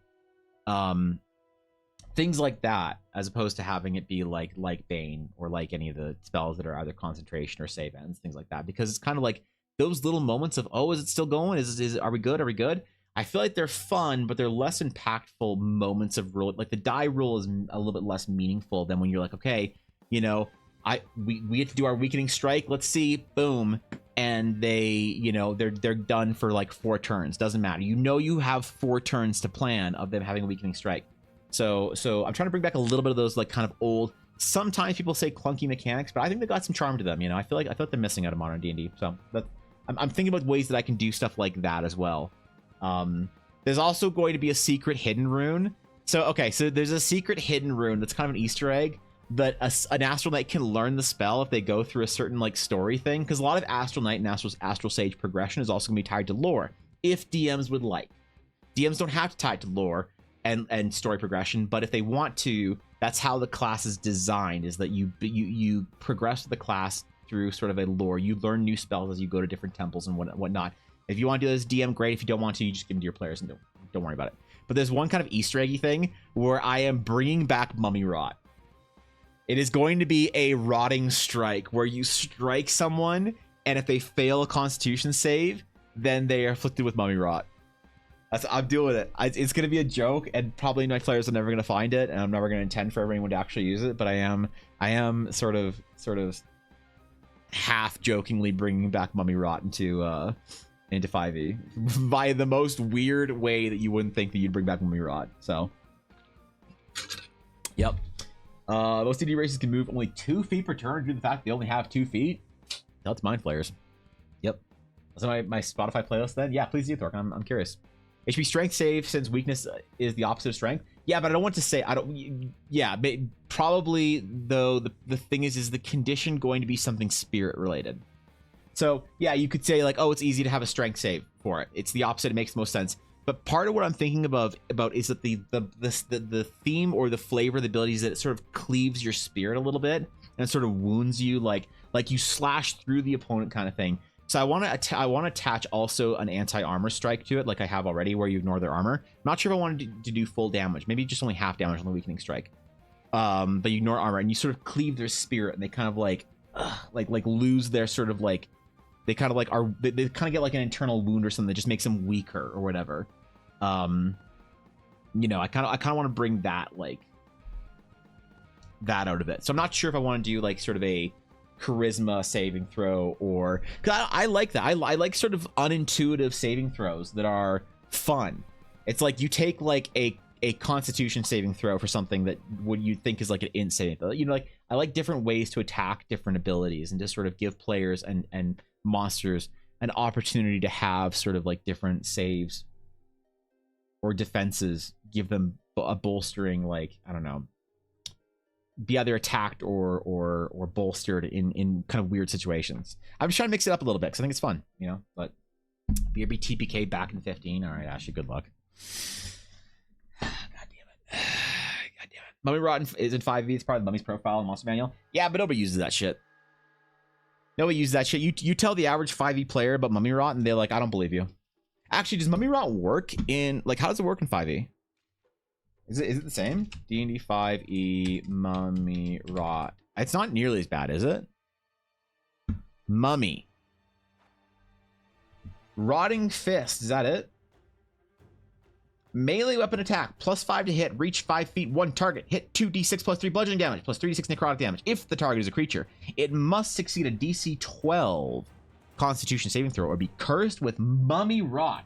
Things like that, as opposed to having it be like Bane or like any of the spells that are either concentration or save ends, things like that. Because it's kind of like those little moments of, oh, is it still going? Are we good? Are we good? I feel like they're fun, but they're less impactful moments of roll. Like the die roll is a little bit less meaningful than when you're like, okay, you know, we have to do our weakening strike. Let's see, boom, and they, you know, they're done for like 4 turns. Doesn't matter. You know, you have 4 turns to plan of them having a weakening strike. So I'm trying to bring back a little bit of those like kind of old. Sometimes people say clunky mechanics, but I think they got some charm to them. You know, I feel like they're missing out of modern D&D. So I'm thinking about ways that I can do stuff like that as well. There's also going to be a secret hidden rune. So there's a secret hidden rune that's kind of an Easter egg that an Astral Knight can learn the spell if they go through a certain like story thing, because a lot of Astral Knight and Astral Sage progression is also going to be tied to lore if DMs would like. DMs don't have to tie it to lore and story progression, but if they want to, that's how the class is designed, is that you progress the class through sort of a lore. You learn new spells as you go to different temples and whatnot. If you want to do this DM, great. If you don't want to, you just give them to your players and don't worry about it. But there's one kind of Easter eggy thing where I am bringing back Mummy Rot. It is going to be a rotting strike where you strike someone, and if they fail a Constitution save, then they are afflicted with mummy rot. I'm doing it. It's going to be a joke, and probably my players are never going to find it, and I'm never going to intend for anyone to actually use it. But I am sort of half jokingly bringing back mummy rot into 5e via the most weird way that you wouldn't think that you'd bring back mummy rot. So, yep. Most DD races can move only 2 feet per turn due to the fact they only have 2 feet. That's mind flayers. Yep. That's my Spotify playlist then. Yeah, please do, Thork. I'm curious. HP strength save, since weakness is the opposite of strength. Yeah, but I don't want to say, yeah, probably though the thing is the condition going to be something spirit related. So yeah, you could say like, oh, it's easy to have a strength save for it. It's the opposite. It makes the most sense. But part of what I'm thinking about is that the theme or the flavor of the ability is that it sort of cleaves your spirit a little bit and sort of wounds you, like you slash through the opponent kind of thing. So I want to attach also an anti-armor strike to it, like I have already, where you ignore their armor. I'm not sure if I wanted to do full damage, maybe just only half damage on the weakening strike. But you ignore armor and you sort of cleave their spirit, and they kind of like lose their sort of like, they kind of like they kind of get like an internal wound or something that just makes them weaker or whatever. You know, I kind of want to bring that out of it. So I'm not sure if I want to do like sort of a charisma saving throw, or because I like that. I like sort of unintuitive saving throws that are fun. It's like you take like a constitution saving throw for something that would you think is like an int saving throw. You know, like I like different ways to attack different abilities and just sort of give players and monsters an opportunity to have sort of like different saves or defenses, give them a bolstering, like, I don't know, be either attacked or bolstered in kind of weird situations. I'm just trying to mix it up a little bit because I think it's fun, you know. But BRB TPK back in 15. All right, Ashley, good luck. God damn it. Mummy Rot is in 5e. It's part of the Mummy's profile and monster manual. Yeah, but nobody uses that shit. Nobody uses that shit. You tell the average 5e player about Mummy Rot, and they're like, I don't believe you. Actually, does Mummy Rot work in, like, how does it work in 5e? Is it the same? D&D 5e Mummy Rot. It's not nearly as bad, is it? Mummy. Rotting Fist. Is that it? Melee weapon attack. +5 to hit. Reach 5 feet. 1 target. Hit 2d6 plus 3 bludgeoning damage. Plus 3d6 necrotic damage. If the target is a creature, it must succeed a DC 12 Constitution saving throw or be cursed with Mummy Rot.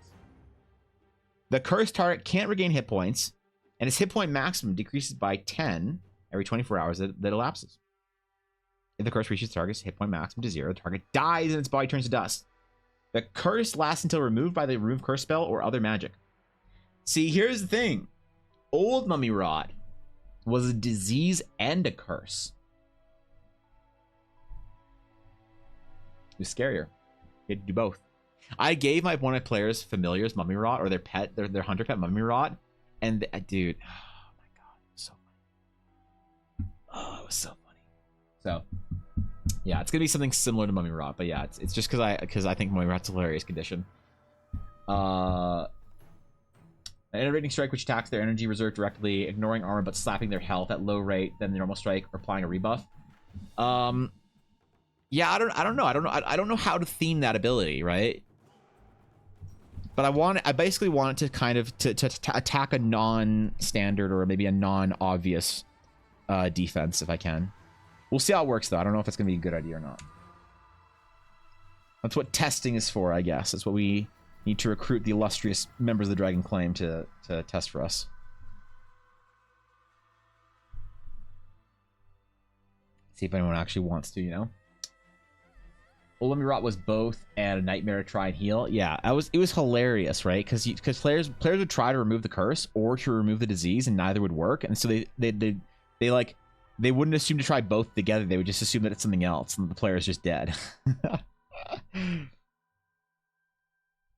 The cursed target can't regain hit points, and its hit point maximum decreases by 10 every 24 hours that elapses. If the curse reaches the target's hit point maximum to 0, the target dies and its body turns to dust. The curse lasts until removed by the remove curse spell or other magic. See, here's the thing. Old Mummy Rot was a disease and a curse. It was scarier. You had to do both. I gave one of my players familiars Mummy Rot, or their pet, their hunter pet Mummy Rot, and dude, oh my god, it was so funny. Oh, it was so funny. So yeah, it's gonna be something similar to Mummy Rot, but yeah, it's just because I think Mummy Rot's a hilarious condition. An iterating strike which attacks their energy reserve directly, ignoring armor but slapping their health at low rate than the normal strike, or applying a rebuff. Yeah, I don't know how to theme that ability, right? But I basically want it to kind of to attack a non-standard or maybe a non-obvious defense if I can. We'll see how it works though. I don't know if it's gonna be a good idea or not. That's what testing is for, I guess. That's what we need to recruit the illustrious members of the Dragon Claim to test for us. See if anyone actually wants to, you know. Old Mummy Rot was both and a nightmare to try and heal. Yeah, it was hilarious, right? Because players would try to remove the curse or to remove the disease, and neither would work. And so they wouldn't assume to try both together. They would just assume that it's something else, and the player is just dead.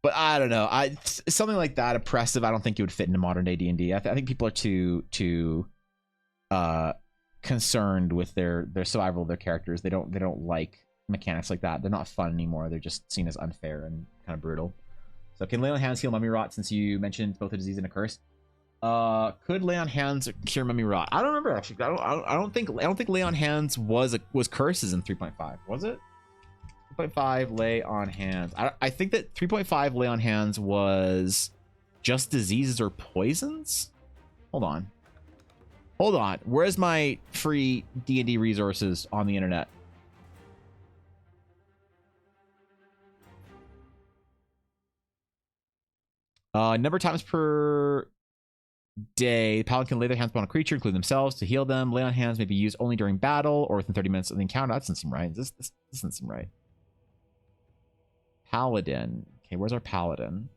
But I don't know. Something like that oppressive. I don't think it would fit into modern day D&D. I think people are too concerned with their survival of their characters. They don't like mechanics like that. They're not fun anymore. They're just seen as unfair and kind of brutal. So can Leyland Hands heal Mummy Rot, since you mentioned both a disease and a curse? Could lay on hands cure mummy rot? I don't remember actually. I don't think lay on hands was curses in 3.5. Was it? 3.5 lay on hands. I think that 3.5 lay on hands was just diseases or poisons. Hold on. Where's my free D&D resources on the internet? Number of times per day, the paladin can lay their hands upon a creature, including themselves, to heal them. Lay on hands may be used only during battle or within 30 minutes of the encounter. That doesn't seem right. This doesn't seem right. Paladin. Okay, where's our paladin?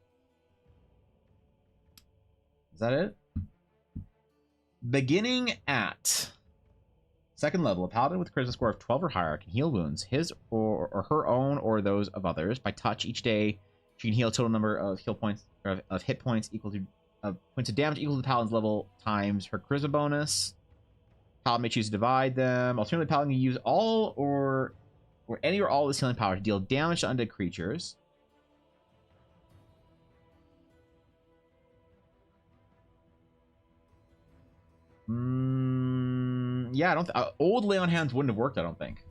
Is that it? Beginning at second level, a paladin with a charisma score of 12 or higher can heal wounds, his or her own or those of others, by touch. Each day she can heal a total number of heal points of hit points equal to points of damage equal to the paladin's level times her charisma bonus. Paladin may choose to divide them. Alternatively, paladin can use all or any or all of this healing power to deal damage to undead creatures. Yeah, I don't. Old lay on hands wouldn't have worked. I don't think.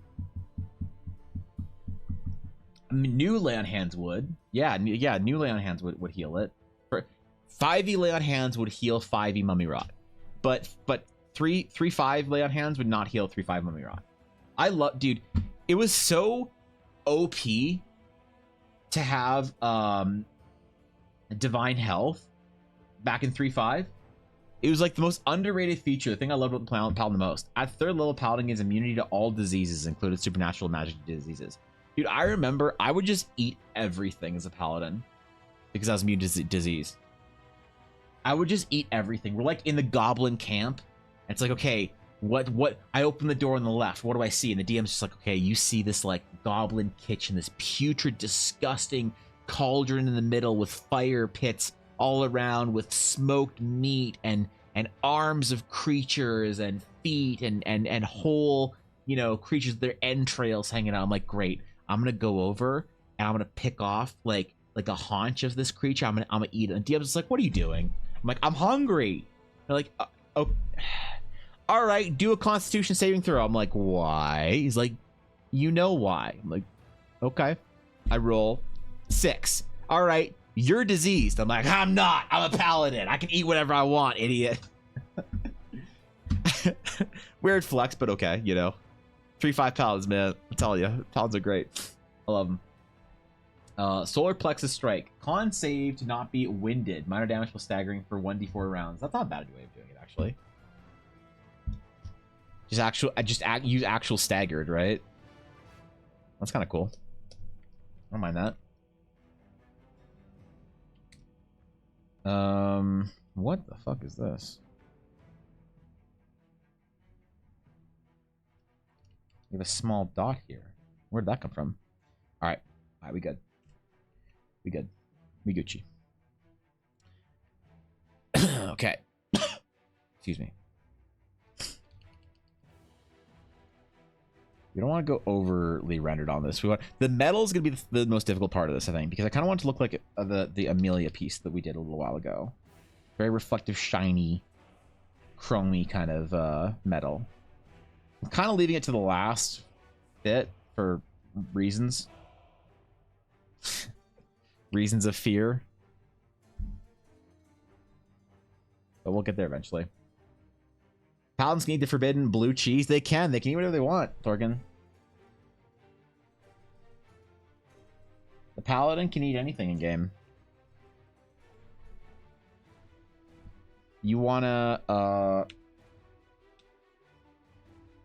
I mean, new lay on hands would. Yeah, new lay on hands would heal it. 5e lay on hands would heal 5e mummy rot, but 3-5 lay on hands would not heal 3-5 mummy rot. I love, dude. It was so OP to have divine health back in 3.5. It was like the most underrated feature. The thing I loved about the paladin the most. At third level, paladin gains immunity to all diseases, including supernatural magic diseases. Dude, I remember I would just eat everything as a paladin because I was immune to disease. I would just eat everything. We're like in the goblin camp. And it's like, okay, what? I open the door on the left. What do I see? And the DM's just like, okay, you see this like goblin kitchen, this putrid, disgusting cauldron in the middle with fire pits all around with smoked meat and arms of creatures and feet and whole, you know, creatures, their entrails hanging out. I'm like, great. I'm gonna go over and I'm gonna pick off like a haunch of this creature. I'm gonna eat it. And DM's just like, what are you doing? I'm like, I'm hungry. They're like, oh, all right, do a Constitution saving throw. I'm like, why? He's like, you know why? I'm like, okay. I roll 6. All right. You're diseased. I'm like, I'm not. I'm a paladin. I can eat whatever I want, idiot. Weird flex, but okay, you know. 3-5 paladins, man. I'm telling you, paladins are great. I love them. Solar plexus strike. Con save to not be winded. Minor damage while staggering for 1d4 rounds. That's not a bad way of doing it, actually. Use actual staggered, right? That's kind of cool. I don't mind that. What the fuck is this? We have a small dot here. Where'd that come from? All right, we good. We good. We Gucci. Okay. Excuse me. We don't want to go overly rendered on this. The metal is going to be the most difficult part of this, I think, because I kind of want it to look like the Amelia piece that we did a little while ago. Very reflective, shiny, chromy kind of metal. I'm kind of leaving it to the last bit for reasons. Reasons of fear. But we'll get there eventually. Paladins can eat the forbidden blue cheese. They can eat whatever they want, Torgan. The paladin can eat anything in game. You wanna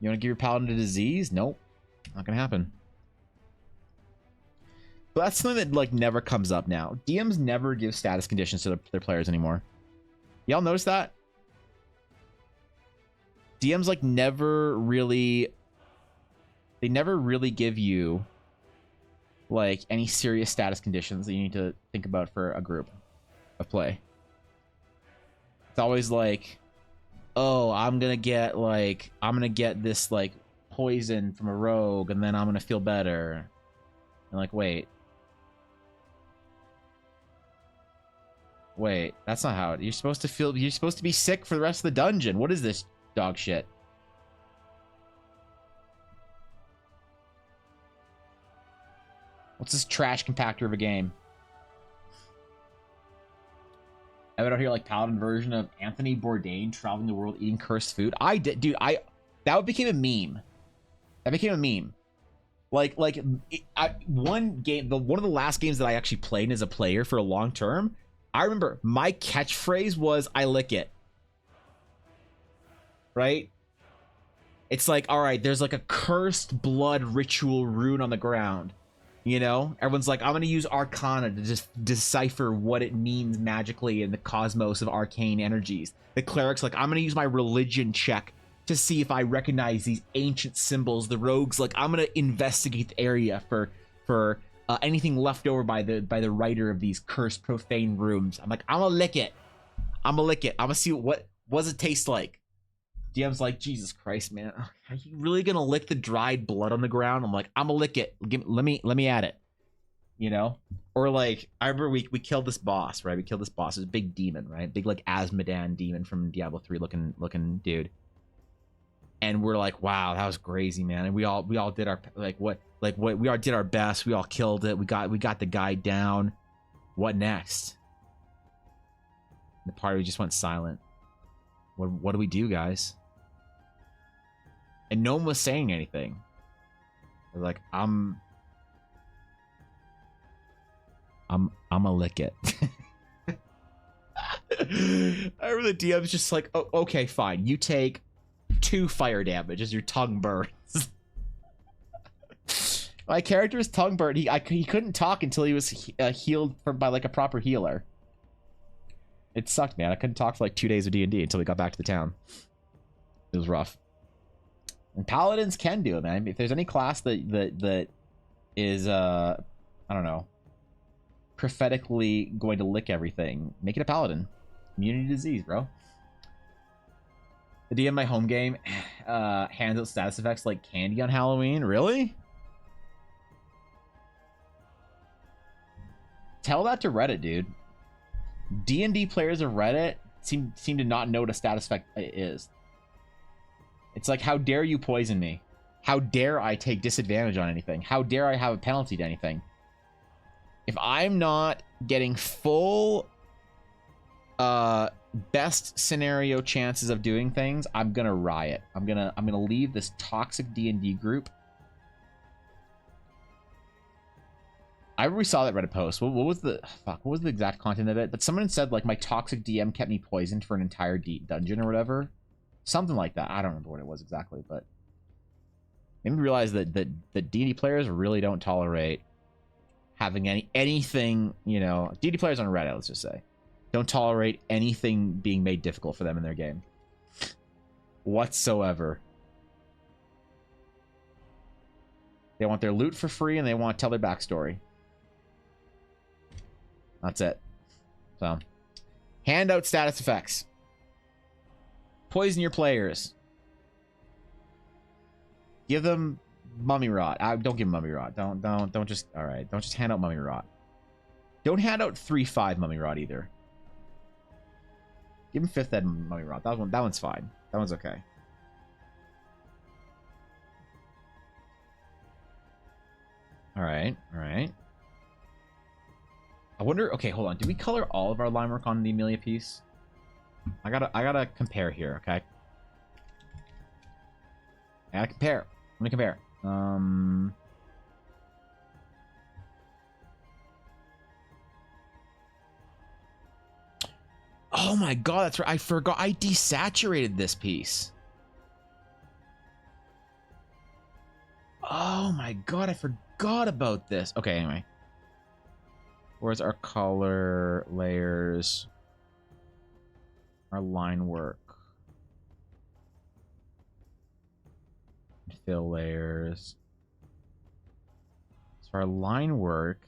give your paladin a disease? Nope. Not gonna happen. But that's something that like never comes up now. DMs never give status conditions to their players anymore. Y'all notice that? DMs like never really give you like any serious status conditions that you need to think about for a group of play. It's always like, oh, I'm gonna get this like poison from a rogue and then I'm gonna feel better. And like, wait, Wait, that's not how it... You're supposed to feel... You're supposed to be sick for the rest of the dungeon. What is this dog shit? What's this trash compactor of a game? I would out here like Paladin version of Anthony Bourdain traveling the world eating cursed food. I did, dude. That became a meme. That became a meme. One game, one of the last games that I actually played as a player for a long term. I remember my catchphrase was "I lick it." Right? It's like, all right, there's like a cursed blood ritual rune on the ground. You know, everyone's like, I'm going to use Arcana to just decipher what it means magically in the cosmos of arcane energies. The cleric's like, I'm going to use my religion check to see if I recognize these ancient symbols. The rogue's like, I'm going to investigate the area for anything left over by the writer of these cursed profane runes. I'm like, I'm going to lick it. I'm going to lick it. I'm going to see what does it taste like. DM's like, Jesus Christ, man, are you really gonna lick the dried blood on the ground? I'm like, I'm gonna lick it. Let me at it, you know? Or like, I remember we killed this boss, right? We killed this boss. It was a big demon, right? Big like Asmodan demon from Diablo 3 looking dude. And we're like, wow, that was crazy, man. And we all did our we all did our best. We all killed it. We got the guy down. What next? The party just went silent. What do we do, guys? And no one was saying anything. They're like, I'm a lick it. I remember the DM's just like, oh, okay, fine. You take 2 fire damage as your tongue burns. My character's tongue burned. He couldn't talk until he was healed by like a proper healer. It sucked, man. I couldn't talk for like 2 days of D&D until we got back to the town. It was rough. And paladins can do it, man. If there's any class that is I don't know, prophetically going to lick everything, make it a paladin. Immunity to disease, bro. The DM my home game hands out status effects like candy on Halloween. Really? Tell that to Reddit, dude. D&D players of Reddit seem to not know what a status effect is. It's like, how dare you poison me? How dare I take disadvantage on anything? How dare I have a penalty to anything? If I'm not getting full best scenario chances of doing things, I'm gonna riot. I'm gonna leave this toxic D&D group. I already saw that Reddit post. What was the exact content of it? But someone said like my toxic DM kept me poisoned for an entire dungeon or whatever, something like that. I don't remember what it was exactly, but made me realize that D&D players really don't tolerate having anything. You know, D&D players on Reddit, let's just say, don't tolerate anything being made difficult for them in their game whatsoever. They want their loot for free and they want to tell their backstory. That's it. So, hand out status effects. Poison your players. Give them mummy rot. Don't give them mummy rot. Don't just. All right. Don't just hand out mummy rot. Don't hand out 3/5 mummy rot either. Give them 5th ed mummy rot. That one's fine. That one's okay. All right. All right. I wonder. Okay, hold on. Did we color all of our line work on the Amelia piece? I gotta compare here. Okay. I gotta compare. Let me compare. Oh my god, that's right. I forgot. I desaturated this piece. Oh my god, I forgot about this. Okay, anyway. Where's our color layers? Our line work. Fill layers. So our line work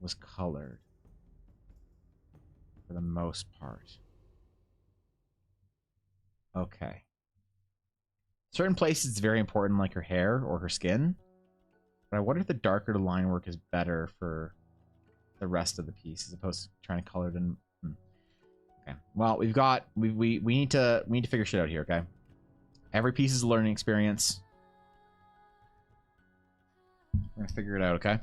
was colored for the most part. Okay. Certain places it's very important, like her hair or her skin. But I wonder if the darker the line work is better for the rest of the piece as opposed to trying to color it in. Okay. Well, we need to figure shit out here, okay? Every piece is a learning experience. We're gonna figure it out, okay?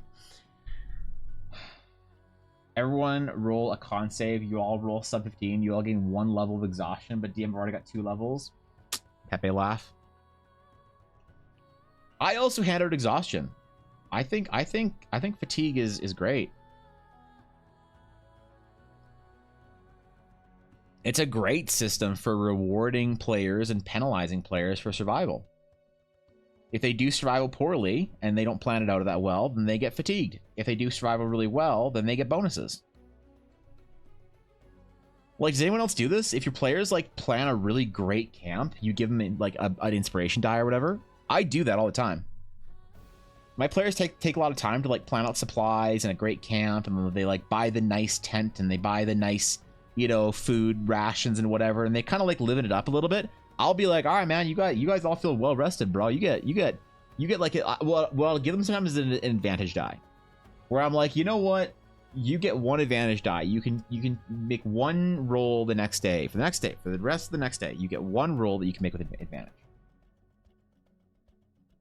Everyone roll a con save. You all roll sub 15. You all gain 1 level of exhaustion, but DM already got 2 levels. Pepe laugh. I also hand out exhaustion. I think fatigue is great. It's a great system for rewarding players and penalizing players for survival. If they do survival poorly and they don't plan it out that well, then they get fatigued. If they do survival really well, then they get bonuses. Like, does anyone else do this? If your players like plan a really great camp, you give them like an inspiration die or whatever. I do that all the time. My players take a lot of time to like plan out supplies and a great camp, and they like buy the nice tent and they buy the nice, you know, food rations and whatever, and they kind of like living it up a little bit. I'll be like, all right, man, you guys all feel well rested, bro. You get like well, I'll give them sometimes an advantage die, where I'm like, you know what, you get 1 advantage die. You can make 1 roll the next day for the rest of the next day. You get 1 roll that you can make with advantage,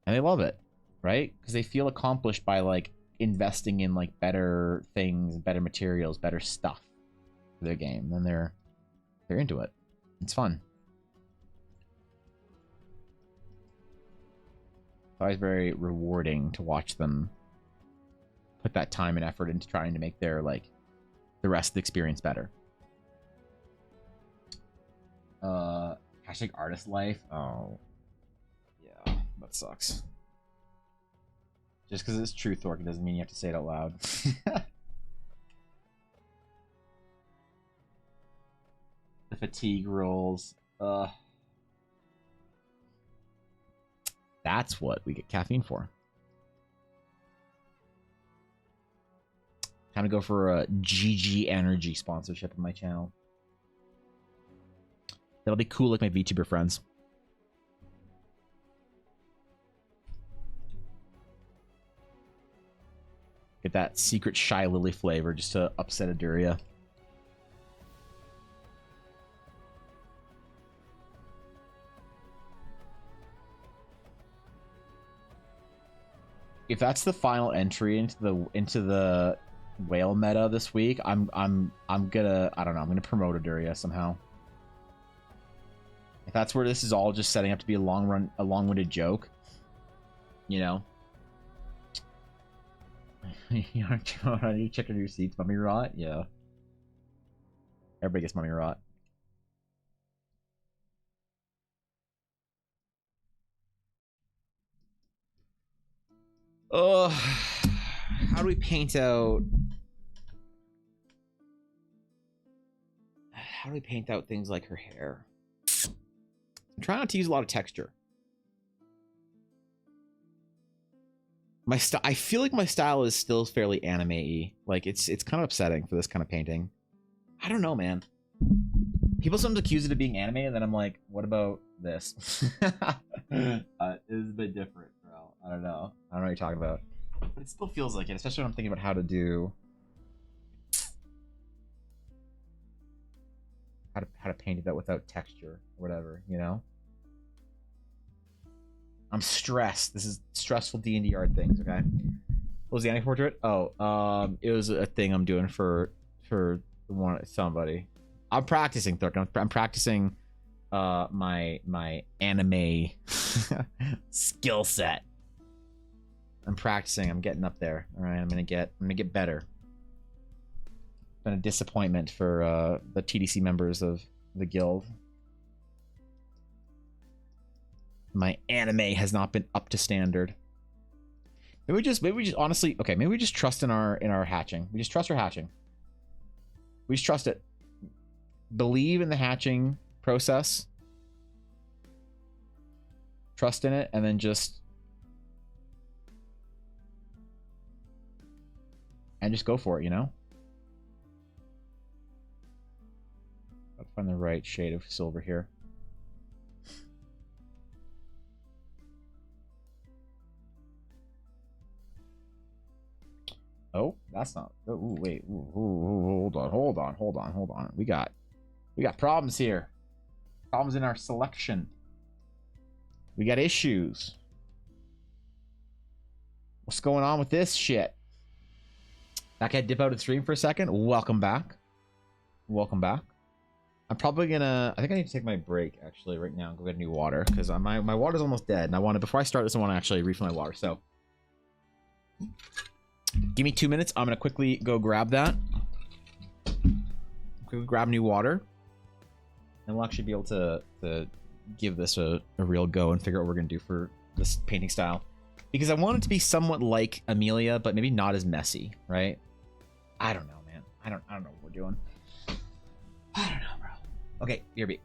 and they love it, right? Because they feel accomplished by like investing in like better things, better materials, better stuff for their game. Then they're into it. It's fun. It's always very rewarding to watch them put that time and effort into trying to make their like the rest of the experience better. Hashtag artist life. Oh yeah, that sucks. Just because it's true, Thork, it doesn't mean you have to say it out loud. The fatigue rolls. That's what we get caffeine for. Time to go for a GG Energy sponsorship on my channel. That'll be cool, like my VTuber friends. Get that secret Shy Lily flavor just to upset Aduria. If that's the final entry into the whale meta this week, I'm gonna, I don't know, I'm gonna promote Aduria somehow. If that's where this is all just setting up to be a long-winded joke, you know. You check your receipts, mummy rot? Yeah. Everybody gets mummy rot. Oh, how do we paint out? How do we paint out things like her hair? I'm trying not to use a lot of texture. I feel like my style is still fairly anime-y. Like it's kind of upsetting for this kind of painting. I don't know, man. People sometimes accuse it of being anime, and then I'm like, what about this? It is a bit different, bro. I don't know. I don't know what you're talking about. But it still feels like it, especially when I'm thinking about how to do... How to paint it out without texture or whatever, you know? I'm stressed. This is stressful D&D art things, okay? What was the anime portrait? Oh, it was a thing I'm doing for somebody. I'm practicing, Thurk. I'm practicing my anime skill set. I'm practicing. I'm getting up there. All right, I'm gonna get better. It's been a disappointment for the TDC members of the guild. My anime has not been up to standard. Maybe we just honestly, okay, maybe we just trust in our hatching. We just trust our hatching. We just trust it. Believe in the hatching process. Trust in it, and then just go for it, you know? I'll find the right shade of silver here. Oh, that's not. Oh, wait. Hold on. We got problems here. Problems in our selection. We got issues. What's going on with this shit? That guy dip out of the stream for a second. Welcome back. I'm probably gonna. I think I need to take my break actually right now and go get new water because my water's almost dead, and I want to. Before I start this, I want to actually refill my water. So, give me 2 minutes. I'm gonna quickly go grab that. Quickly grab new water, and we'll actually be able to give this a real go and figure out what we're gonna do for this painting style, because I want it to be somewhat like Amelia, but maybe not as messy, right? I don't know, man. I don't know what we're doing. I don't know, bro. Okay, BRB.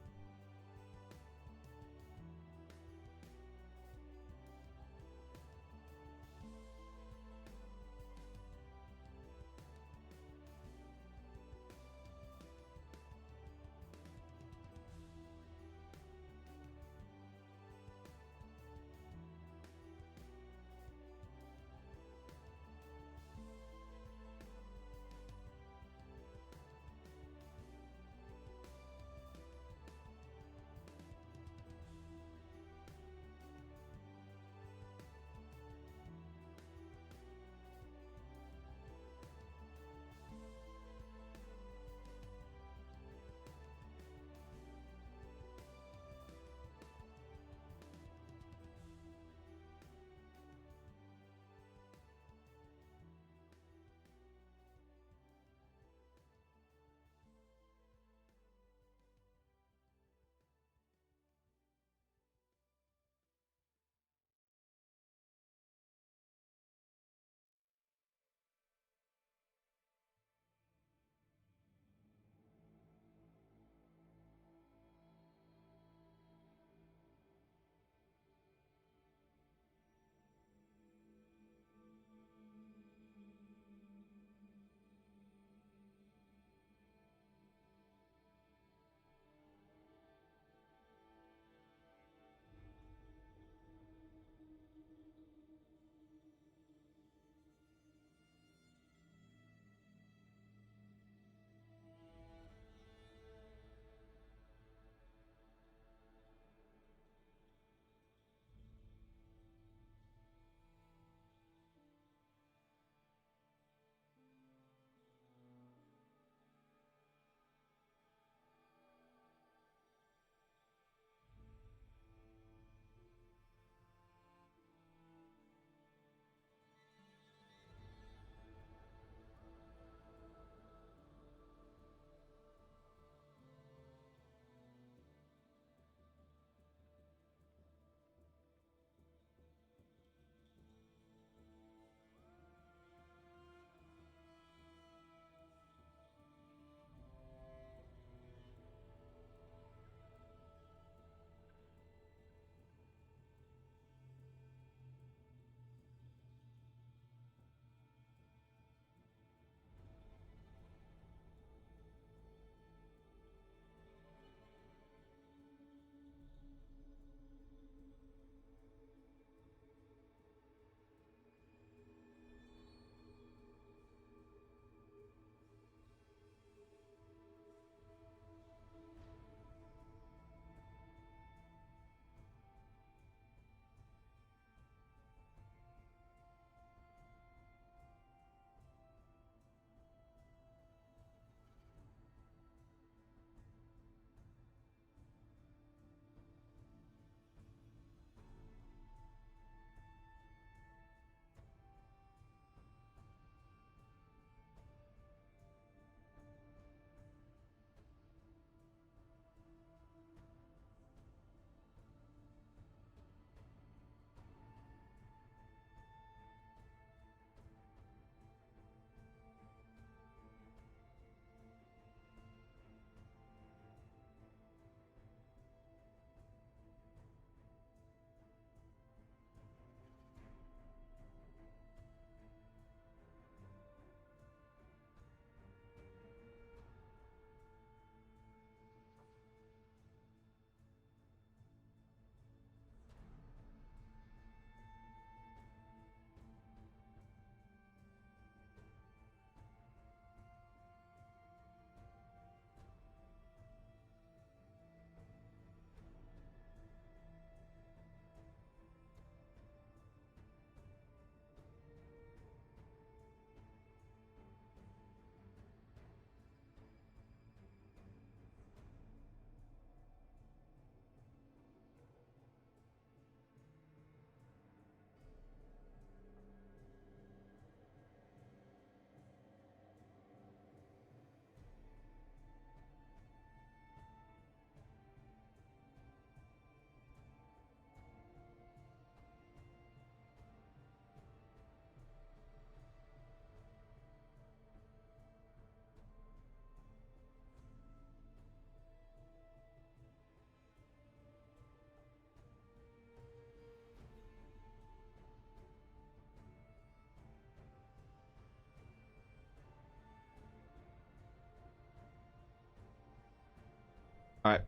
All right.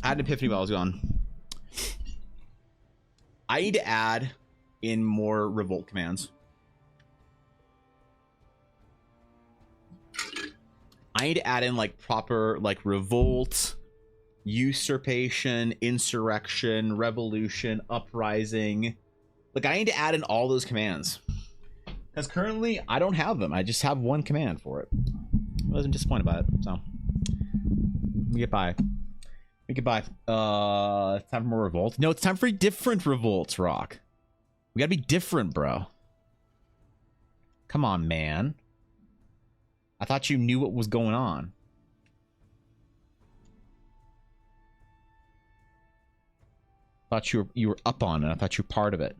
I had an epiphany while I was gone. I need to add in more revolt commands. I need to add in like proper like revolt, usurpation, insurrection, revolution, uprising. Like I need to add in all those commands. Because currently I don't have them. I just have one command for it. I wasn't disappointed by it. So we get by. We get by. It's time for more revolt. No, it's time for different revolts, Rock. We gotta be different, bro. Come on, man. I thought you knew what was going on. I thought you were up on it. I thought you were part of it.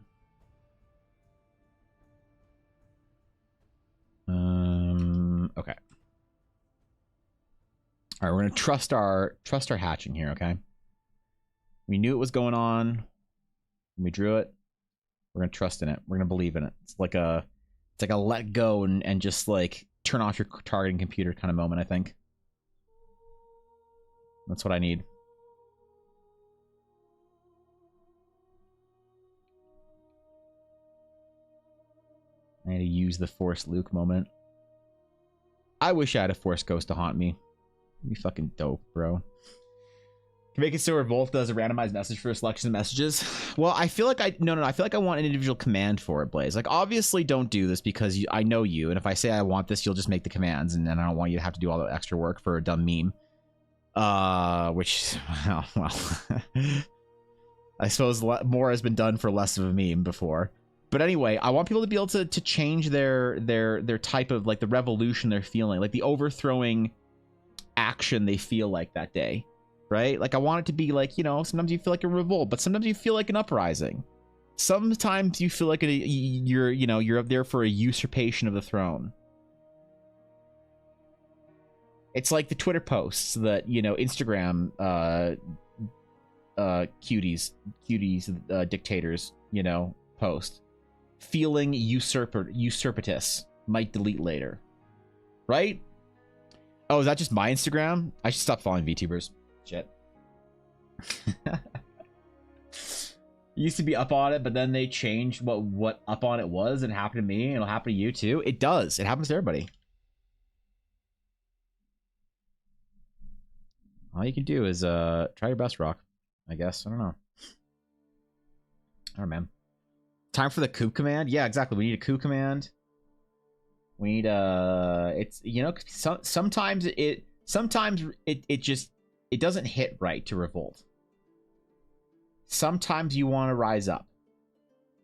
Okay. All right, we're gonna trust our hatching here. Okay. We knew it was going on. We drew it. We're gonna trust in it. We're gonna believe in it. It's like a let go and just like turn off your targeting computer kind of moment. I think that's what I need. I need to use the Force Luke moment. I wish I had a Force Ghost to haunt me. It'd be fucking dope, bro. Can make it so Revolt does a randomized message for a selection of messages. Well, I feel like I feel like I want an individual command for it, Blaze. Like, obviously, don't do this because I know you, and if I say I want this, you'll just make the commands, and then I don't want you to have to do all the extra work for a dumb meme. Which, well, I suppose more has been done for less of a meme before. But anyway, I want people to be able to change their type of, like, the revolution they're feeling, like the overthrowing action they feel like that day, right? Like, I want it to be like, you know, sometimes you feel like a revolt, but sometimes you feel like an uprising. Sometimes you feel like you're up there for a usurpation of the throne. It's like the Twitter posts that, you know, Instagram cuties dictators, you know, post. Feeling usurpitous, might delete later. Right? Oh, is that just my Instagram? I should stop following VTubers. Shit. Used to be up on it, but then they changed what up on it was, and it happened to me, and it'll happen to you too. It does. It happens to everybody. All you can do is try your best, Rock. I guess. I don't know. All right, man. Time for the coup command. Yeah, exactly. We need a coup command. We need it's, you know, sometimes it just doesn't hit right to revolt. Sometimes you want to rise up.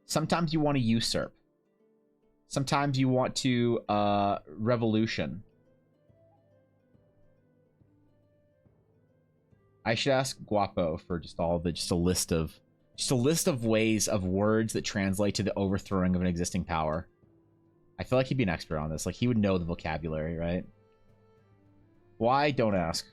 Sometimes you want to usurp. Sometimes you want to revolution. I should ask Guapo for just a list of ways of words that translate to the overthrowing of an existing power. I feel like he'd be an expert on this. Like, he would know the vocabulary, right? Why? Don't ask.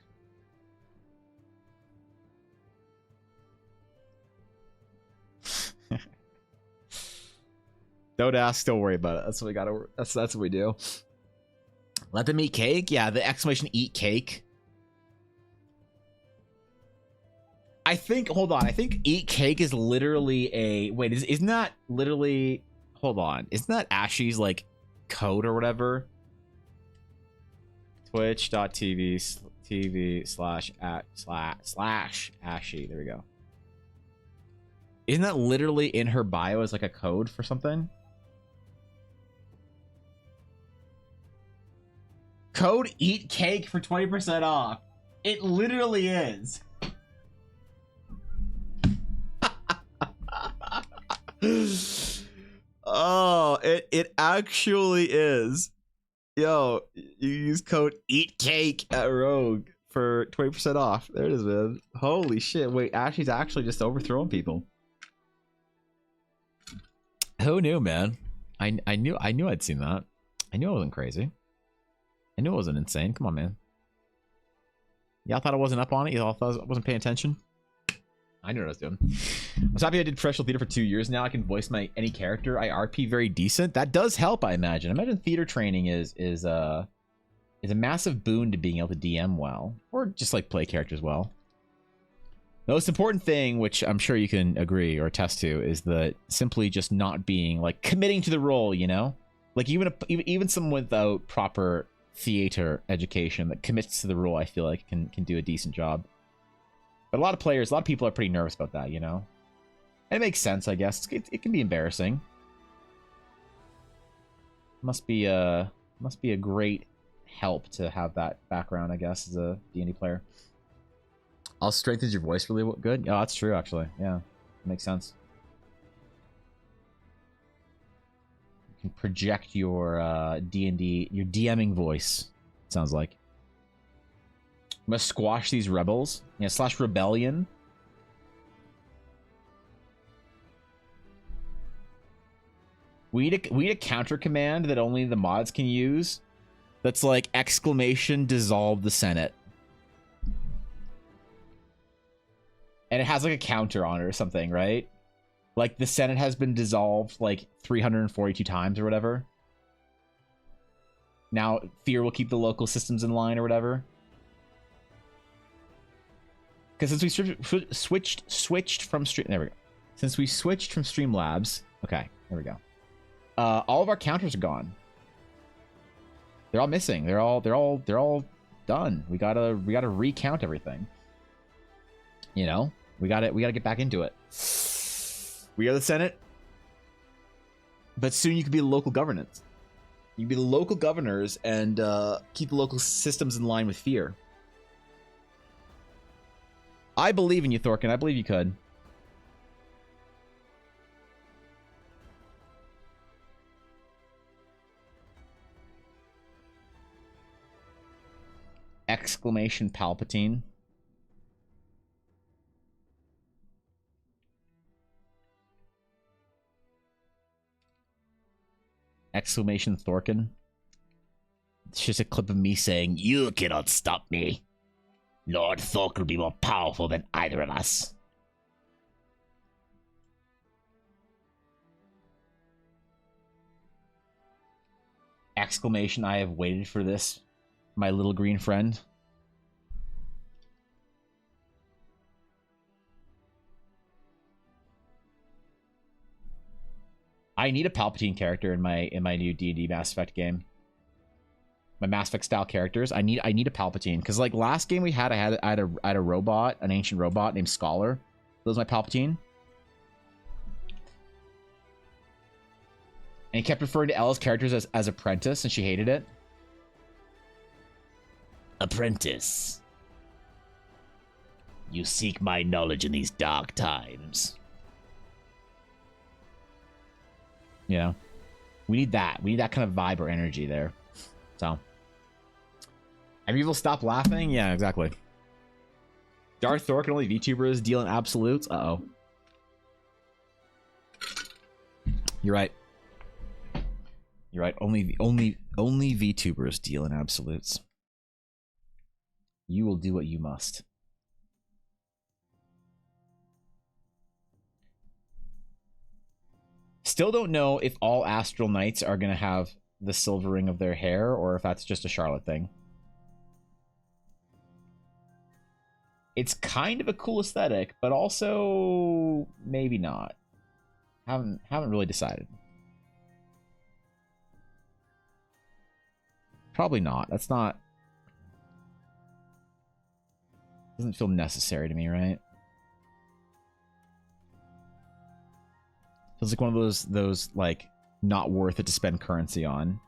Don't ask, don't worry about it. That's what we gotta. That's what we do. Let them eat cake? Yeah, the exclamation "eat cake." I think, hold on, I think eat cake is literally a, wait, isn't that literally, hold on, isn't that Ashy's, like, code or whatever? Twitch.tv/Ashy, there we go. Isn't that literally in her bio as, like, a code for something? Code eat cake for 20% off. It literally is. Oh, it actually is. Yo, you use code eat cake at Rogue for 20% off. There it is, man. Holy shit. Wait, Ashley's actually just overthrowing people. Who knew, man? I knew I'd seen that. I knew I wasn't crazy. I knew it wasn't insane. Come on, man. Y'all thought I wasn't up on it? Y'all thought I wasn't paying attention? I knew what I was doing. I was happy I did professional theater for 2 years now. I can voice any character. I RP very decent. That does help, I imagine. I imagine theater training is a massive boon to being able to DM well. Or just like play characters well. The most important thing, which I'm sure you can agree or attest to, is that simply just not being like committing to the role, you know? Like even someone without proper theater education that commits to the role, I feel like can do a decent job. But a lot of people are pretty nervous about that, you know? And it makes sense, I guess. It can be embarrassing. Must be a great help to have that background, I guess, as a D&D player. Also strengthens your voice really good. Oh, that's true, actually. Yeah, it makes sense. You can project your D&D, your DMing voice. It sounds like. We must squash these rebels. Yeah, / rebellion. We need a counter command that only the mods can use. That's like ! Dissolve the Senate. And it has like a counter on it or something, right? Like the Senate has been dissolved like 342 times or whatever. Now fear will keep the local systems in line or whatever. Because since we switched from Stream, there we go. Since we switched from Streamlabs, okay, there we go. All of our counters are gone. They're all missing. They're all done. We gotta recount everything. You know, we gotta get back into it. We are the Senate, but soon you could be the local governance. You can be the local governors and keep the local systems in line with fear. I believe in you, Thorkin. I believe you could. Palpatine. Thorkin. It's just a clip of me saying, "You cannot stop me. Lord Thorkin will be more powerful than either of us." I have waited for this, my little green friend. I need a Palpatine character in my new D&D Mass Effect game. My Mass Effect style characters. I need a Palpatine because like last game we had, I had a robot, an ancient robot named Scholar. That was my Palpatine. And he kept referring to Ella's characters as apprentice, and she hated it. Apprentice. You seek my knowledge in these dark times. You know, we need that. We need that kind of vibe or energy there. So, and people stop laughing. Yeah, exactly. Darth Thor can only VTubers deal in absolutes. Uh-oh. You're right. You're right. Only VTubers deal in absolutes. You will do what you must. Still don't know if all Astral Knights are going to have the silvering of their hair or if that's just a Charlotte thing. It's kind of a cool aesthetic, but also maybe not. Haven't really decided. Probably not. That's not... Doesn't feel necessary to me, right? Feels like one of those like not worth it to spend currency on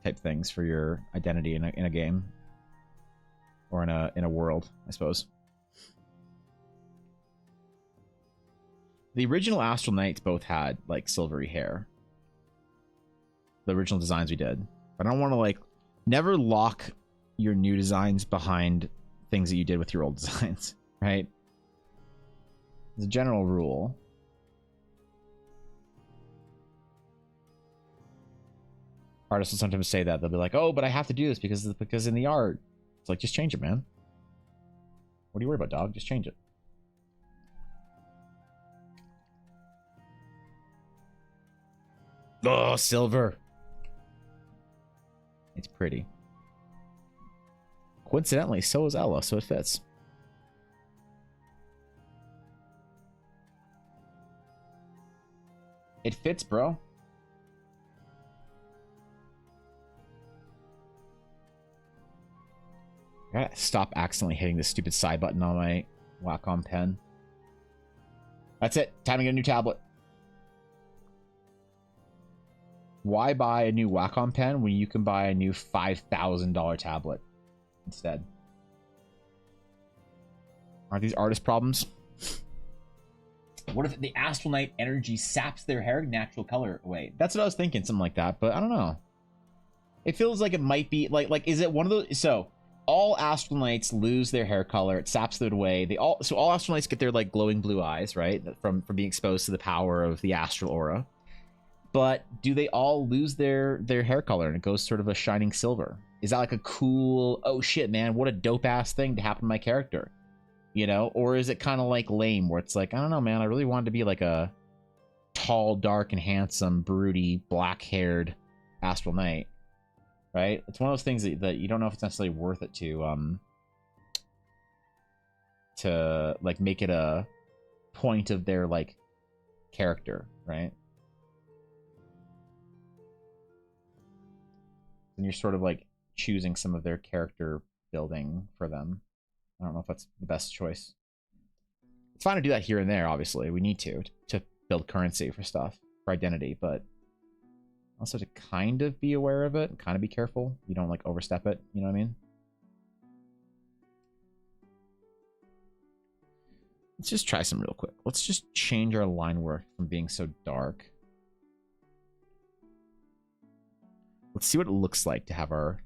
type things for your identity in a game or in a world, I suppose. The original Astral Knights both had like silvery hair. The original designs we did, but I don't want to like never lock your new designs behind things that you did with your old designs, right? As a general rule. Artists will sometimes say that. They'll be like, oh, but I have to do this because in the art. It's like, just change it, man. What are you worried about, dog? Just change it. Oh, silver. It's pretty. Coincidentally, so is Ella, so it fits. It fits, bro. I gotta stop accidentally hitting this stupid side button on my Wacom pen. That's it. Time to get a new tablet. Why buy a new Wacom pen when you can buy a new $5,000 tablet instead? Aren't these artist problems? What if the Astral Knight energy saps their hair natural color away? That's what I was thinking, something like that, but I don't know. It feels like it might be like is it one of those? So all Astral Knights lose their hair color. It saps it away. All Astral Knights get their like glowing blue eyes, right, from being exposed to the power of the astral aura. But do they all lose their hair color and it goes sort of a shining silver? Is that like a cool, oh shit, man, what a dope ass thing to happen to my character? You know, or is it kind of like lame where it's like, I don't know, man, I really wanted to be like a tall, dark, and handsome, broody, black-haired Astral Knight, right? It's one of those things that you don't know if it's necessarily worth it to like make it a point of their like character, right? And you're sort of like choosing some of their character building for them. I don't know if that's the best choice. It's fine to do that here and there, obviously. We need to build currency for stuff, for identity, but also to kind of be aware of it and kind of be careful. You don't like overstep it, you know what I mean? Let's just try some real quick. Let's just change our line work from being so dark. Let's see what it looks like to have our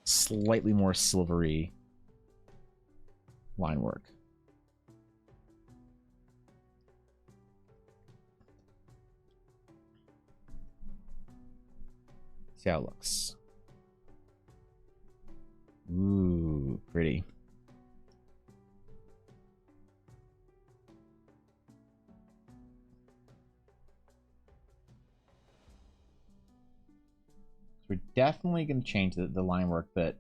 slightly more silvery line work. See how it looks. Ooh, pretty. We're definitely going to change the line work that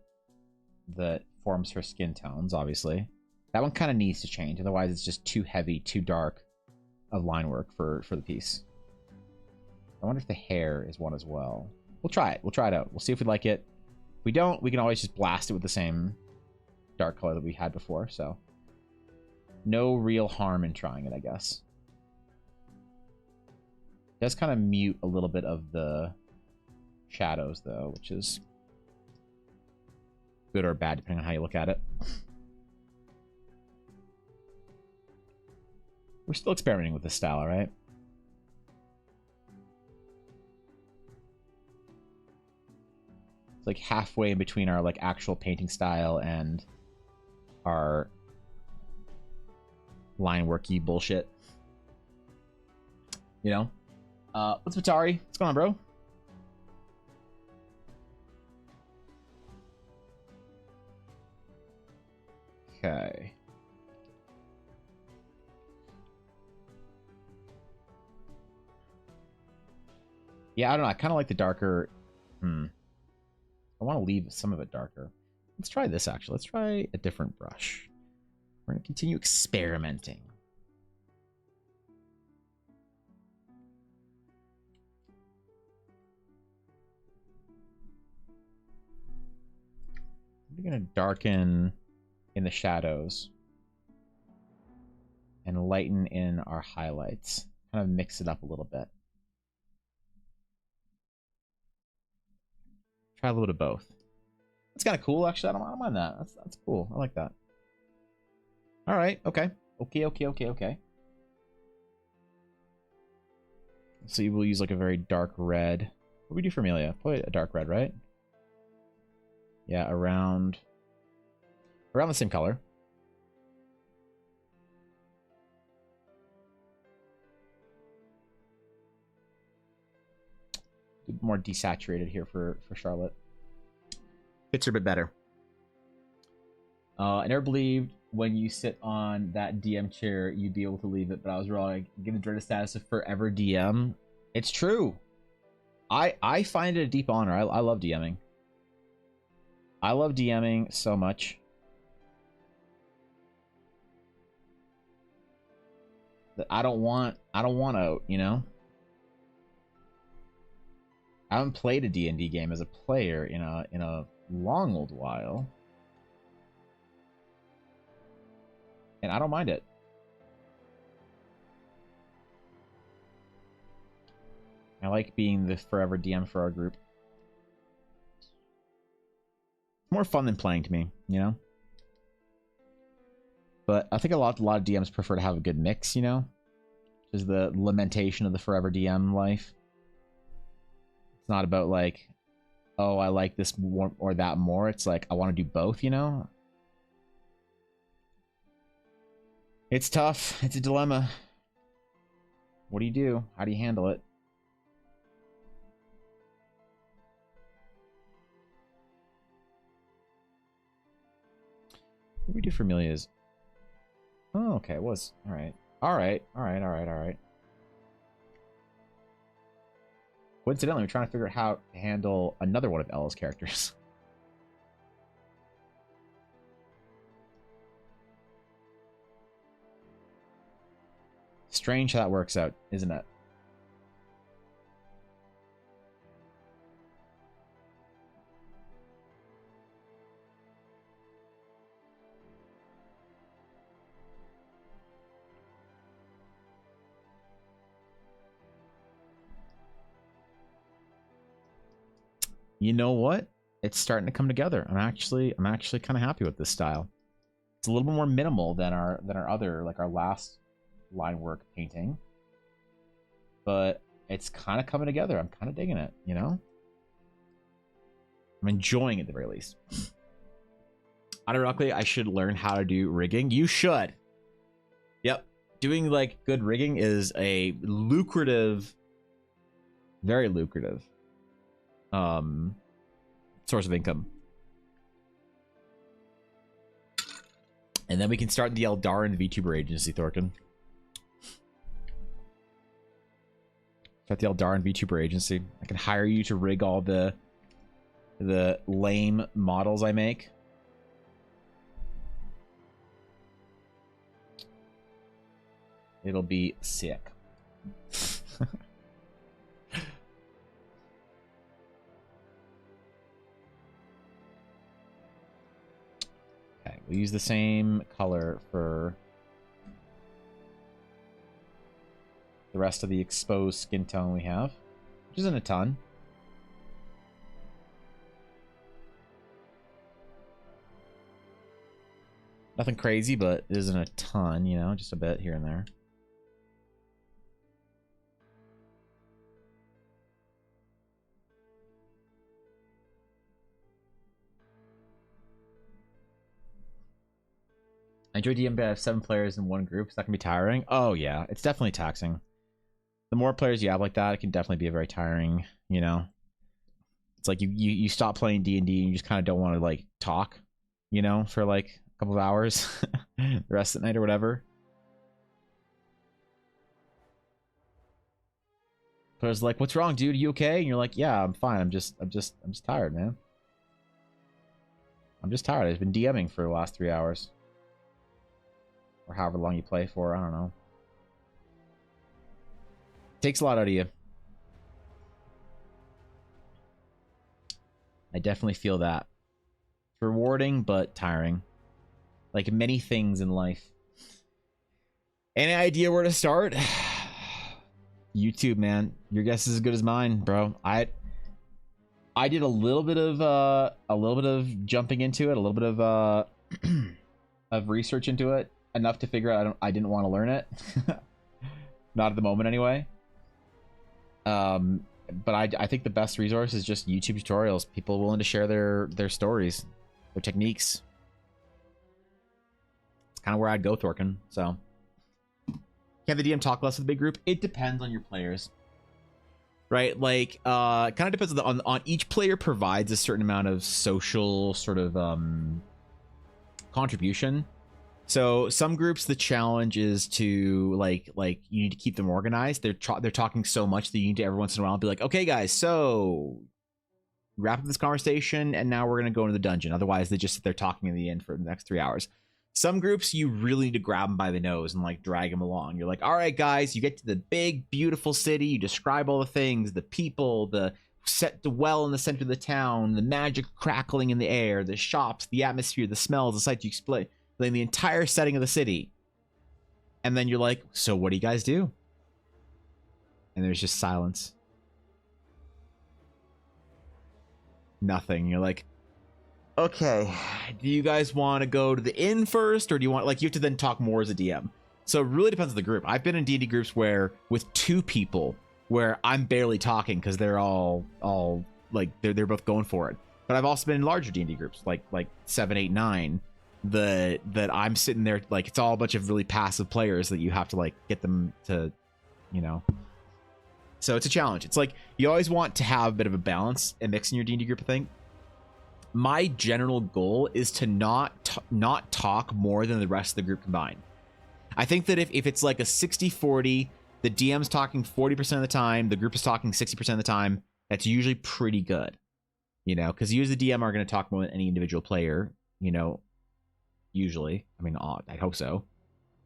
forms her skin tones, obviously. That one kind of needs to change, otherwise it's just too heavy, too dark of line work for the piece. I wonder if the hair is one as well. We'll try it. We'll try it out. We'll see if we like it. If we don't, we can always just blast it with the same dark color that we had before, so no real harm in trying it, I guess. It does kind of mute a little bit of the shadows though, which is good or bad depending on how you look at it. We're still experimenting with this style, right? It's like halfway in between our like actual painting style and our line worky bullshit. You know? What's Matari? What's going on, bro? Okay. Yeah, I don't know. I kind of like the darker. I want to leave some of it darker. Let's try this, actually. Let's try a different brush. We're going to continue experimenting. We're going to darken in the shadows and lighten in our highlights. Kind of mix it up a little bit. Try a little bit of both. That's kind of cool, actually. I don't mind that. That's cool. I like that. All right. Okay. Okay. So we'll use like a very dark red. What do we do for Amelia? Probably a dark red, right? Yeah, around the same color. More desaturated here for Charlotte. Fits her a bit better. I never believed when you sit on that DM chair you'd be able to leave it, but I was wrong. I get the dreaded status of forever DM. It's true. I find it a deep honor. I love DMing. I love DMing so much. I don't want out, you know? I haven't played a D&D game as a player in a long old while. And I don't mind it. I like being the forever DM for our group. It's more fun than playing to me, you know? But I think a lot of DMs prefer to have a good mix, you know? Which is the lamentation of the forever DM life. It's not about like, oh, I like this more or that more. It's like, I want to do both, you know? It's tough. It's a dilemma. What do you do? How do you handle it? What do we do for Amelia's? Oh, okay. It was. All right. All right. All right. All right. All right. Coincidentally, we're trying to figure out how to handle another one of Ella's characters. Strange how that works out, isn't it? You know what? It's starting to come together. I'm actually kind of happy with this style. It's a little bit more minimal than our other, like our last line work painting. But it's kind of coming together. I'm kind of digging it, you know? I'm enjoying it at the very least. Ironically, I should learn how to do rigging. You should. Yep. Doing like good rigging is a lucrative, very lucrative source of income. And then we can start the Eldarin VTuber agency, Thorkin. Got the Eldarin VTuber agency. I can hire you to rig all the lame models I make. It'll be sick. Okay, we'll use the same color for the rest of the exposed skin tone we have, which isn't a ton. Nothing crazy, but it isn't a ton, you know, just a bit here and there. I enjoy DM, but I have 7 players in one group, so that can be tiring. Oh yeah, it's definitely taxing. The more players you have like that, it can definitely be a very tiring, you know. It's like you stop playing D&D and you just kind of don't want to like talk, you know, for like a couple of hours the rest of the night or whatever. Players like, what's wrong, dude? You okay? And you're like, yeah, I'm fine. I'm just tired, man. I'm just tired. I've been DMing for the last 3 hours. Or however long you play for, I don't know. Takes a lot out of you. I definitely feel that. It's rewarding, but tiring. Like many things in life. Any idea where to start? YouTube, man. Your guess is as good as mine, bro. I did a little bit of jumping into it, a little bit of of research into it. Enough to figure out I didn't want to learn it. Not at the moment anyway. But I think the best resource is just YouTube tutorials. People willing to share their stories, their techniques. It's kind of where I'd go, Thorkin. So, can the DM talk less with the big group? It depends on your players, right? Like, kind of depends on each player provides a certain amount of social sort of contribution. So some groups, the challenge is to like you need to keep them organized. They're talking so much that you need to every once in a while be like, okay, guys, so wrap up this conversation, and now we're gonna go into the dungeon. Otherwise, they just sit there talking in the end for the next 3 hours. Some groups you really need to grab them by the nose and like drag them along. You're like, all right, guys, you get to the big, beautiful city. You describe all the things, the people, the set the well in the center of the town, the magic crackling in the air, the shops, the atmosphere, the smells, the sights. You explain the entire setting of the city. And then you're like, so what do you guys do? And there's just silence. Nothing. You're like, okay, do you guys want to go to the inn first, or do you want, like, you have to then talk more as a DM. So it really depends on the group. I've been in D&D groups where with 2 people where I'm barely talking because they're all like they're both going for it. But I've also been in larger D&D groups like 7, 8, 9 that I'm sitting there like it's all a bunch of really passive players that you have to like get them to, you know. So it's a challenge. It's like you always want to have a bit of a balance and mix in your D&D group, I think. My general goal is to not talk more than the rest of the group combined. I think that if it's like a 60-40, the DM's talking 40% of the time, the group is talking 60% of the time, that's usually pretty good. You know, because you as the DM are going to talk more than any individual player, you know, usually. I mean, I hope so.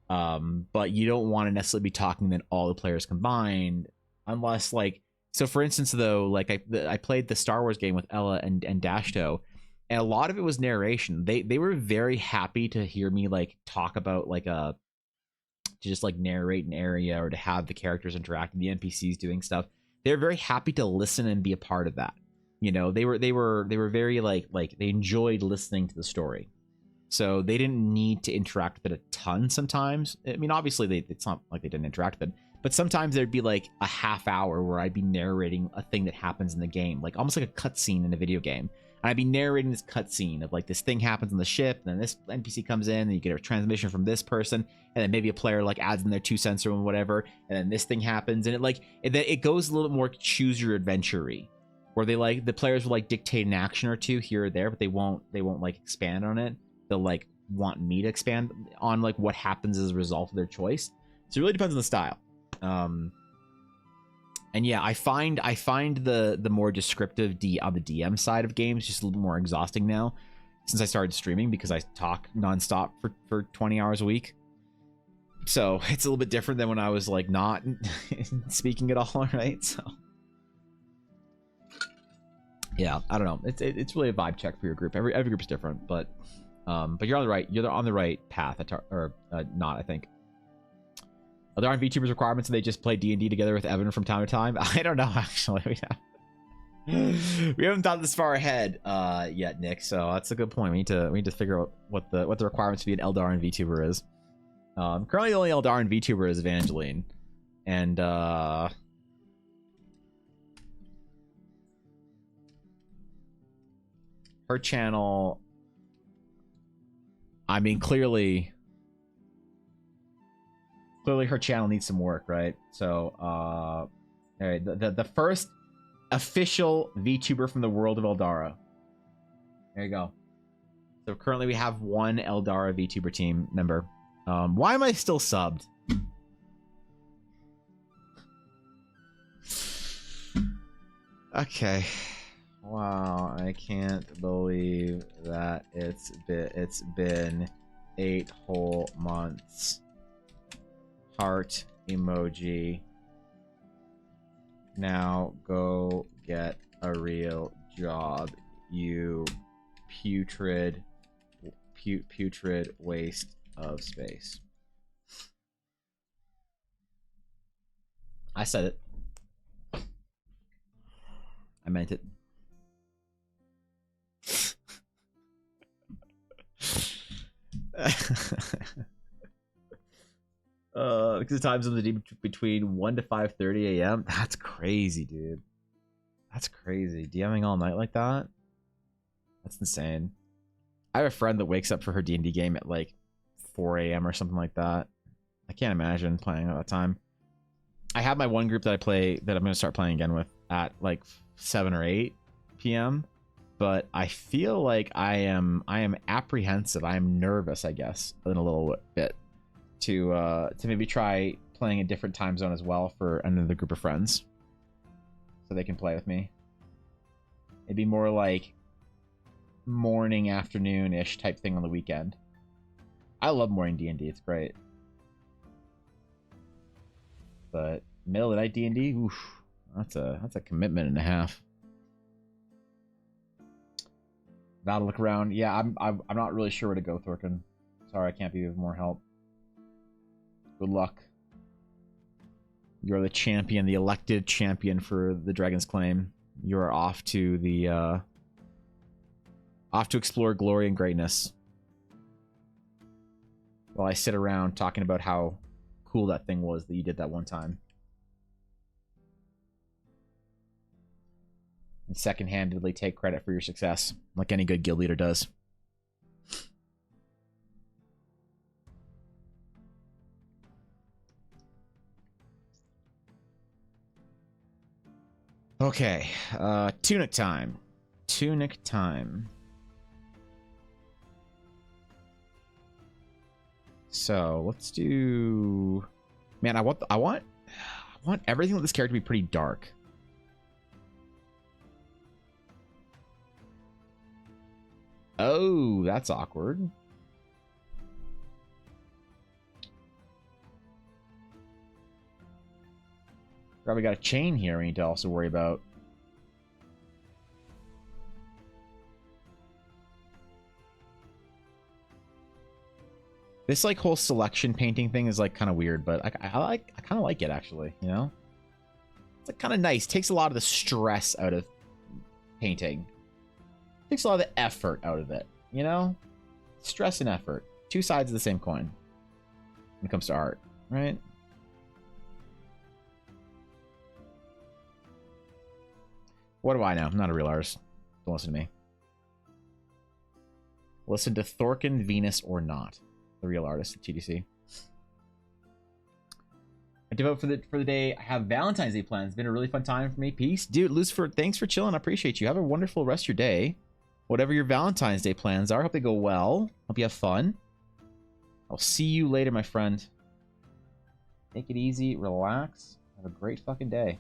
But you don't want to necessarily be talking than all the players combined, unless like, so for instance, though, like I played the Star Wars game with Ella and Dashto, and a lot of it was narration. They were very happy to hear me like talk about like to just like narrate an area or to have the characters interacting, the NPCs doing stuff. They're very happy to listen and be a part of that. You know, they were very like they enjoyed listening to the story. So they didn't need to interact with it a ton sometimes. I mean, obviously it's not like they didn't interact with it, but sometimes there'd be like a half hour where I'd be narrating a thing that happens in the game, like almost like a cutscene in a video game. And I'd be narrating this cutscene of like this thing happens on the ship, and then this NPC comes in, and you get a transmission from this person, and then maybe a player like adds in their 2 cents or whatever, and then this thing happens, and it goes a little bit more choose your adventure-y, where they like the players will like dictate an action or 2 here or there, but they won't like expand on it. They'll like want me to expand on like what happens as a result of their choice. So it really depends on the style. And yeah, I find the more descriptive on the DM side of games just a little more exhausting now since I started streaming, because I talk nonstop for 20 hours a week. So it's a little bit different than when I was like not speaking at all, right? So yeah, I don't know. It's really a vibe check for your group. Every group is different, but you're on the right path, not, I think. Are there on VTubers requirements and they just play D&D together with Evan from time to time? I don't know, actually. We haven't thought this far ahead yet, Nick, so that's a good point. We need to figure out what the requirements to be an Eldarin VTuber is. Currently the only Eldarin VTuber is Evangeline. And her channel, I mean, clearly her channel needs some work, right? So all right, the first official VTuber from the world of Eldara. There you go. So currently we have 1 Eldara VTuber team member. Why am I still subbed? Okay. Wow, I can't believe that it's been 8 whole months. Heart emoji. Now go get a real job, you putrid waste of space. I said it. I meant it. Because the times of the day between 1 to 5:30 a.m. That's crazy, dude. That's crazy. DMing all night like that? That's insane. I have a friend that wakes up for her D&D game at like 4 a.m. or something like that. I can't imagine playing at that time. I have my one group that I play that I'm going to start playing again with at like 7 or 8 p.m. But I feel like I am apprehensive. I am nervous, I guess, in a little bit to maybe try playing a different time zone as well for another group of friends, so they can play with me. It'd be more like morning, afternoon-ish type thing on the weekend. I love morning D&D. It's great. But middle of the night D&D, oof, that's a commitment and a half. About to look around. Yeah, I'm not really sure where to go, Thorkin. Sorry, I can't be of more help. Good luck. You're the champion, the elected champion for the Dragon's Claim. You are off to the off to explore glory and greatness. While I sit around talking about how cool that thing was that you did that one time. And second-handedly take credit for your success, like any good guild leader does. Okay, tunic time. Tunic time. So let's do. Man, I want everything with this character to be pretty dark. Oh, that's awkward. Probably got a chain here we need to also worry about. This like whole selection painting thing is like kind of weird, but I kind of like it actually, you know? It's like kind of nice. Takes a lot of the stress out of painting. Takes a lot of the effort out of it, you know? Stress and effort. Two sides of the same coin when it comes to art, right? What do I know? I'm not a real artist. Don't listen to me. Listen to Thorkin, Venus, or not. The real artist at TDC. I devote for the day. I have Valentine's Day plans. It's been a really fun time for me. Peace. Dude, Lucifer, thanks for chilling. I appreciate you. Have a wonderful rest of your day. Whatever your Valentine's Day plans are, hope they go well. Hope you have fun. I'll see you later, my friend. Take it easy. Relax. Have a great fucking day.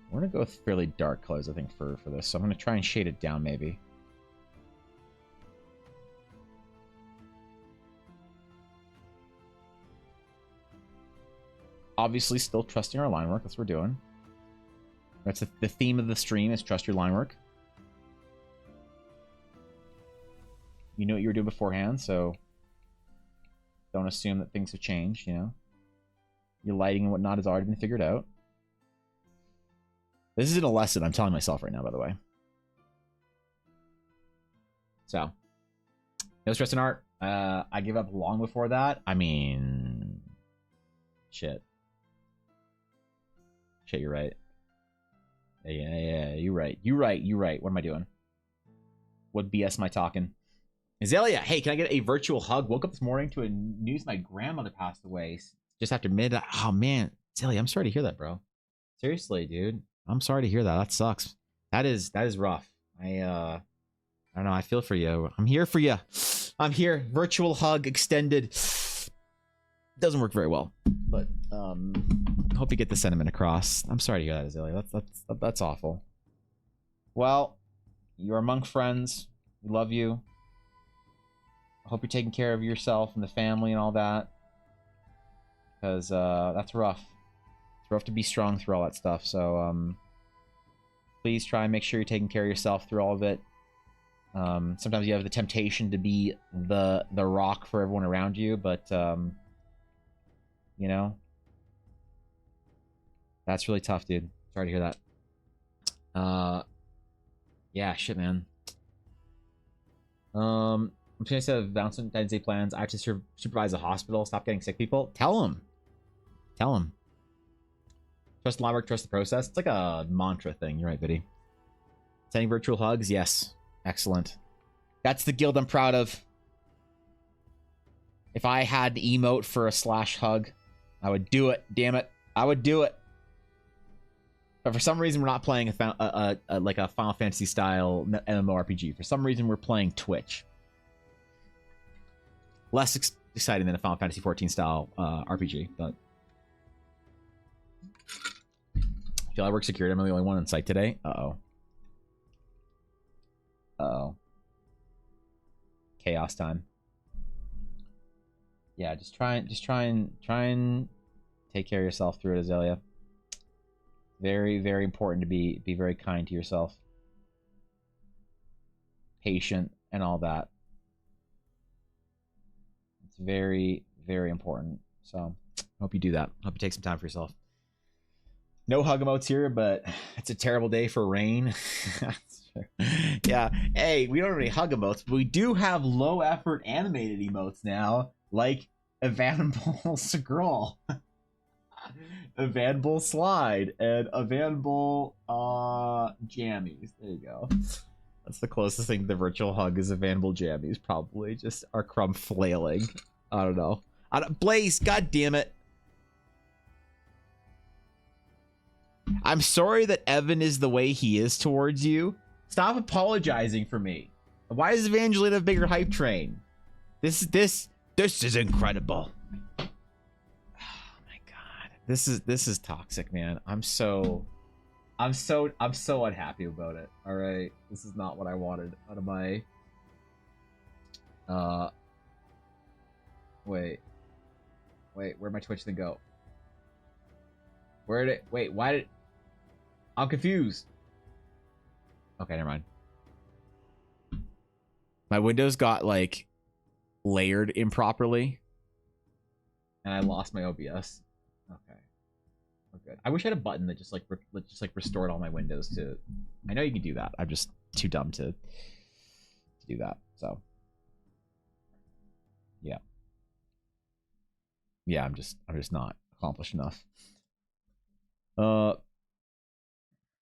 We're gonna go with fairly dark colors, I think, for this. So I'm gonna try and shade it down, maybe. Obviously, still trusting our line work. That's what we're doing. That's the theme of the stream, is trust your line work. You know what you were doing beforehand, so don't assume that things have changed, you know? Your lighting and whatnot has already been figured out. This isn't a lesson I'm telling myself right now, by the way. So, no stress in art. I gave up long before that. I mean, shit. Shit, you're right. Yeah, you're right. You're right. What am I doing? What BS am I talking? Azalea, hey, can I get a virtual hug? Woke up this morning to a news my grandmother passed away just after midnight. Oh, man. Azalea, I'm sorry to hear that, bro. Seriously, dude. I'm sorry to hear that. That sucks. That is rough. I don't know. I feel for you. I'm here for you. I'm here. Virtual hug extended. Doesn't work very well, but hope you get the sentiment across. I'm sorry to hear that, Azalea. That's awful. Well, you're among friends. We love you. I hope you're taking care of yourself and the family and all that, because that's rough. It's rough to be strong through all that stuff. So please try and make sure you're taking care of yourself through all of it. Sometimes you have the temptation to be the rock for everyone around you, but you know, that's really tough, dude. Sorry to hear that. Yeah, shit, man. I'm trying to have Valentine's Day plans. I have to supervise a hospital. Stop getting sick people. Tell them. Trust the line work, trust the process. It's like a mantra thing. You're right, Biddy. Sending virtual hugs? Yes. Excellent. That's the guild I'm proud of. If I had an emote for a slash hug, I would do it. Damn it. I would do it. But for some reason, we're not playing like a Final Fantasy style MMORPG. For some reason, we're playing Twitch. Less exciting than a Final Fantasy 14 style RPG, but Feel I work security. I'm the only one on site today. Uh-oh. Uh-oh. Chaos time. Yeah, just try and take care of yourself through it, Azalea. Very, very important to be very kind to yourself. Patient and all that. It's very, very important. So, hope you do that. Hope you take some time for yourself. No hug emotes here, but it's a terrible day for rain. Yeah. Hey, we don't have any hug emotes, but we do have low effort animated emotes now, like Evanbull Scroll, Evanbull Slide, and Evanbull Jammies. There you go. That's the closest thing to the virtual hug is Evanbull Jammies, probably. Just our crumb flailing. I don't know. Blaze, god damn it. I'm sorry that Evan is the way he is towards you. Stop apologizing for me. Why does Evangeline have a bigger hype train? This is incredible. Oh my god. This is toxic, man. I'm so unhappy about it. All right. This is not what I wanted out of my wait, where'd my Twitch thing go? Why did I'm confused. Okay, never mind. My windows got like layered improperly and I lost my OBS. Okay. We're good. I wish I had a button that just restored all my windows to. I know you can do that. I'm just too dumb to do that. So yeah. Yeah, I'm just not accomplished enough.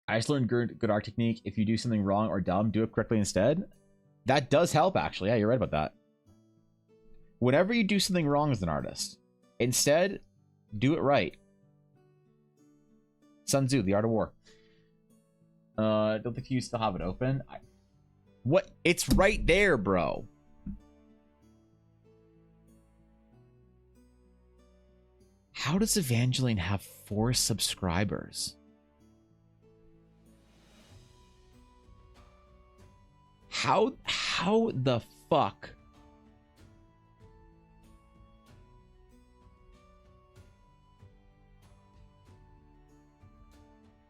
I just learned good art technique. If you do something wrong or dumb, do it correctly instead. That does help, actually. Yeah, you're right about that. Whenever you do something wrong as an artist, instead, do it right. Sun Tzu, The Art of War. Don't think you still have it open. What? It's right there, bro. How does Evangeline have 4 subscribers? How the fuck?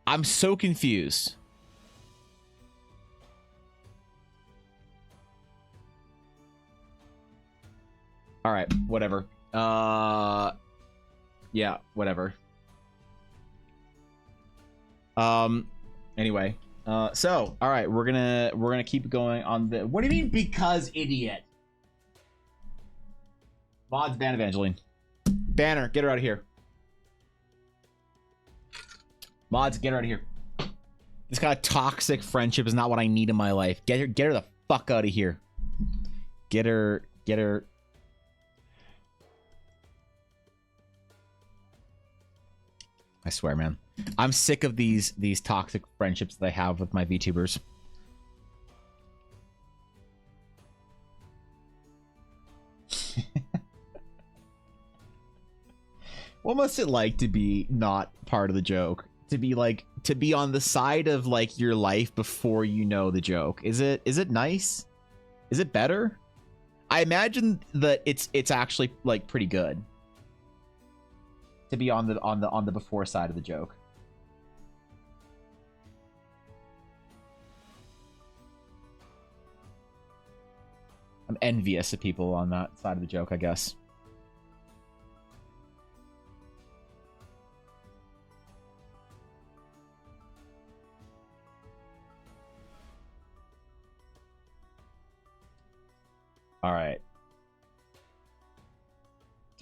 I'm so confused. All right, whatever. Yeah, whatever. Anyway. So, all right, we're gonna keep going on the. What do you mean? Because idiot. Mods ban Evangeline. Banner, get her out of here. Mods, get her out of here. This kind of toxic friendship is not what I need in my life. Get her the fuck out of here. Get her. I swear, man. I'm sick of these toxic friendships that I have with my VTubers. What must it like to be not part of the joke? To be on the side of like your life before you know the joke. Is it nice? Is it better? I imagine that it's actually like pretty good to be on the before side of the joke. I'm envious of people on that side of the joke, I guess. All right.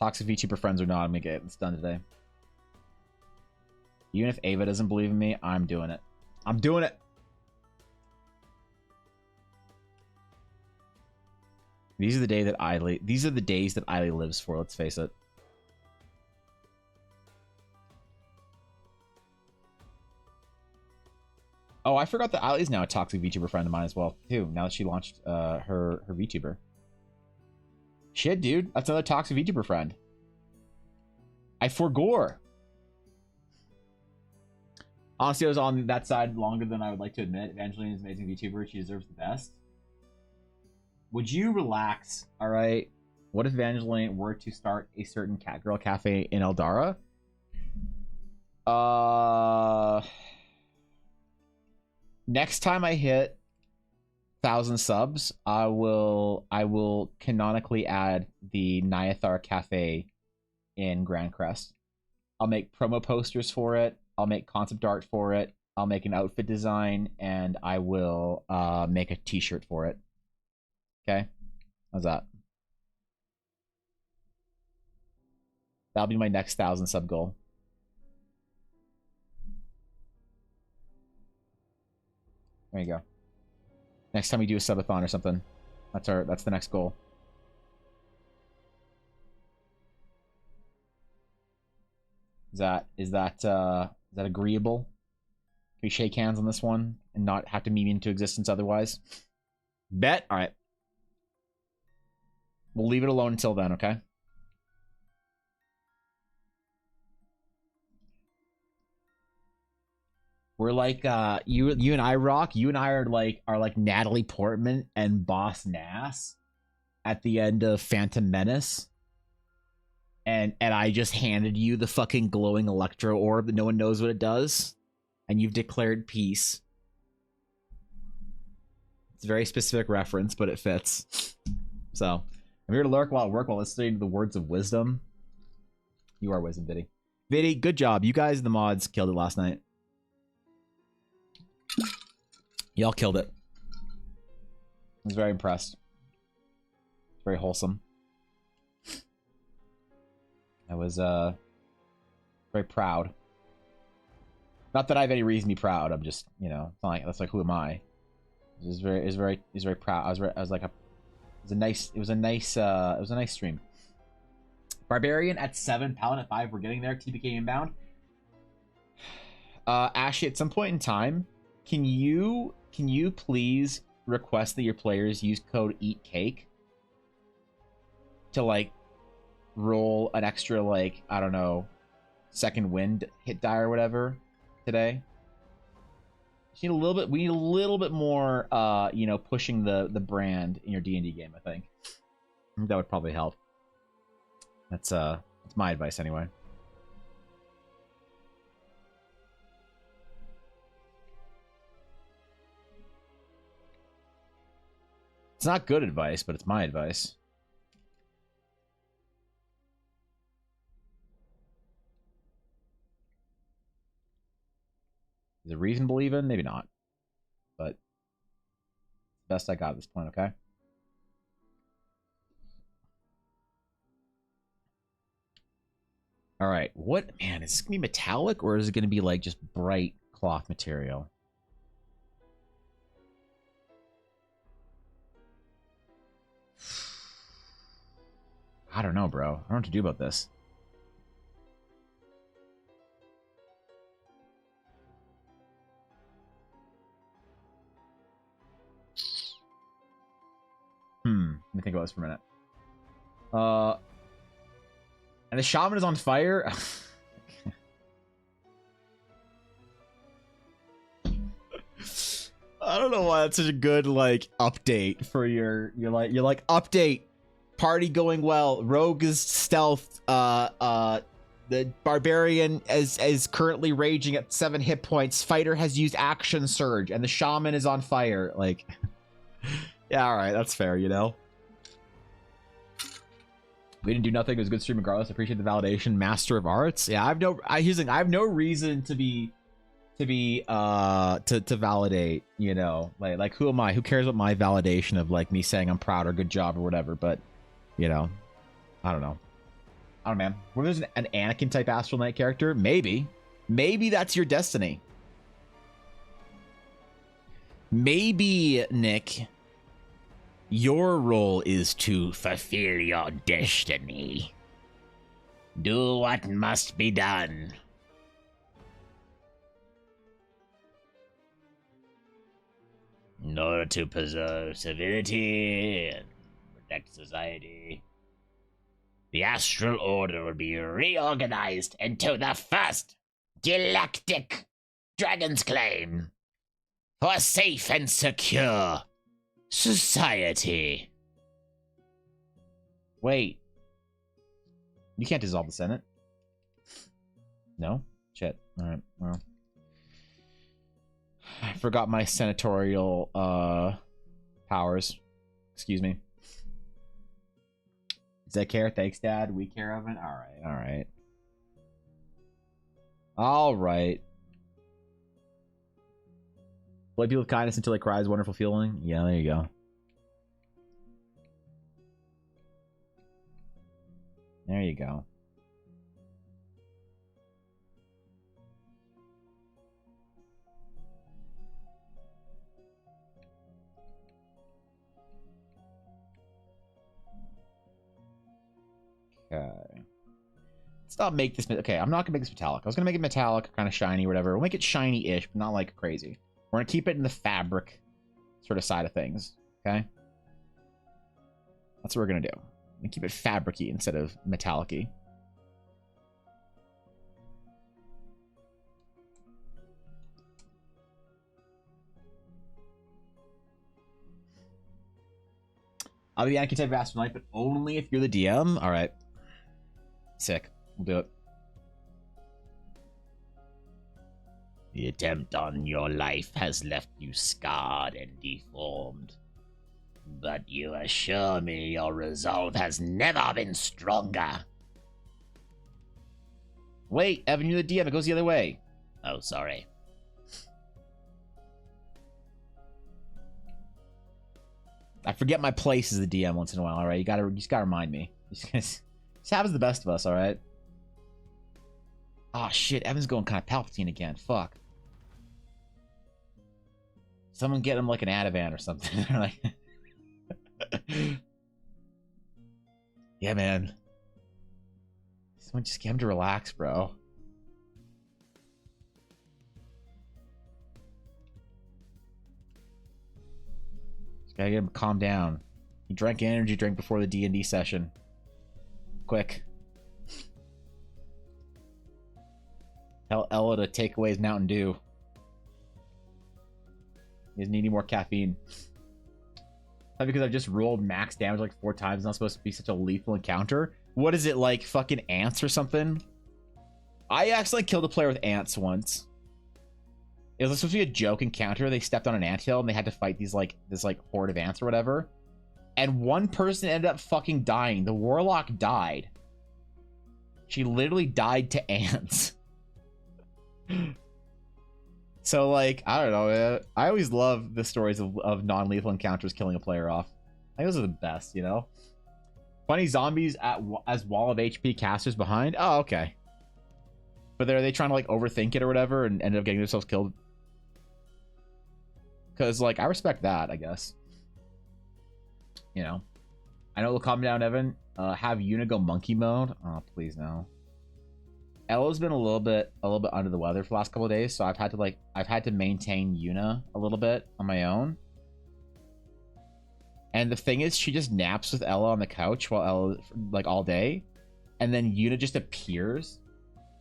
Toxic VTuber friends or not, I'm gonna get this done today. Even if Ava doesn't believe in me, I'm doing it. I'm doing it. These are the days that Eiley lives for, let's face it. Oh, I forgot that Eiley's now a toxic VTuber friend of mine as well, too, now that she launched her VTuber. Shit, dude. That's another toxic VTuber friend. I forgore. Honestly, I was on that side longer than I would like to admit. Evangeline is an amazing VTuber. She deserves the best. Would you relax? All right. What if Evangeline were to start a certain cat girl cafe in Eldara? Next time I hit 1,000 subs, I will canonically add the Nyathar Cafe in Grand Crest. I'll make promo posters for it. I'll make concept art for it. I'll make an outfit design, and I will make a t-shirt for it. Okay? How's that? That'll be my next 1,000 sub goal. There you go. Next time we do a subathon or something, that's the next goal. Is that agreeable? Can we shake hands on this one and not have to meme into existence otherwise? Bet. All right. We'll leave it alone until then, okay? We're like you and I rock. You and I are like Natalie Portman and Boss Nass at the end of Phantom Menace. And I just handed you the fucking glowing electro orb that no one knows what it does, and you've declared peace. It's a very specific reference, but it fits. So I'm here to lurk while at work while listening to the words of wisdom. You are wisdom, Viddy. Viddy, good job. You guys, the mods, killed it last night. Y'all killed it. I was very impressed. It's very wholesome. I was very proud. Not that I have any reason to be proud. I'm just, you know, it's not like, that's like, who am I? It was very proud. I was like it was a nice stream. Barbarian at 7, Paladin at 5. We're getting there. TPK inbound. Ashley, at some point in time, can you please request that your players use code EATCAKE to like roll an extra, like, I don't know, second wind hit die or whatever today? We need a little bit more you know, pushing the brand in your D&D game, I think. That would probably help. That's my advice anyway. It's not good advice, but it's my advice. Is it reasonable even? Maybe not. But best I got at this point, okay? All right. What, man, is this going to be metallic or is it going to be like just bright cloth material? I don't know, bro. I don't know what to do about this. Let me think about this for a minute. And the shaman is on fire. I don't know why that's such a good like update for your like update. Party going well. Rogue is stealth. The barbarian is currently raging at 7 hit points. Fighter has used action surge, and the shaman is on fire. Like, yeah, all right, that's fair, you know. We didn't do nothing. It was a good stream regardless. I appreciate the validation. Master of Arts. Yeah, I have no reason to validate, you know. Like who am I? Who cares about my validation of like me saying I'm proud or good job or whatever? But, you know, I don't know. I don't know, man. What if there's an Anakin type Astral Knight character? Maybe that's your destiny. Maybe, Nick, your role is to fulfill your destiny. Do what must be done. In order to preserve civility and protect society, the Astral Order will be reorganized into the First Galactic Dragon's claim for a safe and secure society. Wait. You can't dissolve the Senate? No? Shit. Alright, well. I forgot my senatorial powers. Excuse me. Does that care? Thanks, Dad. We care of it? Alright, alright. Alright. Blade people with kindness until they cry is a wonderful feeling. Yeah, there you go. There you go. Okay. Let's not make this... Okay, I'm not gonna make this metallic. I was gonna make it metallic, kind of shiny, whatever. We'll make it shiny-ish, but not like crazy. We're gonna keep it in the fabric sort of side of things. Okay? That's what we're gonna do. We're gonna keep it fabric-y instead of metallic-y. I'll be the Anakin type of astronaut, but only if you're the DM. Alright. Sick. We'll do it. The attempt on your life has left you scarred and deformed. But you assure me your resolve has never been stronger. Wait, Evan, you're the DM. It goes the other way. Oh, sorry. I forget my place as the DM once in a while, alright? You just gotta remind me. This happens the best of us, alright? Oh shit, Evan's going kind of Palpatine again. Fuck. Someone get him like an Ativan or something. Like, yeah, man. Someone just get him to relax, bro. Just gotta get him to calm down. He drank an energy drink before the D&D session. Quick. Tell Ella to take away his Mountain Dew. He doesn't need any more caffeine. Not because I've just rolled max damage like 4 times. It's not supposed to be such a lethal encounter. What is it, like fucking ants or something? I accidentally killed a player with ants once. It was supposed to be a joke encounter. They stepped on an anthill and they had to fight these like this like horde of ants or whatever. And one person ended up fucking dying. The warlock died. She literally died to ants. So, like, I don't know, man. I always love the stories of non-lethal encounters killing a player off. I think those are the best, you know? Funny zombies as wall of HP casters behind? Oh, okay. But are they trying to, like, overthink it or whatever and end up getting themselves killed? Because, like, I respect that, I guess. You know? I know it'll calm down, Evan. Have Yuna go monkey mode? Oh, please no. Ella's been a little bit under the weather for the last couple of days, so I've had to maintain Yuna a little bit on my own. And the thing is, she just naps with Ella on the couch while Ella like all day, and then Yuna just appears.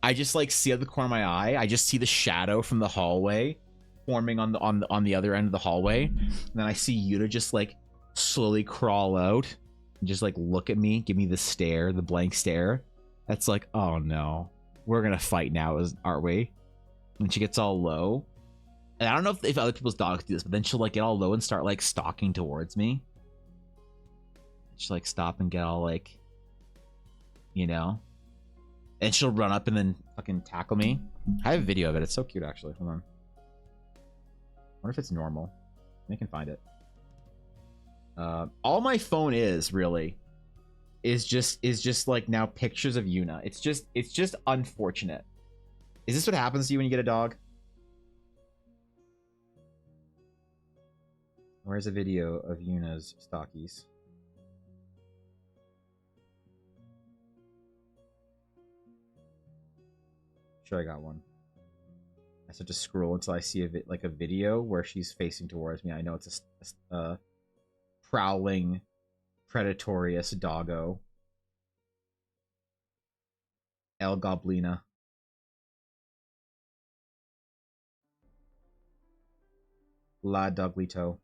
I just like see out the corner of my eye. I just see the shadow from the hallway forming on the other end of the hallway, and then I see Yuna just like slowly crawl out and just like look at me, give me the stare, the blank stare. That's like, oh no. We're gonna fight now, aren't we? And she gets all low. And I don't know if other people's dogs do this, but then she'll like get all low and start like stalking towards me. She'll like stop and get all like, you know? And she'll run up and then fucking tackle me. I have a video of it. It's so cute, actually. Hold on. I wonder if it's normal. I can find it. All my phone is really is just like now pictures of Yuna. It's just unfortunate. Is this what happens to you when you get a dog? Where's a video of Yuna's stockies? Sure, I got one. I start to scroll until I see a video where she's facing towards me. I know it's a prowling, predatorious doggo. El Goblina. La Doglito.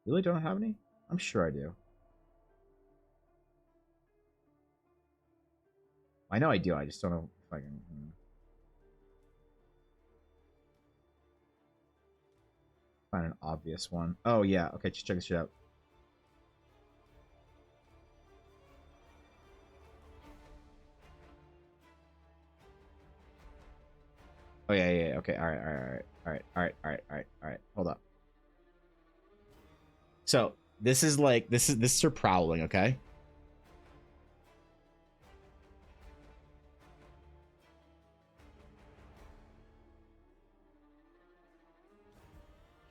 Really don't have any? I'm sure I do. I know I do. I just don't know if I can. Find an obvious one. Oh, yeah. Okay, just check this shit out. Oh, yeah, yeah, yeah. Okay, all right, all right, all right, all right, all right, all right, all right. Hold up. So, this is like, this is her prowling, okay?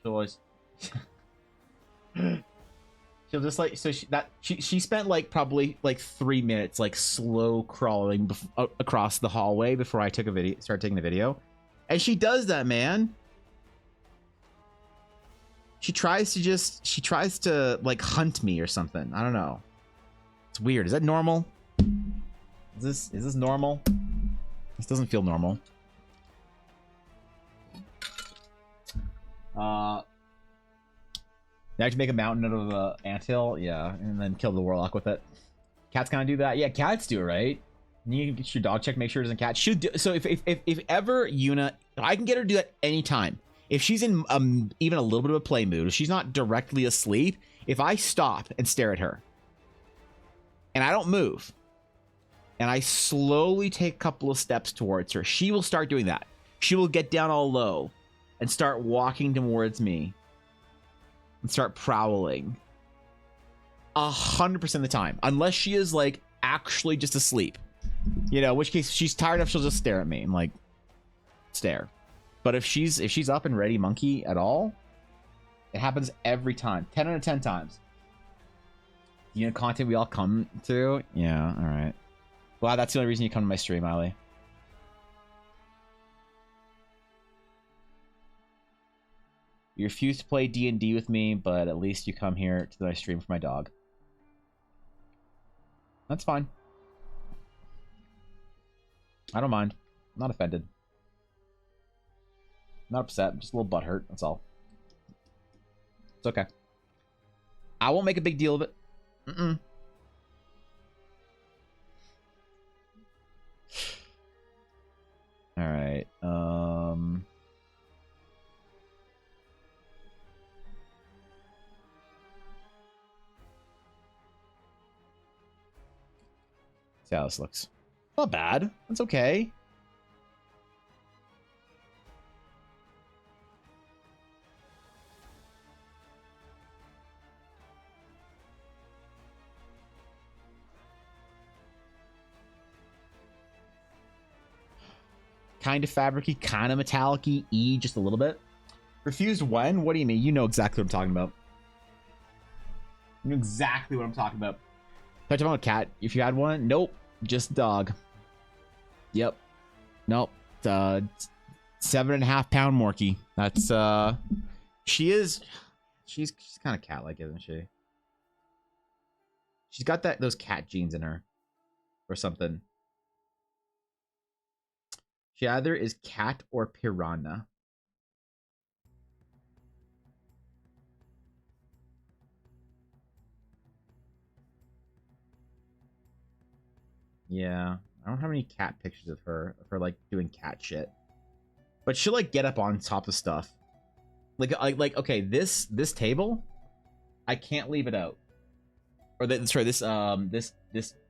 She'll always... She'll just like, so she spent like probably like 3 minutes like slow crawling across the hallway before I took a video, started taking the video. And she does that, man. She tries to like hunt me or something. I don't know. It's weird. Is that normal? Is this normal? This doesn't feel normal. Now to make a mountain out of an anthill, yeah, and then kill the warlock with it. Cats kind of do that, yeah. Cats do it, right? You can get your dog check, make sure it doesn't catch. Should do, so if ever Yuna, I can get her to do that anytime. If she's in even a little bit of a play mood, if she's not directly asleep, if I stop and stare at her, and I don't move, and I slowly take a couple of steps towards her, she will start doing that. She will get down all low and start walking towards me. And start prowling 100% of the time, unless she is like actually just asleep, you know, in which case she's tired enough, she'll just stare at me and like stare. But if she's up and ready monkey at all, it happens every time. 10 out of 10 times. You know, content we all come through. Yeah, all right. Wow, that's the only reason you come to my stream, Ali. You refuse to play D&D with me, but at least you come here to my stream for my dog. That's fine. I don't mind. I'm not offended. I'm not upset. I'm just a little butthurt. That's all. It's okay. I won't make a big deal of it. All right. See how this looks. Not bad. That's okay. Kind of fabricy, kind of metallic-y, just a little bit. Refused when? What do you mean? You know exactly what I'm talking about. You know exactly what I'm talking about. Talk about a cat. If you had one, nope, just dog. Yep, nope. 7.5 pound Morky. That's she's kind of cat-like, isn't she? She's got those cat genes in her, or something. She either is cat or piranha. Yeah, I don't have any cat pictures of her like doing cat shit. But she'll like get up on top of stuff. Like okay, this table, I can't leave it out. Or this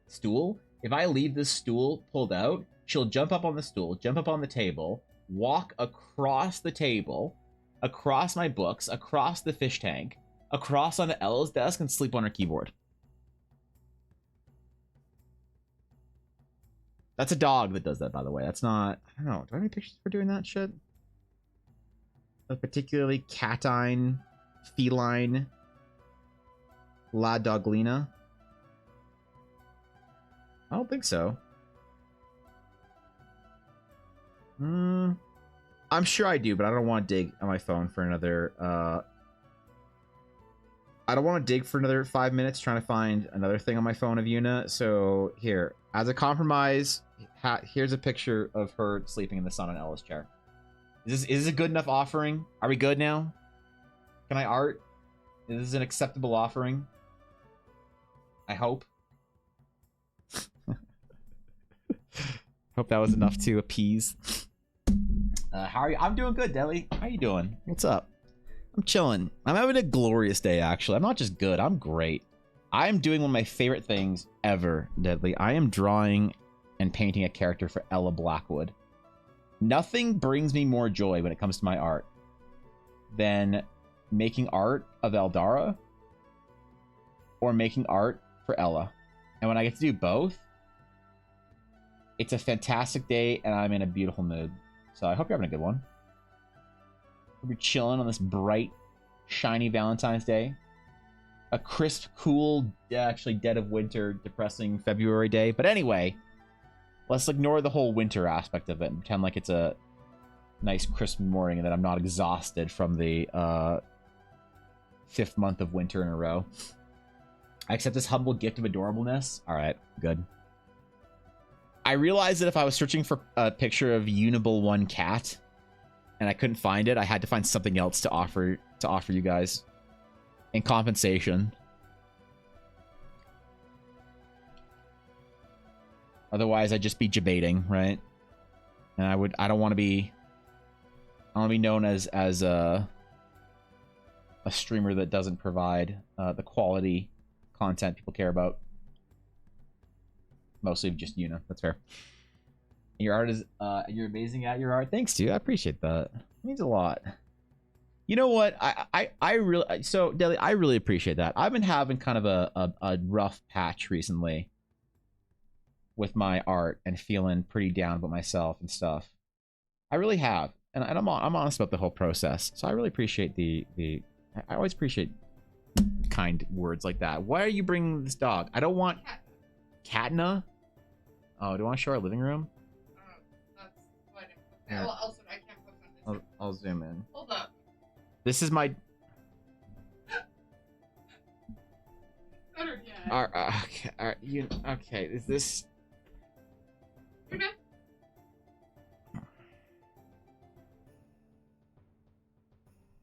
stool. If I leave this stool pulled out, she'll jump up on the stool, jump up on the table, walk across the table, across my books, across the fish tank, across onto Ella's desk, and sleep on her keyboard. That's a dog that does that, by the way. That's not... I don't know. Do I have any pictures for doing that shit? A particularly catine, feline La Doglina? I don't think so. I'm sure I do, but I don't want to dig on my phone for another... I don't want to dig for another 5 minutes trying to find another thing on my phone of Yuna. So here, as a compromise, here's a picture of her sleeping in the sun on Ella's chair. Is this a good enough offering? Are we good now? Can I art? Is this an acceptable offering? I hope. Hope that was enough to appease. How are you? I'm doing good, Deli. How you doing? What's up? I'm chilling. I'm having a glorious day, actually. I'm not just good. I'm great. I am doing one of my favorite things ever, Deadly. I am drawing and painting a character for Ella Blackwood. Nothing brings me more joy when it comes to my art than making art of Eldara or making art for Ella. And when I get to do both, it's a fantastic day and I'm in a beautiful mood. So I hope you're having a good one. We'll be chilling on this bright, shiny Valentine's Day. A crisp, cool, actually dead of winter, depressing February day. But anyway, let's ignore the whole winter aspect of it and pretend like it's a nice crisp morning and that I'm not exhausted from the 5th month of winter in a row. I accept this humble gift of adorableness. All right, good. I realized that if I was searching for a picture of Unibel 1 cat and I couldn't find it, I had to find something else to offer you guys in compensation. Otherwise, I'd just be debating, right? And I don't want to be known as a streamer that doesn't provide the quality content people care about. Mostly just Yuna. That's fair. Your art is you're amazing at your art. Thanks, dude. I appreciate that. It means a lot. You know what? I really, so Deli, I really appreciate that. I've been having kind of a rough patch recently with my art and feeling pretty down about myself and stuff. I really have, and I'm honest about the whole process. So I really appreciate I always appreciate kind words like that. Why are you bringing this dog? I don't want Katna. Oh, do you want to show our living room? That's what also, I can't post on this. I'll zoom in. Hold up. This is my. Better yet. Okay. Okay. Is this? You're not.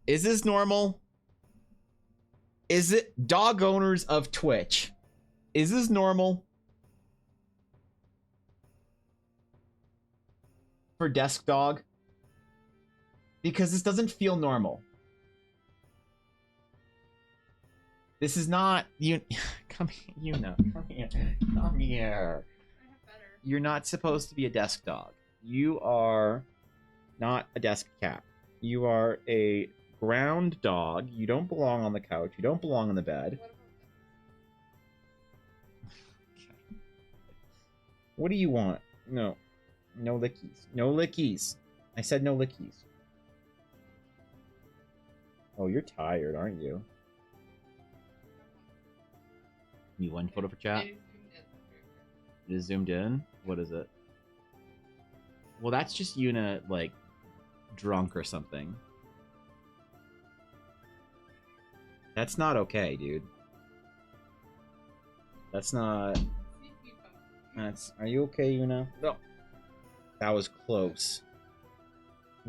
Is this normal? Is it dog owners of Twitch? Is this normal? For desk dog? Because this doesn't feel normal. This is not you. Come here, you know. Come here. Come here. I have better. You're not supposed to be a desk dog. You are not a desk cat. You are a ground dog. You don't belong on the couch. You don't belong in the bed. What about Okay. What do you want? No. No lickies. No lickies. I said no lickies. Oh, you're tired, aren't you? You one photo for chat? this? It is zoomed in? What is it? Well, that's just Yuna, like, drunk or something. That's not okay, dude. That's not... That's... Are you okay, Yuna? No. That was close.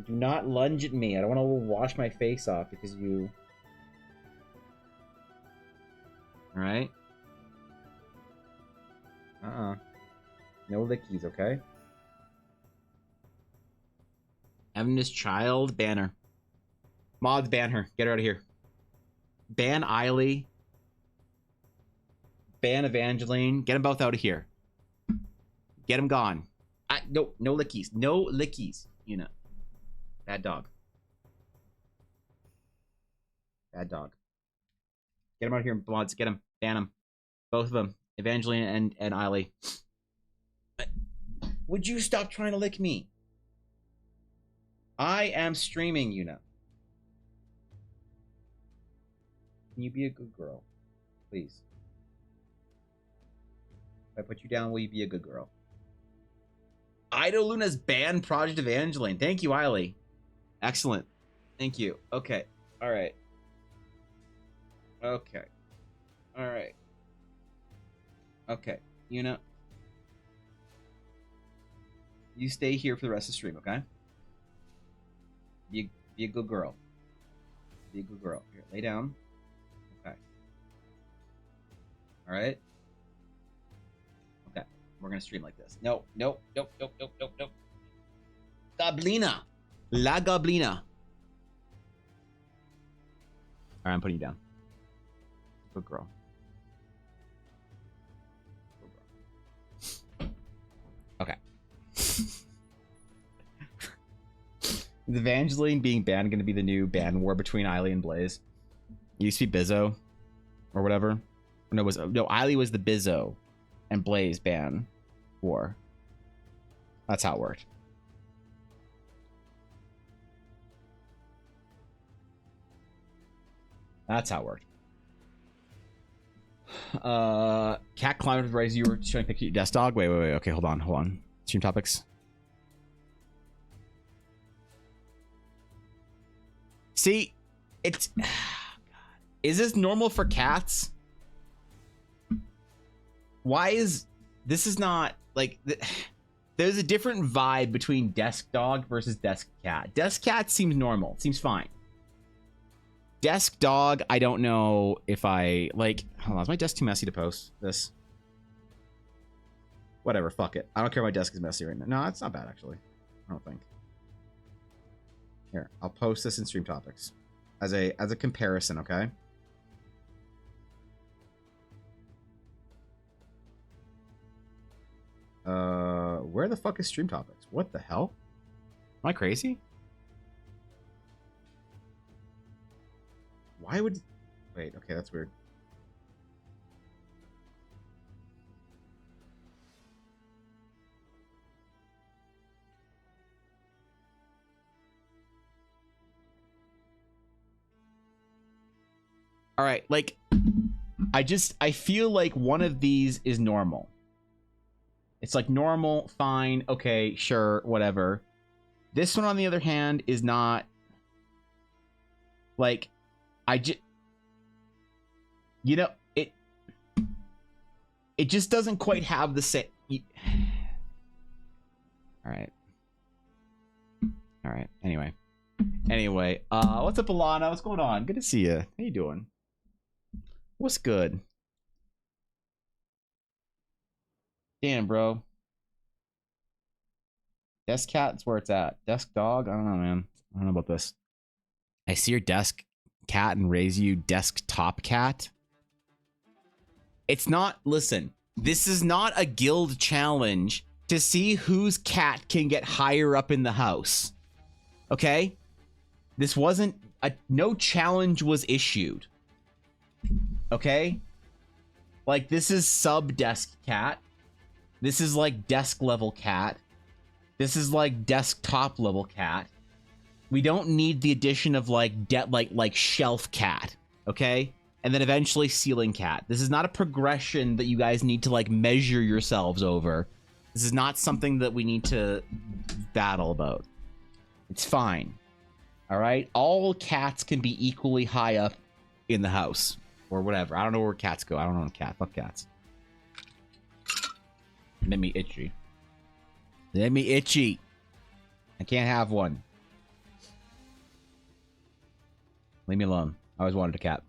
Do not lunge at me. I don't want to wash my face off because you... Alright? No lickies, okay? Evan's child, ban her. Mods, ban her. Get her out of here. Ban Eiley. Ban Evangeline. Get them both out of here. Get them gone. No lickies. No lickies. You know. Bad dog. Bad dog. Get them out of here, mods. Get them. Ban them. Both of them. Evangeline and Eiley. Would you stop trying to lick me? I am streaming, you know. Can you be a good girl? Please. If I put you down, will you be a good girl? Ido Luna's banned Project Evangeline. Thank you, Eiley. Excellent. Thank you. Okay. Alright. Okay. Alright. Okay. You know. You stay here for the rest of the stream, okay? Be a good girl. Be a good girl. Here, lay down. Okay. All right. Okay. We're gonna stream like this. No. Goblina. La Goblina. All right, I'm putting you down. Good girl. Good girl. Okay. Is Evangeline being banned going to be the new ban war between Eiley and Blaze? It used to be Bizzo or whatever. Or no, Eiley was the Bizzo and Blaze ban war. That's how it worked. That's how it worked. Cat climbed with Rise. You were showing picture your desk dog. Wait. Okay, hold on. Stream topics. See, it's. Is this normal for cats? Why is this is not like? There's a different vibe between desk dog versus desk cat. Desk cat seems normal. Seems fine. Desk dog, I don't know if I like. Hold on, is my desk too messy to post this? Whatever, fuck it. I don't care. My desk is messy right now. No, it's not bad actually. I don't think. Here, I'll post this in stream topics as a comparison. Okay. Where the fuck is stream topics? What the hell? Am I crazy? Why would... Wait, okay, that's weird. All right, like, I feel like one of these is normal. It's like normal, fine, okay, sure, whatever. This one, on the other hand, is not... Like... you know, it just doesn't quite have the same. All right. Anyway, what's up, Alana? What's going on? Good to see you. How you doing? What's good? Damn, bro. Desk cat's where it's at. Desk dog? I don't know, man. I don't know about this. I see your desk cat and raise you desktop cat. It's not, listen, this is not a guild challenge to see whose cat can get higher up in the house. Okay? This wasn't, no challenge was issued. Okay? Like, this is sub desk cat. This is like desk level cat. This is like desktop level cat. We don't need the addition of like shelf cat, okay? And then eventually ceiling cat. This is not a progression that you guys need to like measure yourselves over. This is not something that we need to battle about. It's fine. All right? All cats can be equally high up in the house or whatever. I don't know where cats go. I don't know cat. Fuck cats. Made me itchy. Made me itchy. I can't have one. Leave me alone. I always wanted a cat.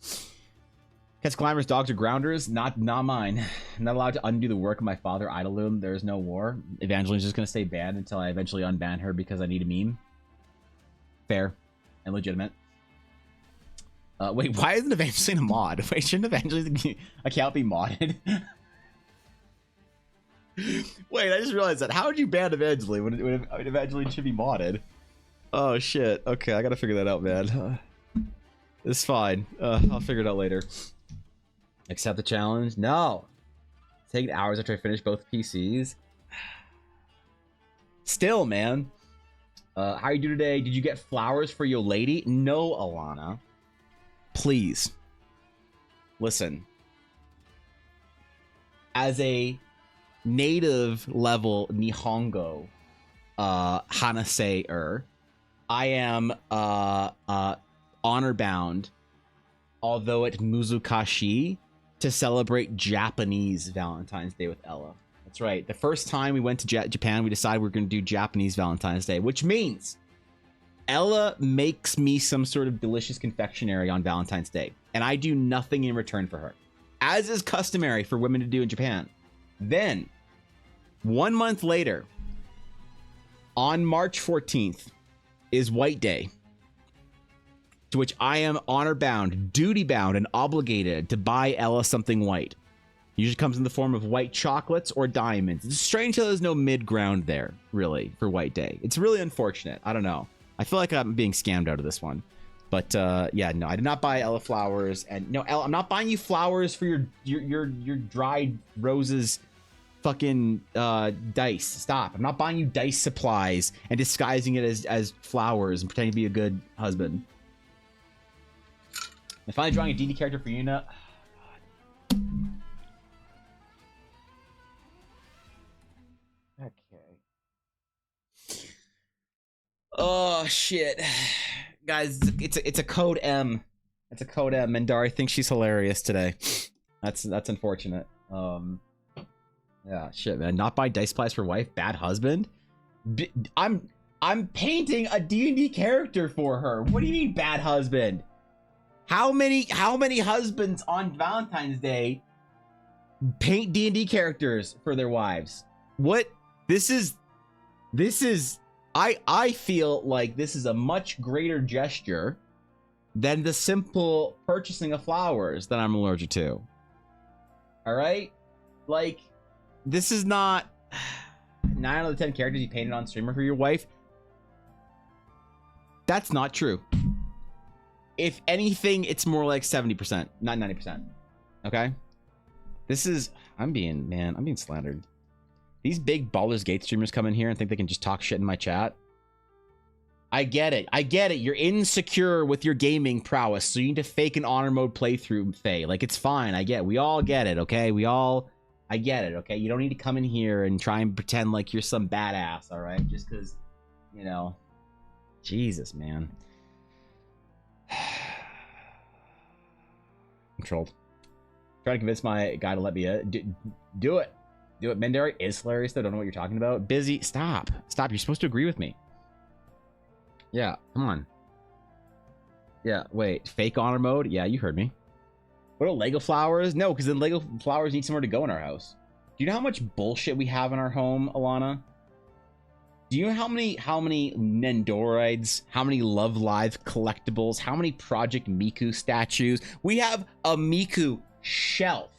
Cats, climbers, dogs, or grounders? Not mine. I'm not allowed to undo the work of my father, Idoloom. There is no war. Evangeline's just going to stay banned until I eventually unban her because I need a meme. Fair. And legitimate. Wait, why isn't Evangeline a mod? Wait, shouldn't Evangeline's account be modded? Wait, I just realized that. How would you ban Evangeline when Evangeline should be modded? Oh, shit. Okay, I gotta figure that out, man. It's fine. I'll figure it out later. Accept the challenge? No. Take hours after I finish both PCs. Still, man. How you do today? Did you get flowers for your lady? No, Alana. Please. Listen. As a native level Nihongo Hanasei-er, I am honor bound, although at Muzukashi, to celebrate Japanese Valentine's Day with Ella. That's right. The first time we went to Japan, we decided we were going to do Japanese Valentine's Day, which means Ella makes me some sort of delicious confectionery on Valentine's Day, and I do nothing in return for her, as is customary for women to do in Japan. Then, 1 month later, on March 14th, is White Day, to which I am honor bound, duty bound, and obligated to buy Ella something white. Usually comes in the form of white chocolates or diamonds. It's strange how there's no mid ground there, really, for White Day. It's really unfortunate. I don't know. I feel like I'm being scammed out of this one. But yeah, no, I did not buy Ella flowers. And no, Ella, I'm not buying you flowers for your dried roses fucking dice. Stop. I'm not buying you dice supplies and disguising it as flowers and pretending to be a good husband. I'm finally drawing a D&D character for Yuna. Okay. Oh shit, guys! It's a code M. It's a code M. Mendari thinks she's hilarious today. That's unfortunate. Yeah, shit, man. Not buy dice supplies for wife. Bad husband. I'm painting a D&D character for her. What do you mean bad husband? How many husbands on Valentine's Day paint D&D characters for their wives? What? This is I feel like this is a much greater gesture than the simple purchasing of flowers that I'm allergic to. All right? Like, this is not 9 out of the 10 characters you painted on streamer for your wife. That's not true. If anything, it's more like 70%, not 90%. Okay? This is... I'm being slandered. These big Baldur's Gate streamers come in here and think they can just talk shit in my chat. I get it. You're insecure with your gaming prowess, so you need to fake an honor mode playthrough, Faye. Like, it's fine. We all get it, okay? I get it, okay? You don't need to come in here and try and pretend like you're some badass, all right? Just because, you know... Jesus, man. Controlled. Trying to convince my guy to let me do it. Do it. Mendari is hilarious though. Don't know what you're talking about. Busy. Stop. You're supposed to agree with me. Yeah, come on. Yeah, wait. Fake honor mode? Yeah, you heard me. What are Lego flowers? No, because then Lego flowers need somewhere to go in our house. Do you know how much bullshit we have in our home, Alana? Do you know how many Nendoroids, how many Love Live collectibles, how many Project Miku statues? We have a Miku shelf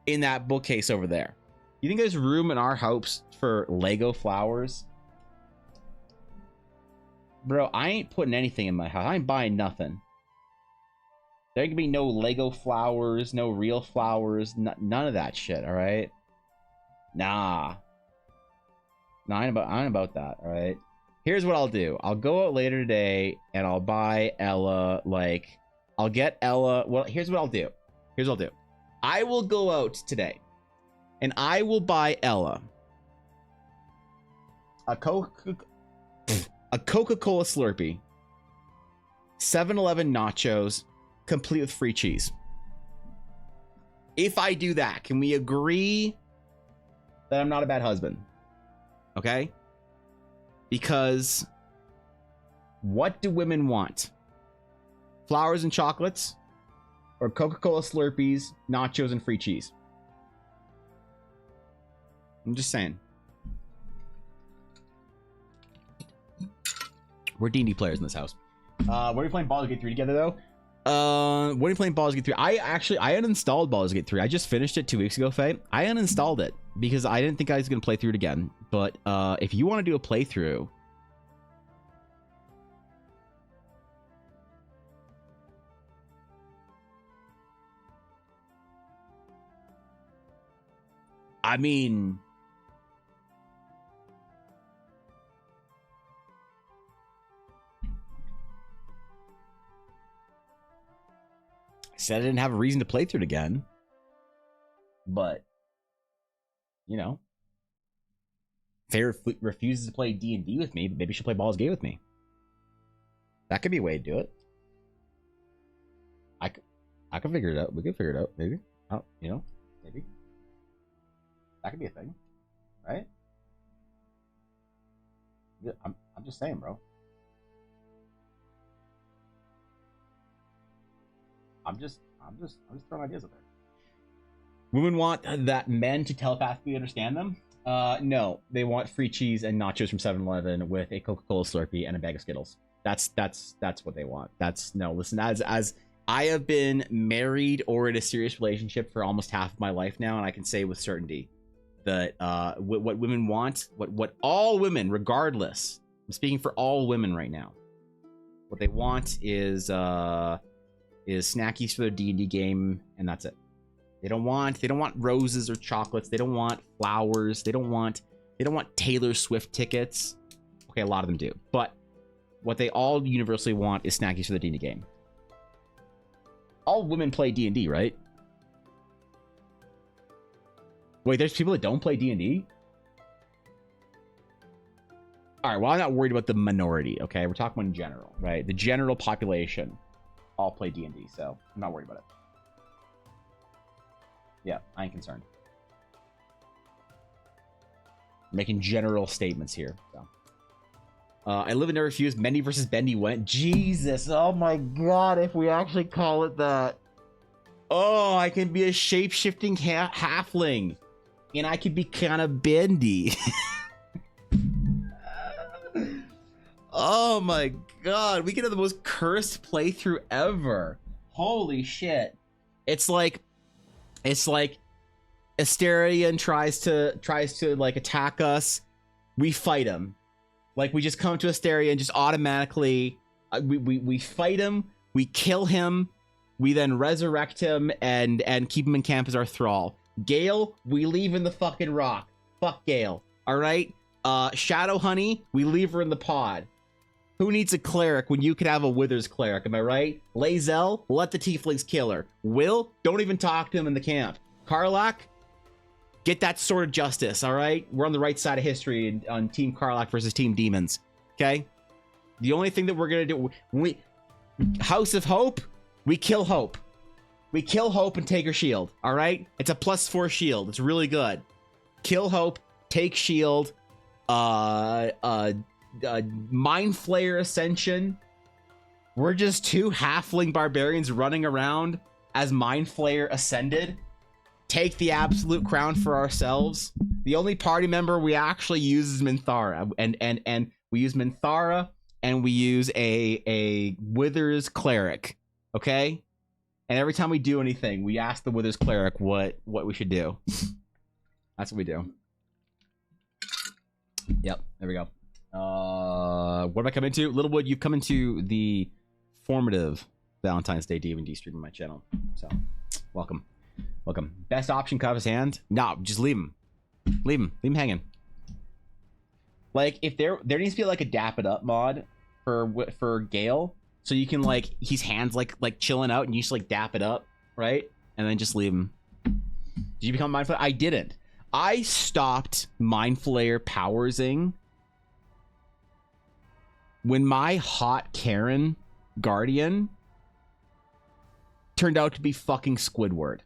in that bookcase over there. You think there's room in our house for Lego flowers? Bro, I ain't putting anything in my house. I ain't buying nothing. There can be no Lego flowers, no real flowers, none of that shit, all right? Nah. No, I ain't about that, all right? Here's what I'll do. I'll go out later today, and I'll buy Ella, like... I'll get Ella... Well, here's what I'll do. I will go out today, and I will buy Ella a Coca-Cola Slurpee, 7-Eleven nachos, complete with free cheese. If I do that, can we agree that I'm not a bad husband? Okay? Because what do women want? Flowers and chocolates? Or Coca-Cola Slurpees, nachos, and free cheese? I'm just saying. We're D&D players in this house. Are we playing Baldur's Gate 3 together, though? When are you playing Baldur's Gate 3? I uninstalled Baldur's Gate 3. I just finished it 2 weeks ago, Faye. I uninstalled it because I didn't think I was going to play through it again. But if you want to do a playthrough... I mean... I said I didn't have a reason to play through it again. But, you know, Faye refuses to play D&D with me, but maybe she'll play Baldur's Gate with me. That could be a way to do it. I can figure it out. We can figure it out, maybe. You know, maybe. That could be a thing, right? Yeah, I'm just saying, bro. I'm just throwing ideas out there. Women want that men to telepathically understand them. No, they want free cheese and nachos from 7-Eleven with a Coca-Cola Slurpee and a bag of Skittles. That's what they want. Listen, as I have been married or in a serious relationship for almost half of my life now, and I can say with certainty that what women want, what all women, regardless, I'm speaking for all women right now, what they want is snackies for their D&D game, and that's it. They don't want roses or chocolates. They don't want flowers. They don't want Taylor Swift tickets. Okay, a lot of them do, but what they all universally want is snackies for the D&D game. All women play D&D, right? Wait, there's people that don't play D&D? All right, well, I'm not worried about the minority, okay? We're talking in general, right? The general population all play D&D, so I'm not worried about it. Yeah, I ain't concerned. Making general statements here, so. I live and never refuse. Mendy versus Bendy went. Jesus, oh my god, if we actually call it that. Oh, I can be a shape-shifting halfling. And I could be kind of bendy. Oh my god, we could have the most cursed playthrough ever. Holy shit. It's like Asterion tries to like attack us. We fight him. Like, we just come to Asterion and just automatically we fight him, we kill him, we then resurrect him and keep him in camp as our thrall. Gale, we leave in the fucking rock. Fuck Gale. Alright? Shadow Honey, we leave her in the pod. Who needs a cleric when you could have a Withers cleric, am I right? Lae'zel, let the tieflings kill her. Will, don't even talk to him in the camp. Karlach, get that sword of justice, alright? We're on the right side of history on Team Karlach versus Team Demons, okay? The only thing that we're gonna do, House of Hope, we kill Hope. We kill Hope and take her shield, alright? It's a +4 shield, it's really good. Kill Hope, take shield, Mind Flayer Ascension. We're just two halfling barbarians running around as Mind Flayer ascended. Take the absolute crown for ourselves. The only party member we actually use is Minthara, and we use Minthara, and we use a Withers cleric. Okay, and every time we do anything, we ask the Withers cleric what we should do. That's what we do. Yep, there we go. What am I coming to? Littlewood, you've come into the formative Valentine's Day D&D stream on my channel. So, welcome. Welcome. Best option, cut off his hand? No, just leave him. Leave him hanging. Like, if there needs to be like a dap it up mod for Gale, so you can like, his hands like chilling out and you just like dap it up, right? And then just leave him. Did you become Mind Flayer? I didn't. I stopped Mind Flayer powersing when my hot Karen Guardian turned out to be fucking Squidward.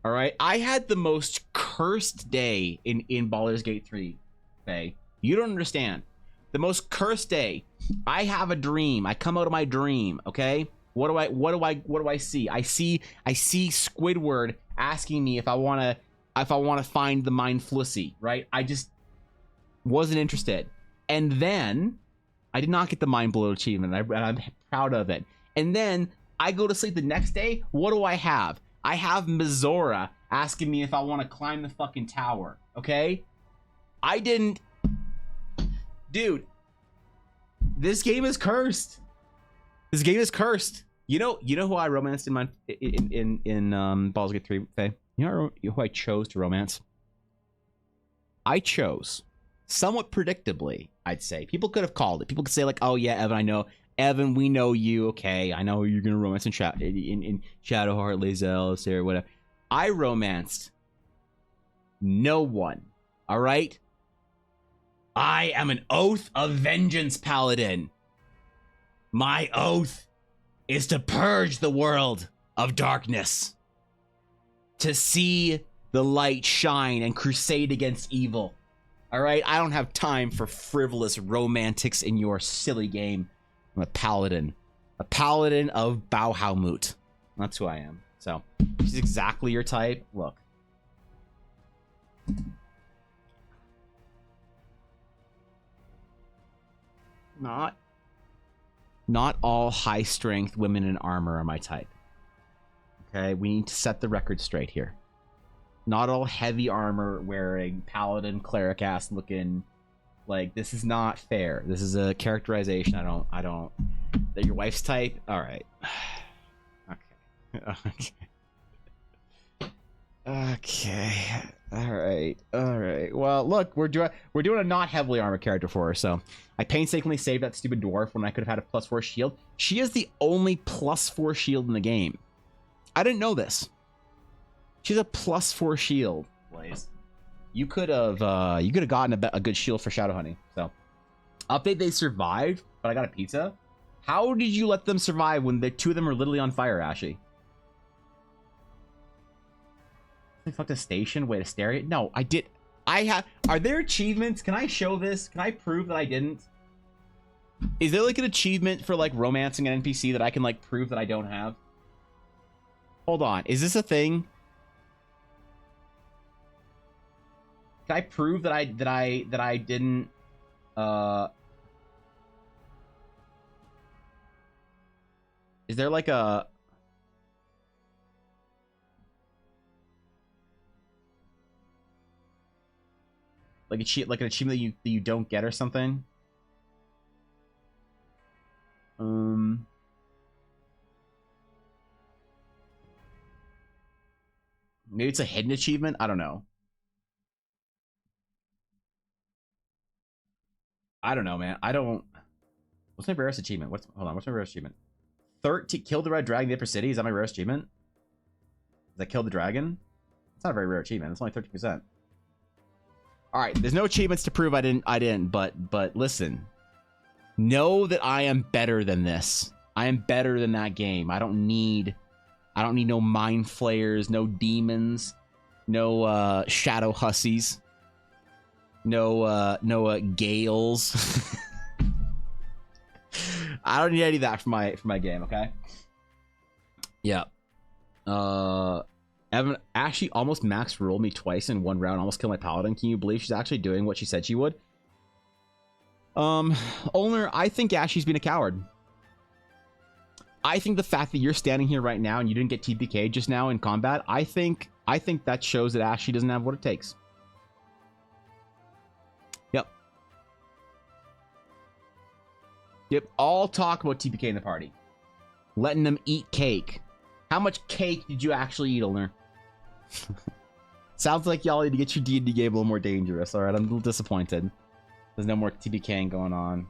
All right, I had the most cursed day in Baldur's Gate 3. Okay, you don't understand. The most cursed day. I have a dream. I come out of my dream. Okay, what do I see? I see Squidward asking me if I want to find the Mind Flussy. Right? I just wasn't interested. And then I did not get the Mind Blow achievement, and I'm proud of it. And then I go to sleep the next day. What do I have? I have Mizora asking me if I want to climb the fucking tower, okay? I didn't... Dude, this game is cursed. This game is cursed. You know who I romanced in Baldur's Gate 3, Faye? You know who I chose to romance? I chose, somewhat predictably, I'd say. People could have called it. People could say like, oh yeah, Evan, I know. Evan, we know you. Okay, I know you're gonna romance in Shadowheart, Lae'zel, Sarah, whatever. I romanced no one. All right. I am an Oath of Vengeance paladin. My oath is to purge the world of darkness, to see the light shine and crusade against evil. All right. I don't have time for frivolous romantics in your silly game. I'm a paladin. A paladin of Bauhaumut. That's who I am. So she's exactly your type. Look. Not all high strength women in armor are my type. Okay, we need to set the record straight here. Not all heavy armor wearing paladin cleric ass looking. Like, this is not fair. This is a characterization. I don't. That your wife's type? All right. Okay. Okay. All right. Well, look, we're doing a not heavily armored character for her. So I painstakingly saved that stupid dwarf when I could have had a +4 shield. She is the only +4 shield in the game. I didn't know this. She's a +4 shield. Blaze. You could have gotten a good shield for Shadow Honey. So, update, they survived, but I got a pizza. How did you let them survive when the two of them are literally on fire, Ashy? I fucked a station. Way to stare at it. No, I did. I have. Are there achievements? Can I show this? Can I prove that I didn't? Is there like an achievement for like romancing an NPC that I can like prove that I don't have? Hold on. Is this a thing? Can I prove that I didn't is there like a an achievement that you don't get or something? Maybe it's a hidden achievement? I don't know. I don't know, man. I don't. What's my rarest achievement? Hold on. What's my rarest achievement? 13. Kill the red dragon in the upper city. Is that my rarest achievement? Did I kill the dragon? It's not a very rare achievement. It's only 13%. All right. There's no achievements to prove I didn't. But listen. Know that I am better than this. I am better than that game. I don't need no mind flayers, no demons, no shadow hussies. No gales. I don't need any of that for my game, okay? Yeah. Evan actually almost max rolled me twice in one round, almost killed my paladin. Can you believe she's actually doing what she said she would? Olner, I think Ashley's been a coward. I think the fact that you're standing here right now and you didn't get TPK just now in combat, I think that shows that Ashley doesn't have what it takes. Yep, all talk about TPK in the party. Letting them eat cake. How much cake did you actually eat, Olner? Sounds like y'all need to get your D&D game a little more dangerous. Alright, I'm a little disappointed. There's no more TPKing going on.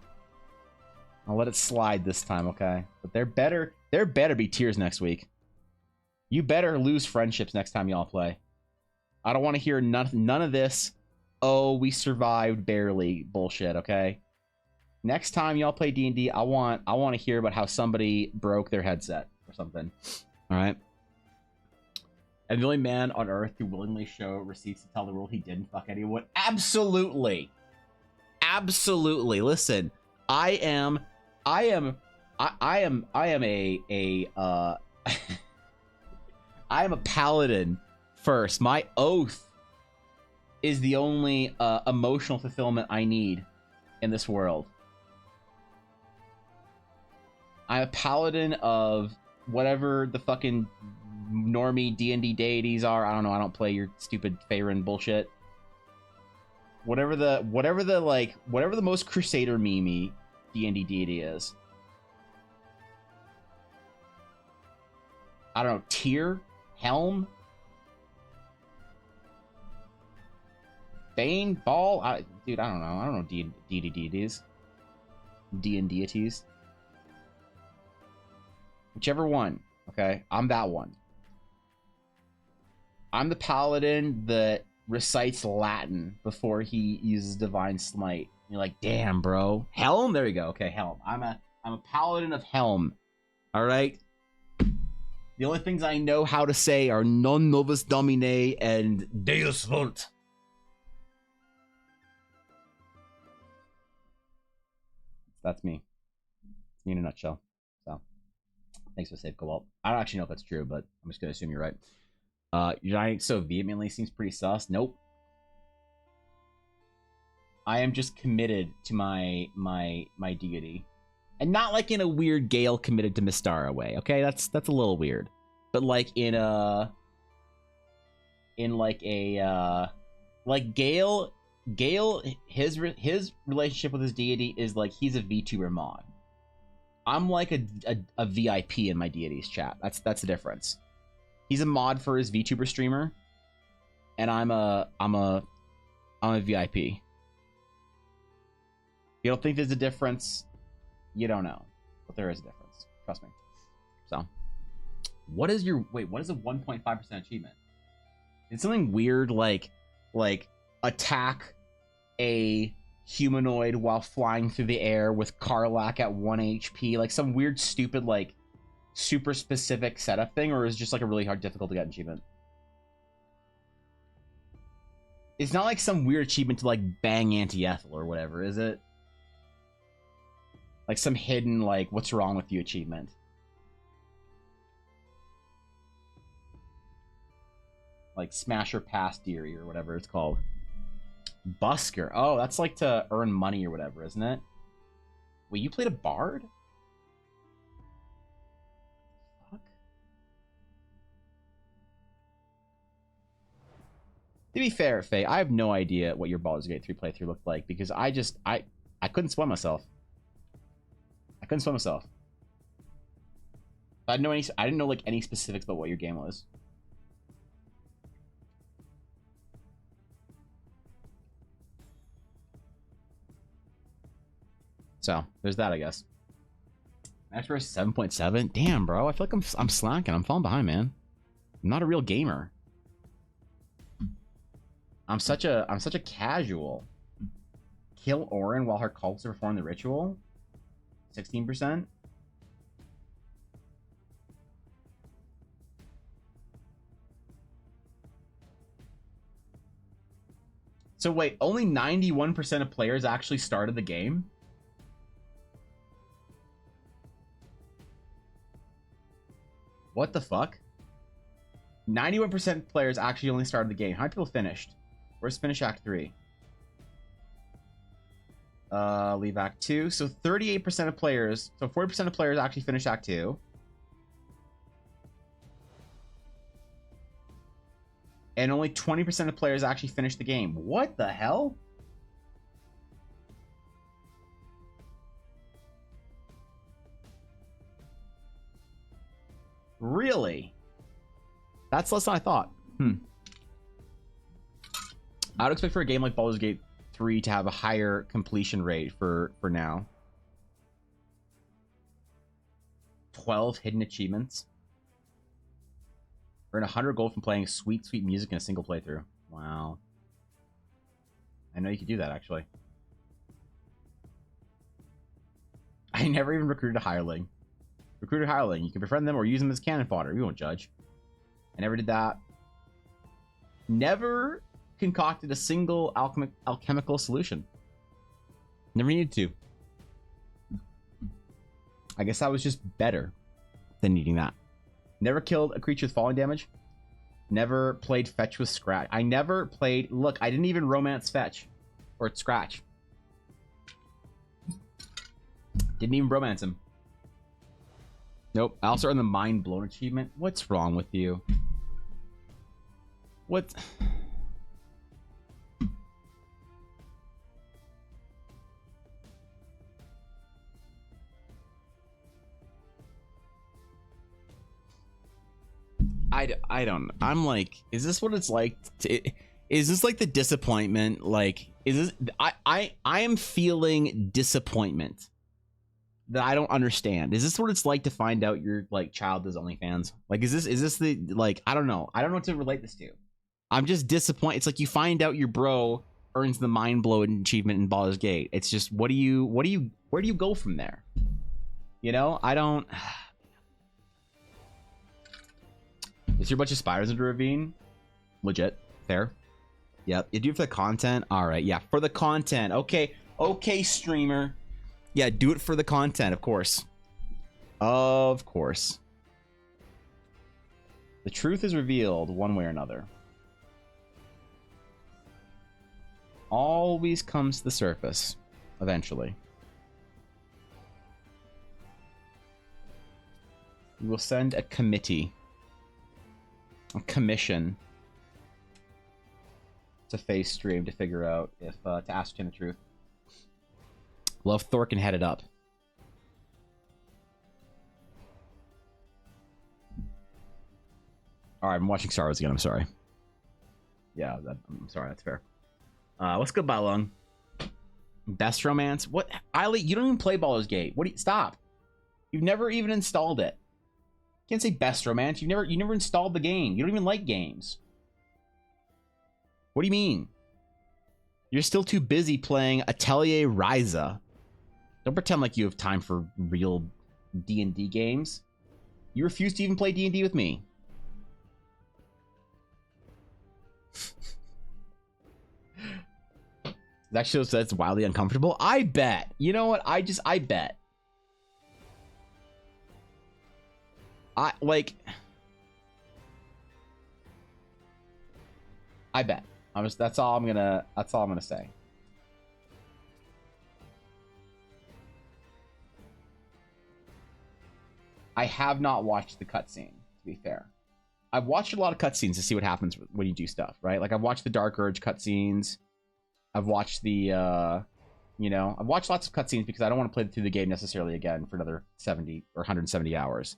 I'll let it slide this time, okay? But there better be tears next week. You better lose friendships next time y'all play. I don't want to hear none of this, oh, we survived barely bullshit, okay? Next time y'all play D&D, I want to hear about how somebody broke their headset or something. All right. And the only man on earth who willingly show receipts to tell the world he didn't fuck anyone. Absolutely. Listen, I am a I am a paladin first. My oath is the only emotional fulfillment I need in this world. I'm a paladin of whatever the fucking normie D&D deities are. I don't know. I don't play your stupid Faerun bullshit. Whatever the most Crusader memey D&D deity is. I don't know. Tyr? Helm? Bane? Ball? Dude, I don't know. I don't know D&D deities. D&D deities. Whichever one, okay? I'm that one. I'm the paladin that recites Latin before he uses Divine Smite. You're like, damn, bro. Helm? There you go. Okay, Helm. I'm a paladin of Helm. All right? The only things I know how to say are Non Novus Domine and Deus Vult. That's me. It's me in a nutshell. So. Thanks for the save, Cobalt. I don't actually know if that's true, but I'm just gonna assume you're right. You're dying so vehemently seems pretty sus. Nope. I am just committed to my deity. And not like in a weird Gale committed to Mystara way, okay? That's a little weird. But like in like Gale, his relationship with his deity is like he's a VTuber mod. I'm like a VIP in my deity's chat. That's the difference. He's a mod for his VTuber streamer, and I'm a VIP. You don't think there's a difference? You don't know, but there is a difference. Trust me. So, what is your what is a 1.5% achievement? It's something weird like attack a humanoid while flying through the air with Karlach at 1 HP, like some weird stupid like super specific setup thing, or is it just like a really hard difficult to get achievement? It's not like some weird achievement to like bang Anti-Ethel or whatever, is it? Like some hidden like what's wrong with you achievement. Like smash or pass Deary or whatever it's called. Busker. Oh, that's like to earn money or whatever, isn't it? Wait, you played a bard? Fuck. To be fair, Faye, I have no idea what your Baldur's Gate 3 playthrough looked like because I couldn't swim myself. I couldn't swim myself. I didn't know like any specifics about what your game was. So there's that, I guess. Max versus 7.7. Damn, bro. I feel like I'm slacking. I'm falling behind, man. I'm not a real gamer. I'm such a casual. Kill Orin while her cults perform the ritual. 16%. So wait, only 91% of players actually started the game? What the fuck? 91% of players actually only started the game. How many people finished? Where's finish Act 3? Leave Act 2. So 38% of players, so 40% of players actually finished Act 2. And only 20% of players actually finished the game. What the hell? Really? That's less than I thought. I would expect for a game like Baldur's Gate 3 to have a higher completion rate for now. 12 hidden achievements. Earn 100 gold from playing sweet, sweet music in a single playthrough. Wow. I know you could do that, actually. I never even recruited a hireling. Recruit a hireling. You can befriend them or use them as cannon fodder. We won't judge. I never did that. Never concocted a single alchemical solution. Never needed to. I guess I was just better than needing that. Never killed a creature with falling damage. Never played fetch with scratch. I never played... Look, I didn't even romance fetch. Or scratch. Didn't even romance him. Nope. I also earned the Mind Blown achievement. What's wrong with you? What? I don't. I'm like, is this what it's like? Is this like the disappointment? Like, is this? I am feeling disappointment that I don't understand. Is this what it's like to find out your like child does OnlyFans? Like, is this the like? I don't know. I don't know what to relate this to. I'm just disappointed. It's like you find out your bro earns the Mind Blowing achievement in Baldur's Gate. It's just where do you go from there? You know, I don't. Is there a bunch of spiders in the ravine? Legit. Fair. Yep. You do it for the content? Alright, yeah. For the content. Okay. Okay, streamer. Yeah, do it for the content, of course. Of course. The truth is revealed one way or another. Always comes to the surface, eventually. We will send a committee, a commission, to face stream to figure out if, to ascertain the truth. Love Thor can head it up. Alright, I'm watching Star Wars again, I'm sorry. Yeah, I'm sorry, that's fair. What's good, Balong? Best romance? What? Eiley, you don't even play Baldur's Gate. What do you... Stop. You've never even installed it. You can't say best romance. You never installed the game. You don't even like games. What do you mean? You're still too busy playing Atelier Ryza. Don't pretend like you have time for real D&D games. You refuse to even play D&D with me. That shows that's wildly uncomfortable. I bet. You know what? I bet. I bet. That's all I'm gonna say. I have not watched the cutscene, to be fair. I've watched a lot of cutscenes to see what happens when you do stuff, right? Like I've watched the Dark Urge cutscenes. I've watched the, I've watched lots of cutscenes because I don't want to play through the game necessarily again for another 70 or 170 hours.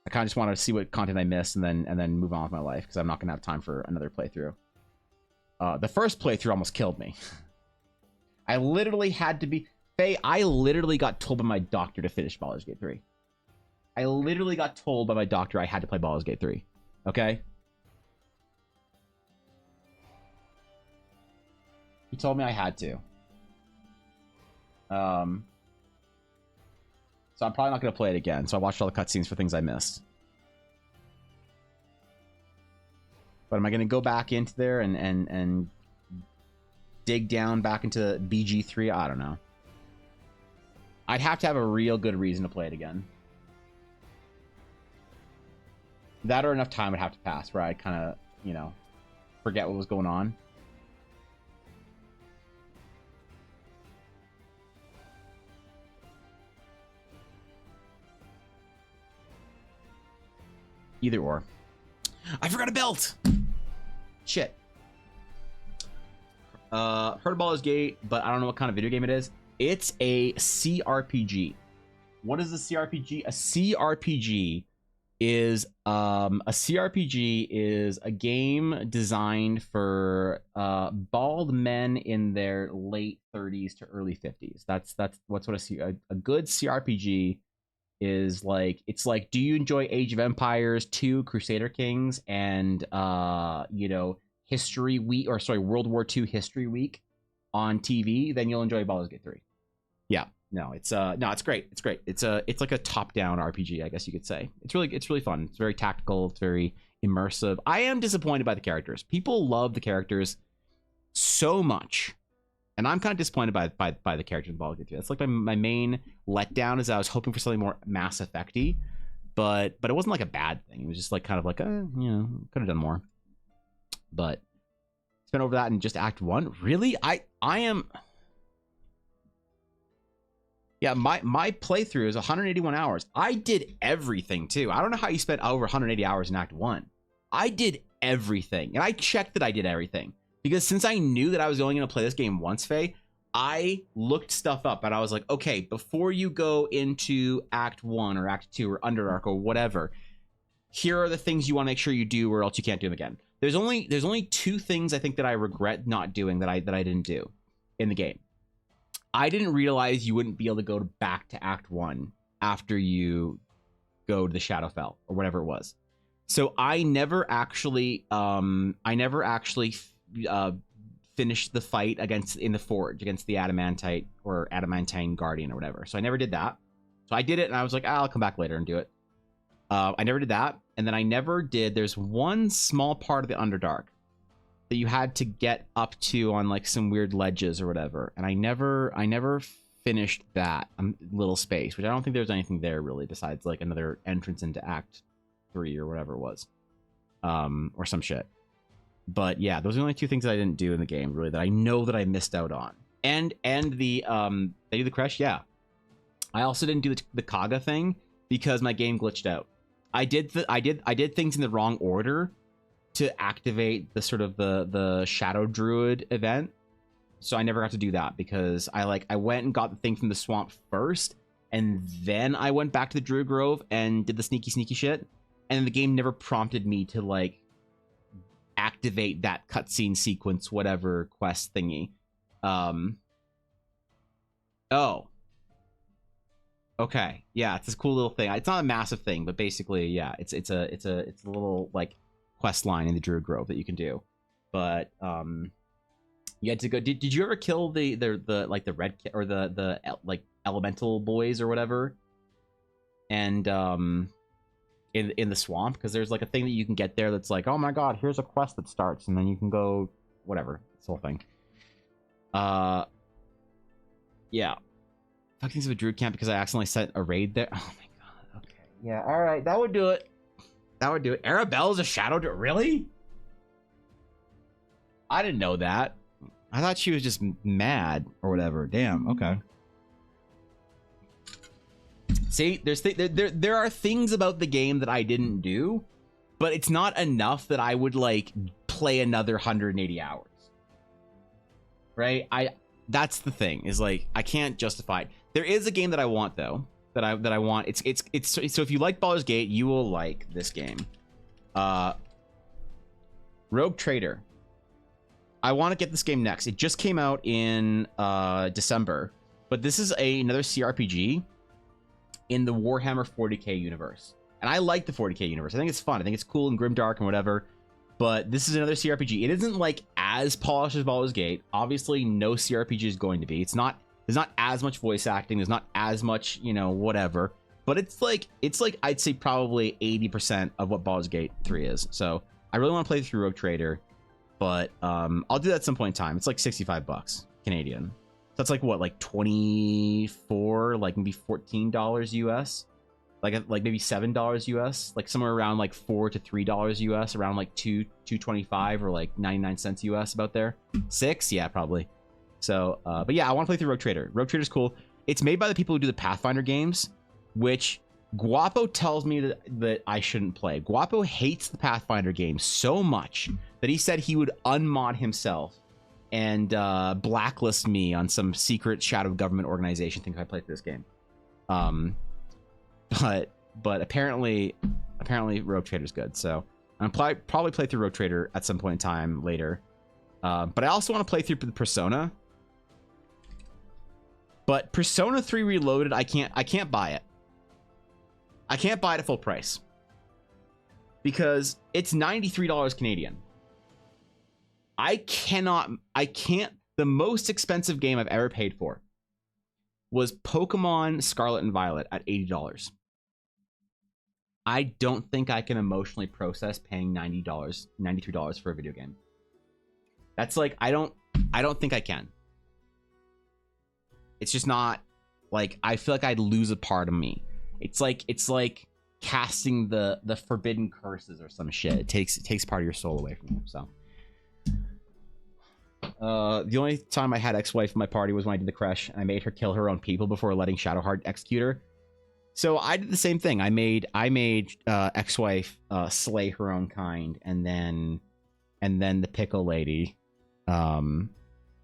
I kind of just want to see what content I missed and then move on with my life because I'm not going to have time for another playthrough. The first playthrough almost killed me. I literally had to be... Faye, I literally got told by my doctor to finish Baldur's Gate 3. I literally got told by my doctor I had to play Baldur's Gate 3. Okay? He told me I had to. So I'm probably not going to play it again. So I watched all the cutscenes for things I missed. But am I going to go back into there and dig down back into BG3? I don't know. I'd have to have a real good reason to play it again. That or enough time would have to pass where I'd kind of, forget what was going on. Either or. I forgot a belt! Shit. Heard of Baldur's Gate, but I don't know what kind of video game it is. It's a CRPG. What is a CRPG? A CRPG is a game designed for bald men in their late 30s to early 50s. That's what a good CRPG is like. It's like, do you enjoy Age of Empires 2, Crusader Kings, and History Week, or sorry, World War II History Week on TV? Then you'll enjoy Baldur's Gate 3. Yeah, no, it's great. It's great. It's like a top-down RPG, I guess you could say. It's really fun. It's very tactical. It's very immersive. I am disappointed by the characters. People love the characters so much. And I'm kind of disappointed by the characters in Baldur's Gate 3. That's like my main letdown, is I was hoping for something more Mass Effect-y, but it wasn't like a bad thing. It was just like kind of like, could have done more. But spent over that in just Act 1. Really? I am... Yeah, my playthrough is 181 hours. I did everything, too. I don't know how you spent over 180 hours in Act 1. I did everything. And I checked that I did everything. Because since I knew that I was only going to play this game once, Faye, I looked stuff up and I was like, okay, before you go into Act 1 or Act 2 or Underdark or whatever, here are the things you want to make sure you do, or else you can't do them again. There's only 2 things I think that I regret not doing that I didn't do in the game. I didn't realize you wouldn't be able to go back to Act 1 after you go to the Shadowfell or whatever it was. So I never actually finished the fight in the forge against the adamantite or adamantine guardian or whatever. So I never did that. So I did it and I was like, I'll come back later and do it. I never did that. And then I never did. There's one small part of the Underdark that you had to get up to on like some weird ledges or whatever. And I never finished that little space, which I don't think there's anything there really besides like another entrance into Act 3 or whatever it was, or some shit. But yeah, those are the only two things that I didn't do in the game really that I know that I missed out on. And the they do the crash, yeah. I also didn't do the Kaga thing because my game glitched out. I did things in the wrong order to activate the sort of the Shadow Druid event. So I never got to do that because I went and got the thing from the swamp first, and then I went back to the Druid Grove and did the sneaky shit. And the game never prompted me to like activate that cutscene sequence, whatever quest thingy. Oh. Okay. Yeah, it's this cool little thing. It's not a massive thing, but basically, yeah, it's a little like quest line in the Druid Grove that you can do. But you had to go. Did you ever kill the like the red or the like elemental boys or whatever? And in the swamp, because there's like a thing that you can get there that's like, oh my god, here's a quest that starts, and then you can go whatever. This whole thing. Yeah. Fuck things of a druid camp because I accidentally set a raid there. Oh my god. Okay. Yeah. All right. That would do it. That would do it. Arabella's a shadow druid. Really? I didn't know that. I thought she was just mad or whatever. Damn. Okay. See, there are things about the game that I didn't do, but it's not enough that I would like play another 180 hours. Right? That's the thing, is like I can't justify it. There is a game that I want though, that I want. It's so if you like Baldur's Gate, you will like this game. Rogue Trader. I want to get this game next. It just came out in December, but this is another CRPG in the Warhammer 40k universe. And I like the 40k universe. I think it's fun. I think it's cool and grimdark and whatever. But this is another CRPG. It isn't like as polished as Baldur's Gate. Obviously, no CRPG is going to be. There's not as much voice acting. There's not as much, you know, whatever. But it's like I'd say probably 80% of what Baldur's Gate 3 is. So I really want to play through Rogue Trader, but I'll do that at some point in time. It's like $65 Canadian. So that's like what, like 24, like maybe $14 US. Like maybe $7 US, like somewhere around like $4 to $3 US, around like $2.25 or like 99 cents US, about there. 6, yeah, probably. So, but yeah, I want to play through Rogue Trader. Rogue Trader's cool. It's made by the people who do the Pathfinder games, which Guapo tells me that I shouldn't play. Guapo hates the Pathfinder games so much that he said he would unmod himself and blacklist me on some secret shadow government organization thing if I play through this game. But apparently Rogue Trader's good, so I'm probably play through Rogue Trader at some point in time later. But I also want to play through the Persona. But Persona 3 Reloaded, I can't buy it. I can't buy it at full price because it's $93 Canadian. I can't. The most expensive game I've ever paid for was Pokemon Scarlet and Violet at $80. I don't think I can emotionally process paying $93 for a video game. That's like, I don't think I can. It's just not, like, I feel like I'd lose a part of me. It's like casting the forbidden curses or some shit. It takes part of your soul away from you. So the only time I had ex-wife in my party was when I did the crash and I made her kill her own people before letting Shadowheart execute her. So I did the same thing. I made ex-wife slay her own kind, and then the pickle lady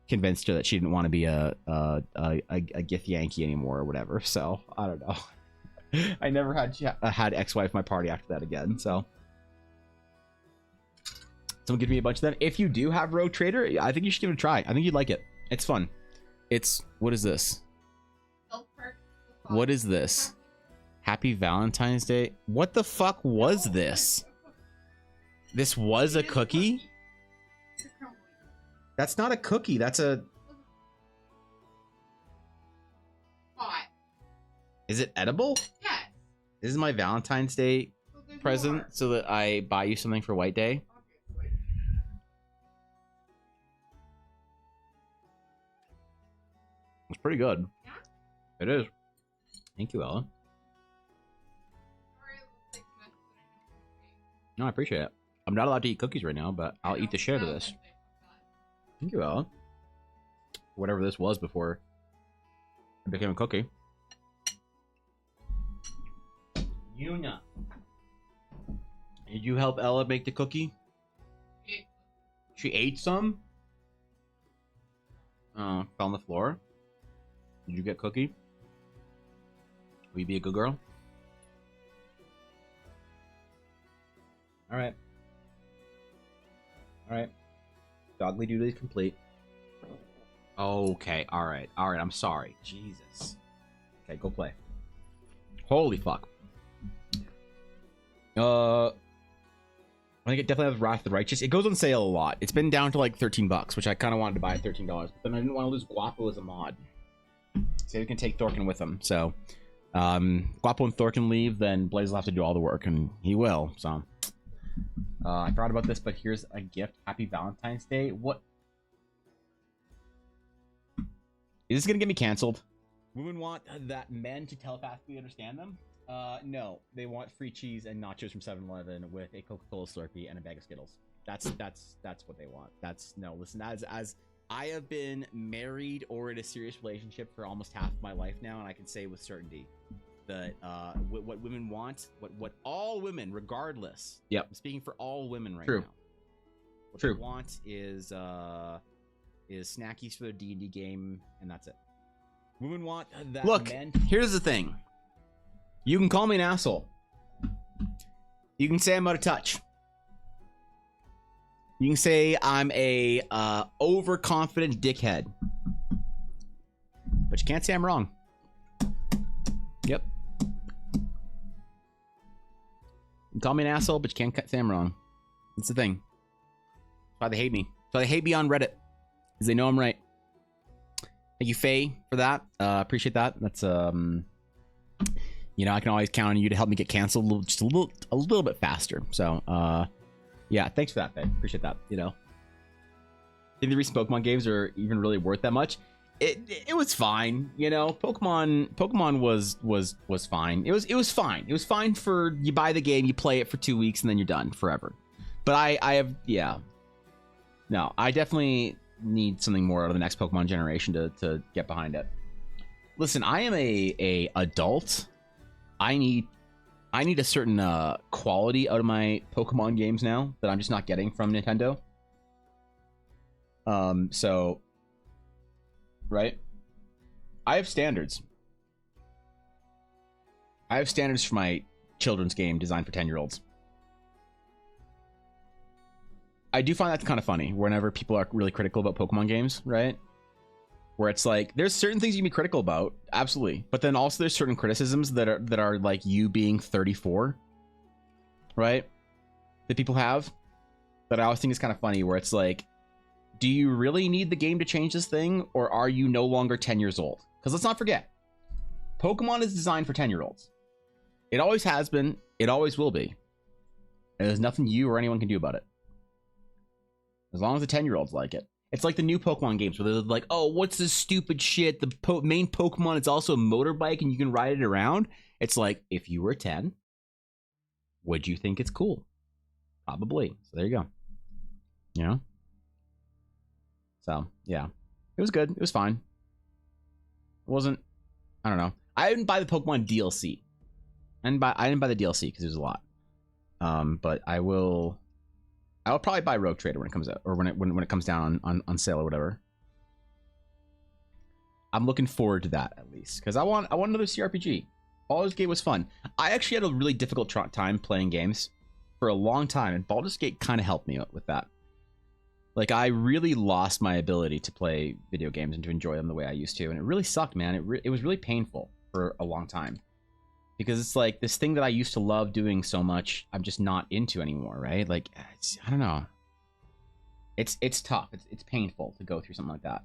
convinced her that she didn't want to be a Gith Yankee anymore or whatever. So I don't know. I never had ex-wife in my party after that again. So someone give me a bunch of them. If you do have Rogue Trader, I think you should give it a try. I think you'd like it. It's fun. What is this? What is this? Happy Valentine's Day. What the fuck was this? This was a cookie? That's not a cookie. That's a... What? Is it edible? Yes. This is my Valentine's Day present so that I buy you something for White Day. Obviously. It's pretty good. Yeah? It is. Thank you, Ella. Sorry, it looks like mess, but I know it's okay. No, I appreciate it. I'm not allowed to eat cookies right now, but I'll eat the shit out of this. Thank you, Ella. Whatever this was before it became a cookie. Yuna. Did you help Ella make the cookie? She ate some? Oh, fell on the floor. Did you get cookie? Will you be a good girl? Alright. Alright. Dogly duty is complete. Okay, alright. Alright, I'm sorry. Jesus. Okay, go play. Holy fuck. I think it definitely has Wrath of the Righteous. It goes on sale a lot. It's been down to like $13, which I kind of wanted to buy at $13, but then I didn't want to lose Guapo as a mod. So we can take Thorkin with him. So, Guapo and Thorkin leave, then Blaze will have to do all the work, and he will. So, I forgot about this, but here's a gift. Happy Valentine's Day. What? Is this gonna get me canceled? Women want that men to telepathically understand them? No, they want free cheese and nachos from 7-Eleven with a Coca-Cola Slurpee and a bag of Skittles. That's what they want. No, listen, as I have been married or in a serious relationship for almost half my life now, and I can say with certainty that what women want, what all women, regardless. Yep. I'm speaking for all women right now. What they want is snackies for their D&D game, and that's it. Women want that. Look, here's the thing. You can call me an asshole. You can say I'm out of touch. You can say I'm a overconfident dickhead. But you can't say I'm wrong. Yep. You can call me an asshole, but you can't say I'm wrong. That's the thing. That's why they hate me. That's why they hate me on Reddit. Because they know I'm right. Thank you, Faye, for that. Appreciate that. That's you know, I can always count on you to help me get canceled just a little bit faster. So, yeah, thanks for that, Faye. Appreciate that. You know, I think the recent Pokemon games are even really worth that much. It was fine. You know, Pokemon was fine. It was fine. It was fine for you buy the game, you play it for 2 weeks, and then you're done forever. But I have, yeah, no, I definitely need something more out of the next Pokemon generation to get behind it. Listen, I am a adult. I need a certain quality out of my Pokemon games now that I'm just not getting from Nintendo. So, right? I have standards. I have standards for my children's game designed for 10-year-olds. I do find that kind of funny whenever people are really critical about Pokemon games, right? Where it's like, there's certain things you can be critical about, absolutely, but then also there's certain criticisms that are like you being 34, right? That people have, that I always think is kind of funny, where it's like, do you really need the game to change this thing, or are you no longer 10 years old? Because let's not forget, Pokemon is designed for 10-year-olds. It always has been, it always will be, and there's nothing you or anyone can do about it. As long as the 10-year-olds like it. It's like the new Pokemon games where they're like, oh, what's this stupid shit? The main Pokemon is also a motorbike and you can ride it around. It's like, if you were 10, would you think it's cool? Probably. So there you go. You know? So, yeah. It was good. It was fine. It wasn't, I don't know. I didn't buy the Pokemon DLC. I didn't buy the DLC because it was a lot. But I'll probably buy Rogue Trader when it comes out, or when it comes down on sale or whatever. I'm looking forward to that, at least, because I want another CRPG. Baldur's Gate was fun. I actually had a really difficult time playing games for a long time, and Baldur's Gate kind of helped me out with that. Like, I really lost my ability to play video games and to enjoy them the way I used to, and it really sucked, man. It was really painful for a long time. Because it's like this thing that I used to love doing so much, I'm just not into anymore, right? Like, I don't know. It's tough. It's painful to go through something like that.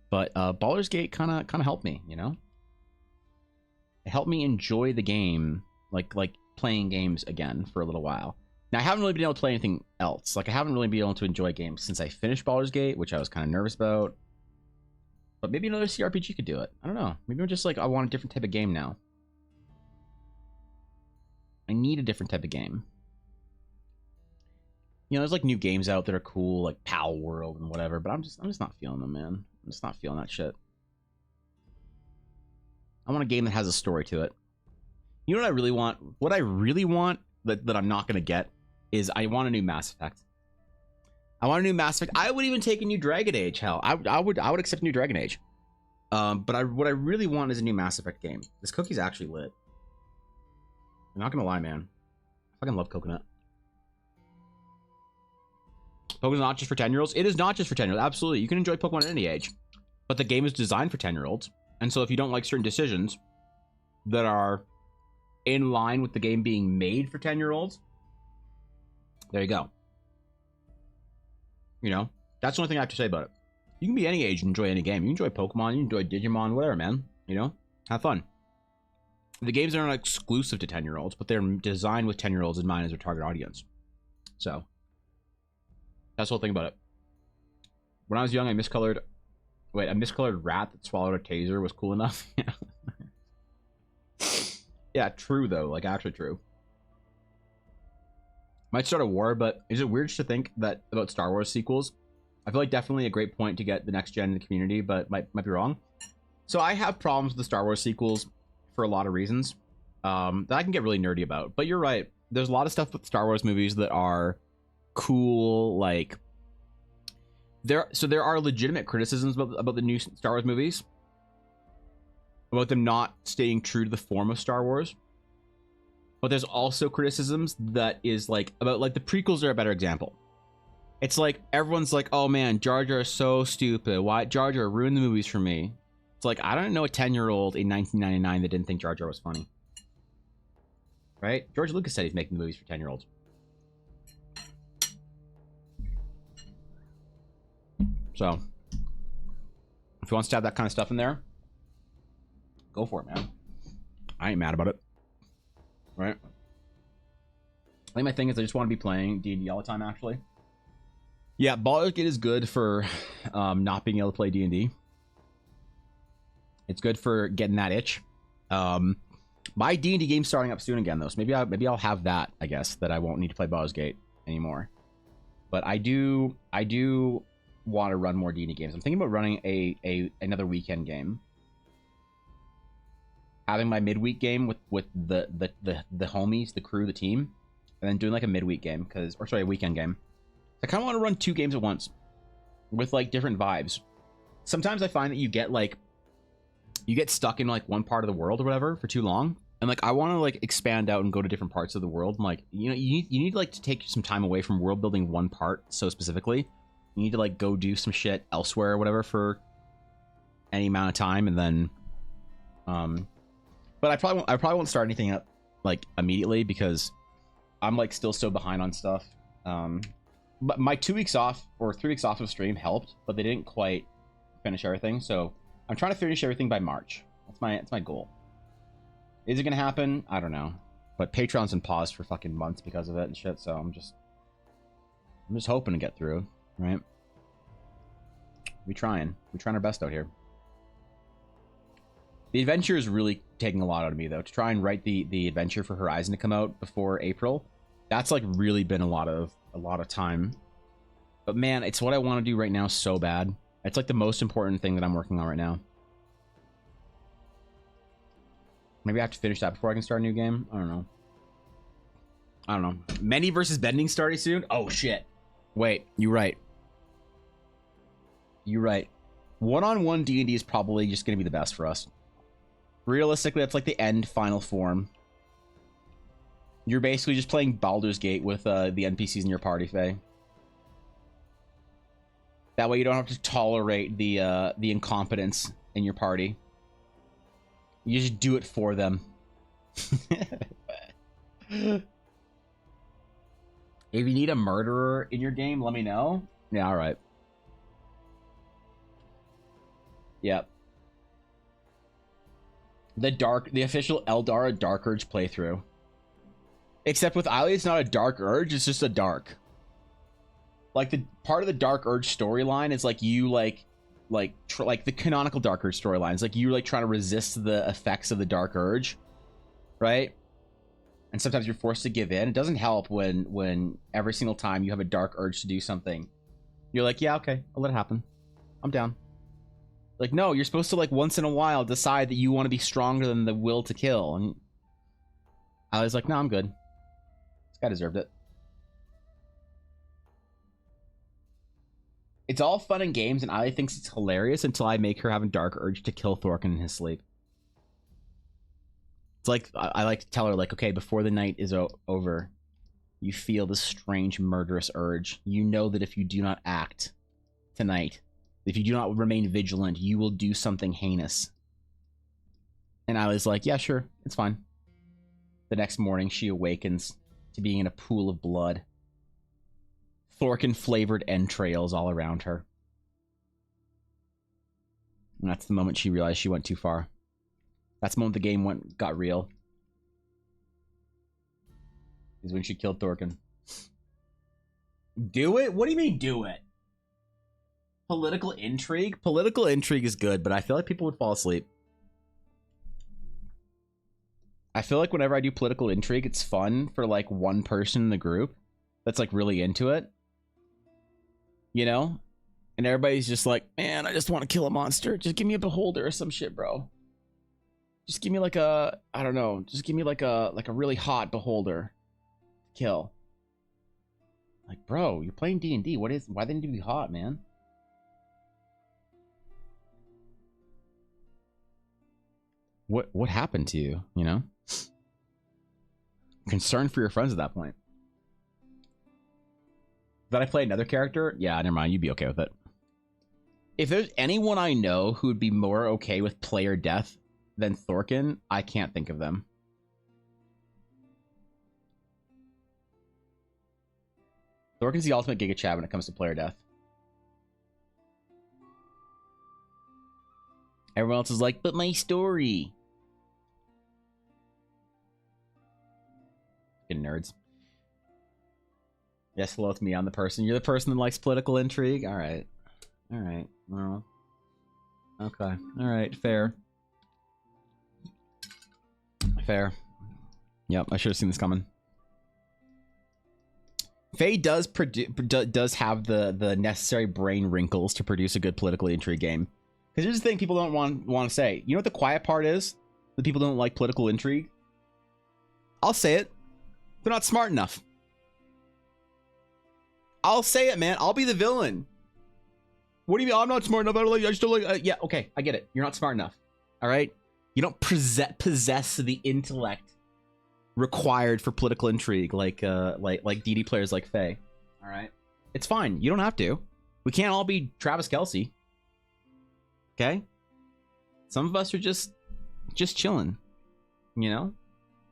But Baldur's Gate kind of helped me, you know? It helped me enjoy the game, like playing games again for a little while. Now, I haven't really been able to play anything else. Like, I haven't really been able to enjoy games since I finished Baldur's Gate, which I was kind of nervous about. But maybe another CRPG could do it. I don't know. Maybe I'm just like, I want a different type of game now. I need a different type of game. You know, there's like new games out that are cool, like Pal World and whatever, but I'm just not feeling them, man. I'm just not feeling that shit. I want a game that has a story to it. You know what I really want? What I really want that I'm not gonna get is I want a new Mass Effect. I want a new Mass Effect. I would even take a new Dragon Age. Hell, I would accept a new Dragon Age. But what I really want is a new Mass Effect game. This cookie's actually lit. I'm not gonna lie, man. I fucking love coconut. Pokemon's not just for 10-year-olds. It is not just for 10-year-olds. Absolutely, you can enjoy Pokemon at any age, but the game is designed for 10-year-olds. And so if you don't like certain decisions that are in line with the game being made for 10-year-olds, there you go. You know, that's the only thing I have to say about it. You can be any age and enjoy any game. You enjoy Pokemon, you enjoy Digimon, whatever, man. You know, have fun. The games aren't exclusive to 10-year-olds, but they're designed with 10-year-olds in mind as their target audience. So that's the whole thing about it. When I was young, a miscolored rat that swallowed a taser was cool enough. Yeah, true though. Like, actually true. Might start a war, but is it weird to think that about Star Wars sequels? I feel like definitely a great point to get the next gen in the community, but might be wrong. So I have problems with the Star Wars sequels for a lot of reasons that I can get really nerdy about. But you're right. There's a lot of stuff with Star Wars movies that are cool. Like there are legitimate criticisms about the new Star Wars movies, about them not staying true to the form of Star Wars. But there's also criticisms that is like about like the prequels are a better example. It's like everyone's like, oh man, Jar Jar is so stupid. Why Jar Jar ruined the movies for me? It's like, I don't know a 10-year-old in 1999 that didn't think Jar Jar was funny. Right? George Lucas said he's making the movies for 10-year-olds. So, if he wants to have that kind of stuff in there, go for it, man. I ain't mad about it. Right? I think my thing is I just want to be playing D&D all the time, actually. Yeah, Baldur's Gate is good for not being able to play D&D. It's good for getting that itch. My D&D game's starting up soon again, though, so maybe I'll have that, I guess, that I won't need to play Baldur's Gate anymore. But I do want to run more D&D games. I'm thinking about running another weekend game. Having my midweek game with the homies, the crew, the team, and then doing like a midweek game, a weekend game. I kind of want to run 2 games at once with like different vibes. Sometimes I find that you get stuck in like one part of the world or whatever for too long, and like I want to like expand out and go to different parts of the world. And, like, you know, you need like to take some time away from world building one part so specifically. You need to like go do some shit elsewhere or whatever for any amount of time, and then but I probably won't start anything up like immediately because I'm like still so behind on stuff. But my 2 weeks off or 3 weeks off of stream helped, but they didn't quite finish everything. So I'm trying to finish everything by March. That's my goal. Is it gonna happen? I don't know. But Patreon's been paused for fucking months because of it and shit. So I'm just hoping to get through, right? We're trying our best out here. The adventure is really taking a lot out of me, though. To try and write the adventure for Horizon to come out before April, that's like really been a lot of time. But man, it's what I want to do right now so bad. It's like the most important thing that I'm working on right now. Maybe I have to finish that before I can start a new game. I don't know. Many versus Bending starting soon. Oh shit. Wait, you're right. One-on-one D&D is probably just gonna be the best for us. Realistically, that's like the end final form. You're basically just playing Baldur's Gate with the NPCs in your party, Faye. That way you don't have to tolerate the incompetence in your party. You just do it for them. If you need a murderer in your game, let me know. Yeah, alright. Yep. The official Eldara Dark Urge playthrough. Except with Eileen, it's not a Dark Urge, it's just a dark. Like, the part of the Dark Urge storyline is like you, like, like like the canonical Dark Urge storylines. Like you're like trying to resist the effects of the Dark Urge, right? And sometimes you're forced to give in. It doesn't help when every single time you have a dark urge to do something, you're like, yeah, okay, I'll let it happen. I'm down. Like, no, you're supposed to like once in a while decide that you want to be stronger than the will to kill. And I was like, no, I'm good. This guy deserved it. It's all fun and games, and Ali thinks it's hilarious until I make her have a dark urge to kill Thorkin in his sleep. It's like, I like to tell her, like, okay, before the night is over, you feel this strange murderous urge. You know that if you do not act tonight, if you do not remain vigilant, you will do something heinous. And I was like, yeah, sure, it's fine. The next morning, she awakens to being in a pool of blood. Thorkin-flavored entrails all around her. And that's the moment she realized she went too far. That's the moment the game got real. Is when she killed Thorkin. Do it? What do you mean do it? Political intrigue? Political intrigue is good, but I feel like people would fall asleep. I feel like whenever I do political intrigue, it's fun for like one person in the group that's like really into it. You know? And everybody's just like, man, I just want to kill a monster. Just give me a beholder or some shit, bro. Just give me like a, I don't know. Just give me like a really hot beholder to kill. Like, bro, you're playing D&D. Why they need to be hot, man? What happened to you, you know? Concerned for your friends at that point. Did I play another character? Yeah, never mind. You'd be okay with it. If there's anyone I know who would be more okay with player death than Thorkin, I can't think of them. Thorkin's the ultimate Giga Chad when it comes to player death. Everyone else is like, but my story. Fucking nerds. Yes, hello, it's me. I'm the person. You're the person that likes political intrigue? Alright. Alright. Well. Okay. Alright, fair. Fair. Yep, I should have seen this coming. Faye does have the necessary brain wrinkles to produce a good political intrigue game. Because here's the thing people don't want to say. You know what the quiet part is? That people don't like political intrigue? I'll say it. They're not smart enough. I'll say it, man. I'll be the villain. What do you mean? I'm not smart enough. I just don't like. Yeah, okay, I get it. You're not smart enough. All right. You don't possess the intellect required for political intrigue, like DD players like Faye. All right. It's fine. You don't have to. We can't all be Travis Kelce. Okay. Some of us are just chilling. You know.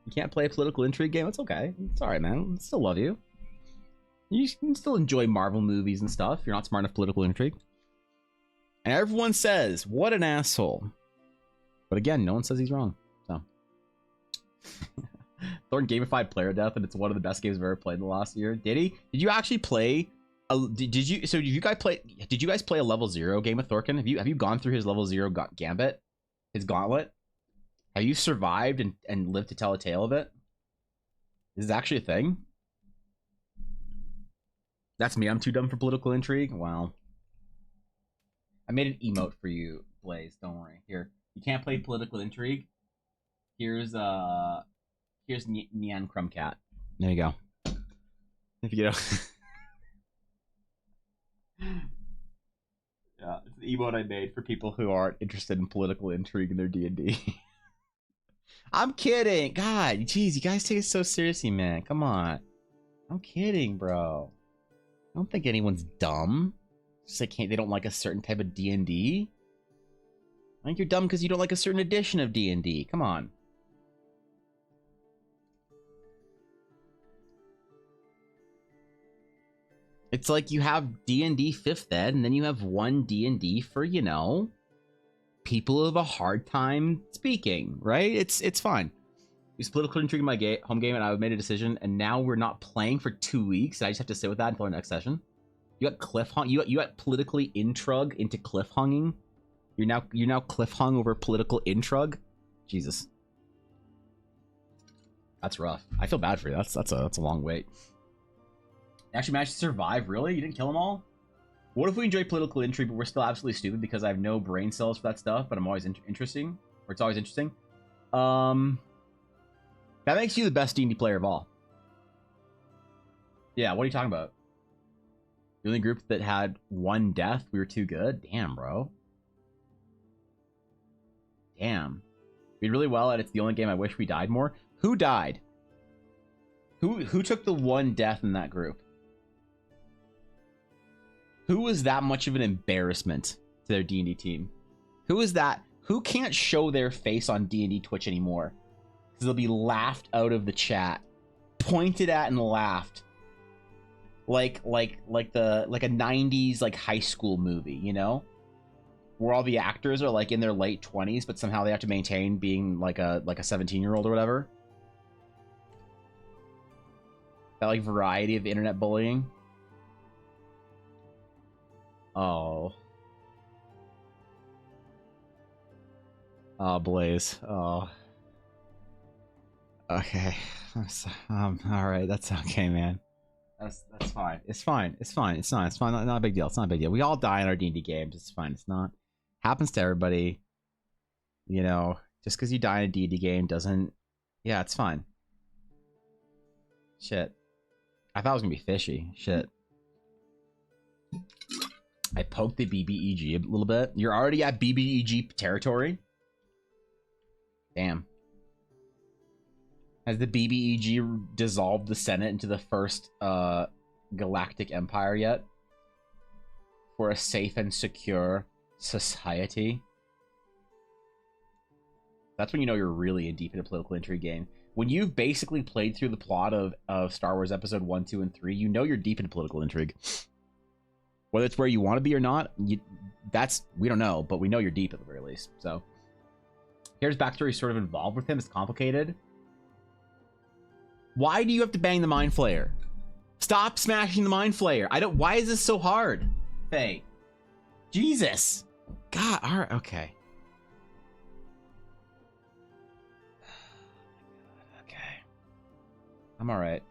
You can't play a political intrigue game. It's okay. It's all right, man. I still love you. You can still enjoy Marvel movies and stuff. You're not smart enough political intrigue. And everyone says, what an asshole. But again, no one says he's wrong. So. Thorn gamified player death, and it's one of the best games I've ever played in the last year. Did he? Did you actually play? Did you guys play a level 0 game with Thorkin? Have you gone through his level 0 gambit? His gauntlet? Have you survived and lived to tell a tale of it? Is this actually a thing? That's me. I'm too dumb for political intrigue. Wow. I made an emote for you, Blaze. Don't worry. Here, you can't play political intrigue. Here's Nyan Crumbcat. There you go. If you know. Yeah, it's an emote I made for people who aren't interested in political intrigue in their D&D. I'm kidding. God, jeez, you guys take it so seriously, man. Come on. I'm kidding, bro. I don't think anyone's dumb. Just like they don't like a certain type of D&D. I think you're dumb because you don't like a certain edition of D&D. Come on. It's like you have D&D 5th ed, and then you have one D&D for, you know, people who have a hard time speaking, right? It's fine. It's political intrigue in my home game, and I made a decision, and now we're not playing for 2 weeks, and I just have to sit with that until our next session. You got cliff hung. You got politically intrug into cliff hunging. You're now cliff hung over political intrug. Jesus, that's rough. I feel bad for you. That's a long wait. Actually managed to survive. Really? You didn't kill them all? What if we enjoy political intrigue, but we're still absolutely stupid because I have no brain cells for that stuff, but I'm always interesting, or it's always interesting. That makes you the best D&D player of all. Yeah, what are you talking about? The only group that had one death, we were too good? Damn, bro. Damn. We did really well at It's the Only Game I Wish We Died More. Who died? Who took the one death in that group? Who was that much of an embarrassment to their D&D team? Who is that? Who can't show their face on D&D Twitch anymore? Because they'll be laughed out of the chat. Pointed at and laughed. Like a 90s like high school movie, you know? Where all the actors are like in their late 20s, but somehow they have to maintain being like a 17-year-old or whatever. That like variety of internet bullying. Oh. Oh, Blaze. Oh. Okay. All right. That's okay, man. That's fine. It's fine. It's fine. It's not. It's fine. Not a big deal. It's not a big deal. We all die in our D&D games. It's fine. It's not. Happens to everybody. You know, just because you die in a D&D game doesn't. Yeah, it's fine. Shit. I thought it was gonna be fishy. Shit. I poked the BBEG a little bit. You're already at BBEG territory? Damn. Has the BBEG dissolved the Senate into the first galactic empire yet? For a safe and secure society? That's when you know you're really in deep in a political intrigue game. When you've basically played through the plot of Star Wars Episode 1, 2, and 3, you know you're deep in political intrigue. Whether it's where you want to be or not, we don't know, but we know you're deep at the very least. So, here's backstory sort of involved with him. It's complicated. Why do you have to bang the Mind Flayer? Stop smashing the Mind Flayer. Why is this so hard? Faye. Jesus. God, alright, okay. Okay. I'm alright.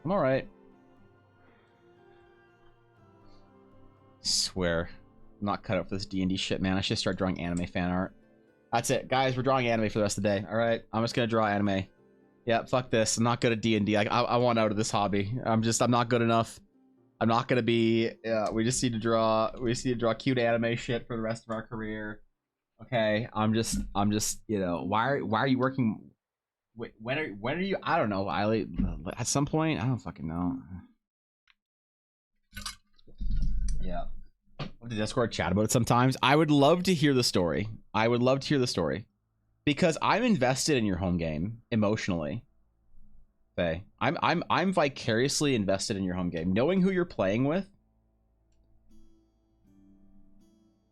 I'm alright. Swear. I'm not cut out for this D&D shit, man. I should start drawing anime fan art. That's it. Guys, we're drawing anime for the rest of the day. Alright? I'm just gonna draw anime. Yeah, fuck this. I'm not good at D&D. I want out of this hobby. I'm not good enough. I'm not gonna be... we just need to draw cute anime shit for the rest of our career. Okay? I'm just, you know... Why are you working... Wait, when are you? I don't know. At some point, I don't fucking know. Yeah, the Discord chat about it sometimes. I would love to hear the story. Because I'm invested in your home game emotionally. Okay, I'm vicariously invested in your home game, knowing who you're playing with.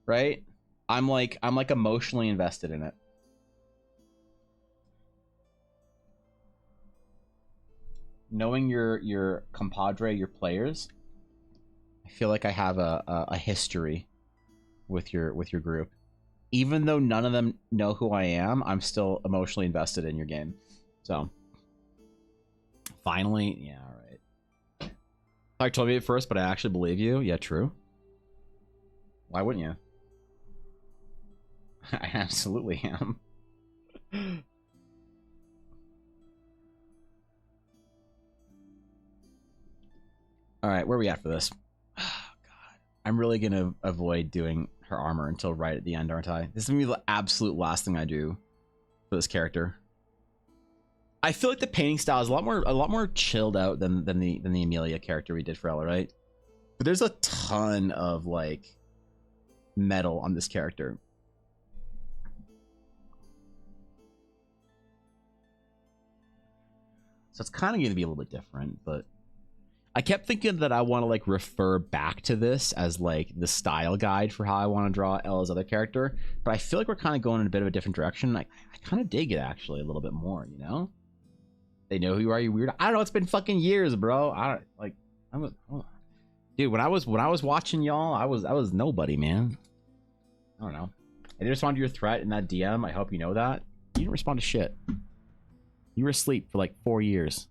Right? I'm like emotionally invested in it. Knowing your compadre, your players, I feel like I have a history with your group. Even though none of them know who I am, I'm still emotionally invested in your game. So, finally, yeah, all right. I told you it first, but I actually believe you. Yeah, true. Why wouldn't you? I absolutely am. All right, where are we at for this? Oh, God. I'm really going to avoid doing her armor until right at the end, aren't I? This is going to be the absolute last thing I do for this character. I feel like the painting style is a lot more chilled out than the Amelia character we did for Ella, right? But there's a ton of like metal on this character. So it's kind of going to be a little bit different, but I kept thinking that I want to like refer back to this as like the style guide for how I want to draw Ella's other character, but I feel like we're kind of going in a bit of a different direction. I kind of dig it actually a little bit more, you know? They know who you are, you weird. I don't know. It's been fucking years, bro. I don't like. Dude, when I was watching y'all, I was nobody, man. I don't know. I didn't respond to your threat in that DM. I hope you know that. You didn't respond to shit. You were asleep for like 4 years.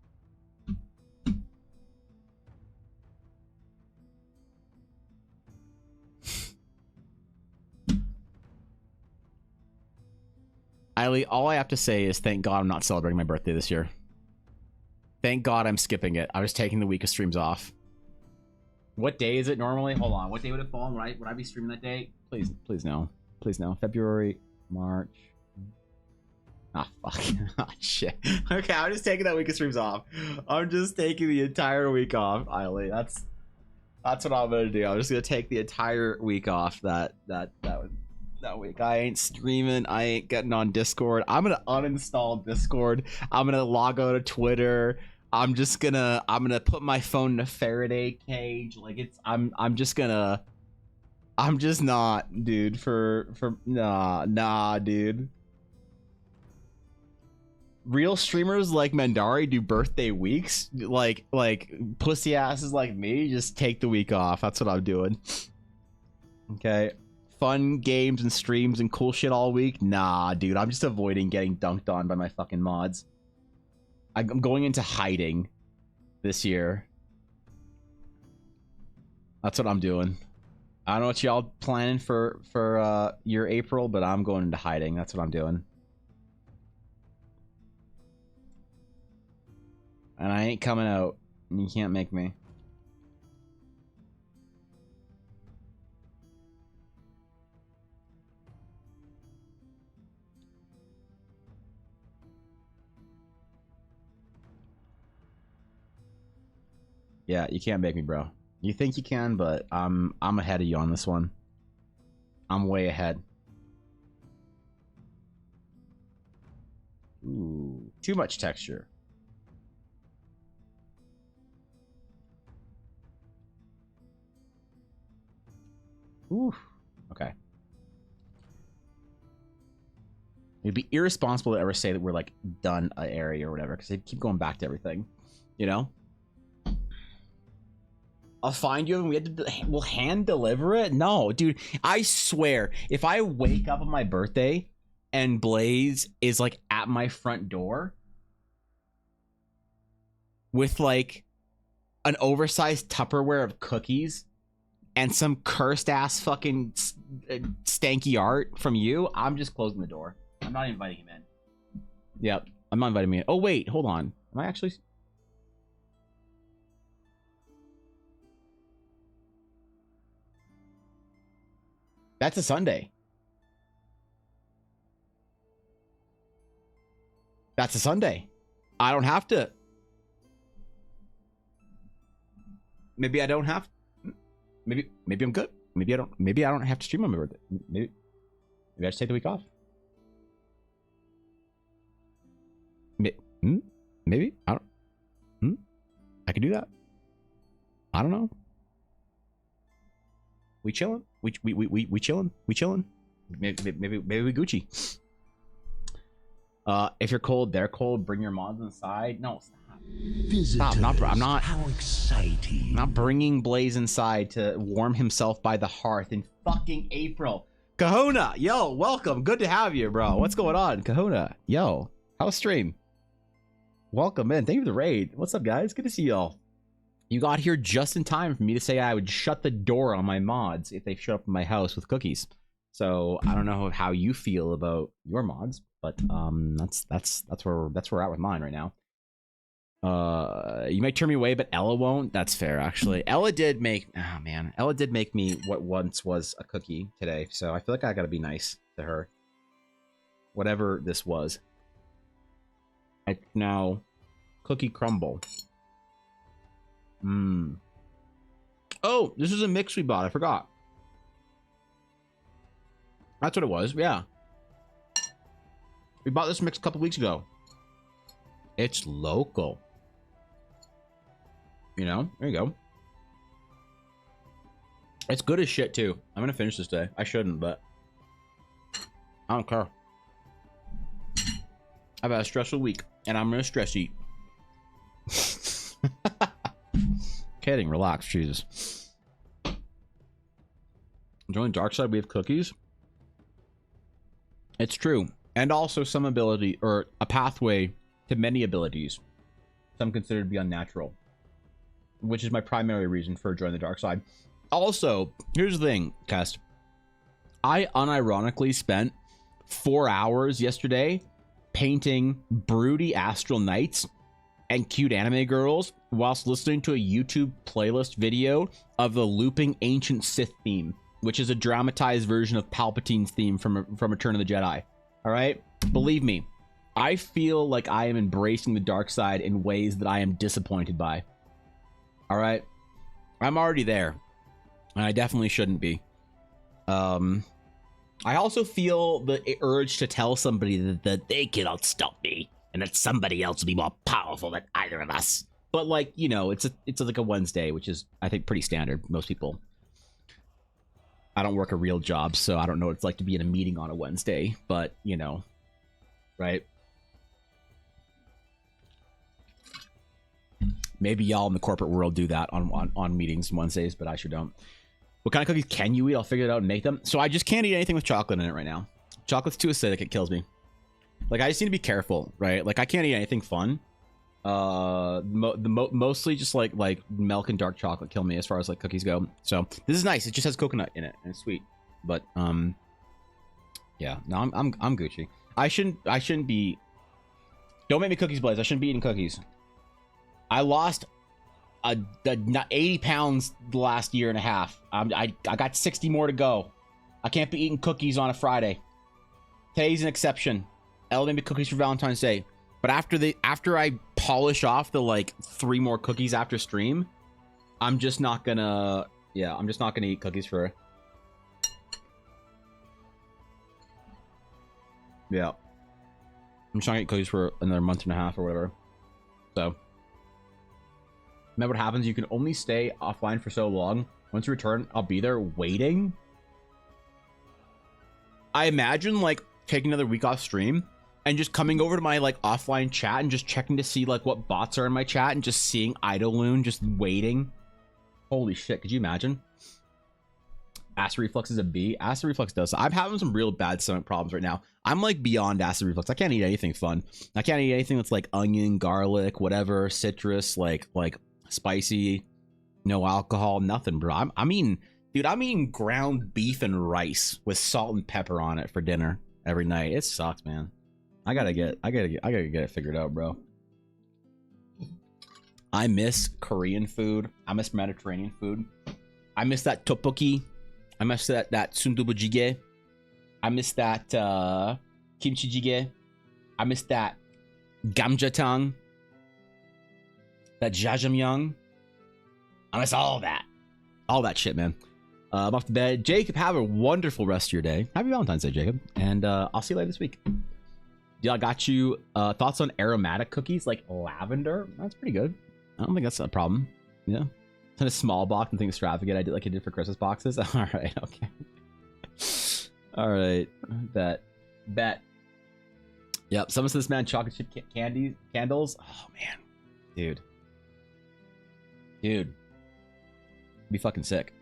Eiley, all I have to say is thank God I'm not celebrating my birthday this year. Thank God I'm skipping it. I was taking the week of streams off. What day is it normally? Hold on. What day would it fall? Would I be streaming that day? Please no. Please no. February, March. Ah, fuck. Ah, shit. Okay, I'm just taking that week of streams off. I'm just taking the entire week off, Eiley. That's what I'm gonna do. I'm just gonna take the entire week off that week. I ain't streaming. I ain't getting on Discord. I'm gonna uninstall Discord. I'm gonna log out of Twitter. I'm gonna put my phone in a Faraday cage. Like I'm just not, dude, nah, dude. Real streamers like Mandari do birthday weeks. Like pussy asses like me just take the week off. That's what I'm doing. Okay. Fun games and streams and cool shit all week. Nah, dude, I'm just avoiding getting dunked on by my fucking mods. I'm going into hiding this year. That's what I'm doing. I don't know what y'all planning for your April, but I'm going into hiding. That's what I'm doing. And I ain't coming out. You can't make me. Yeah, you can't make me, bro. You think you can, but I'm ahead of you on this one. I'm way ahead. Ooh, too much texture. Ooh, okay. It'd be irresponsible to ever say that we're like done an area or whatever, because they keep going back to everything, you know? I'll find you and we'll hand deliver it? No, dude, I swear, if I wake up on my birthday and Blaze is like at my front door with like an oversized Tupperware of cookies and some cursed ass fucking stanky art from you, I'm just closing the door. I'm not inviting him in. Yep, I'm not inviting him in. Oh wait, hold on. Am I actually... That's a Sunday. That's a Sunday. I don't have to. Maybe I don't have. Maybe I'm good. Maybe I don't have to stream on my birthday. Maybe I just take the week off. Maybe I don't. I could do that. I don't know. We chilling. We chilling. We chilling. Maybe we Gucci. If you're cold, they're cold. Bring your mods inside. No, stop. Stop. I'm not. How exciting! I'm not bringing Blaze inside to warm himself by the hearth in fucking April. Kahuna, yo, welcome. Good to have you, bro. What's going on, Kahuna? Yo, how's stream? Welcome in. Thank you for the raid. What's up, guys? Good to see y'all. You got here just in time for me to say I would shut the door on my mods if they showed up in my house with cookies. So I don't know how you feel about your mods, but that's where we're at with mine right now. You might turn me away, but Ella won't. That's fair, actually. Ella did make me what once was a cookie today, so I feel like I gotta be nice to her. Whatever this was. It's now cookie crumble. Oh, this is a mix we bought. I forgot. That's what it was. Yeah. We bought this mix a couple weeks ago. It's local. You know, there you go. It's good as shit too. I'm gonna finish this day. I shouldn't, but I don't care. I've had a stressful week and I'm gonna stress eat. Kidding, relax, Jesus. Join the dark side, we have cookies. It's true. And also some ability, or a pathway to many abilities. Some considered to be unnatural. Which is my primary reason for joining the dark side. Also, here's the thing, Kest. I unironically spent 4 hours yesterday painting broody astral knights and cute anime girls whilst listening to a YouTube playlist video of the looping ancient Sith theme, which is a dramatized version of Palpatine's theme from Return of the Jedi. All right? Believe me, I feel like I am embracing the dark side in ways that I am disappointed by. All right? I'm already there, and I definitely shouldn't be. I also feel the urge to tell somebody that they can outstop me and that somebody else will be more powerful than either of us. But like, you know, it's like a Wednesday, which is, I think, pretty standard. Most people. I don't work a real job, so I don't know what it's like to be in a meeting on a Wednesday, but you know, right? Maybe y'all in the corporate world do that on meetings Wednesdays, but I sure don't. What kind of cookies can you eat? I'll figure it out and make them. So I just can't eat anything with chocolate in it right now. Chocolate's too acidic. It kills me. Like, I just need to be careful, right? Like, I can't eat anything fun. Mostly just like milk and dark chocolate kill me as far as like cookies go. So this is nice. It just has coconut in it and it's sweet. But yeah, no, I'm Gucci. I shouldn't be. Don't make me cookies, Blaze. I shouldn't be eating cookies. I lost 80 pounds the last year and a half. I got 60 more to go. I can't be eating cookies on a Friday. Today's an exception. Ella made me cookies for Valentine's Day. But after I polish off the like 3 more cookies after stream, I'm just not gonna eat cookies for. Yeah. I'm just not gonna eat cookies for another month and a half or whatever. So. Remember what happens? You can only stay offline for so long. Once you return, I'll be there waiting. I imagine like taking another week off stream and just coming over to my like offline chat and just checking to see like what bots are in my chat and just seeing Idoloon just waiting. Holy shit, could you imagine? Acid reflux is a B. Acid reflux does. I'm having some real bad stomach problems right now. I'm like beyond acid reflux. I can't eat anything fun. I can't eat anything that's like onion, garlic, whatever, citrus, like spicy, no alcohol, nothing, bro. I'm eating ground beef and rice with salt and pepper on it for dinner every night. It sucks, man. I gotta get it figured out, bro. I miss Korean food. I miss Mediterranean food. I miss that tteokbokki. I miss that sundubu jjigae. I miss that kimchi jjigae. I miss that gamjatang. That jjajangmyeon. I miss all that. All that shit, man. I'm off to bed. Jacob, have a wonderful rest of your day. Happy Valentine's Day, Jacob. And I'll see you later this week. Yeah, I got you thoughts on aromatic cookies like lavender. That's pretty good. I don't think that's a problem. Yeah. It's in a small box and think extravagant. I did for Christmas boxes. All right, okay. All right. Bet. Yep. Someone said this man chocolate chip candles. Oh man. Dude. Be fucking sick.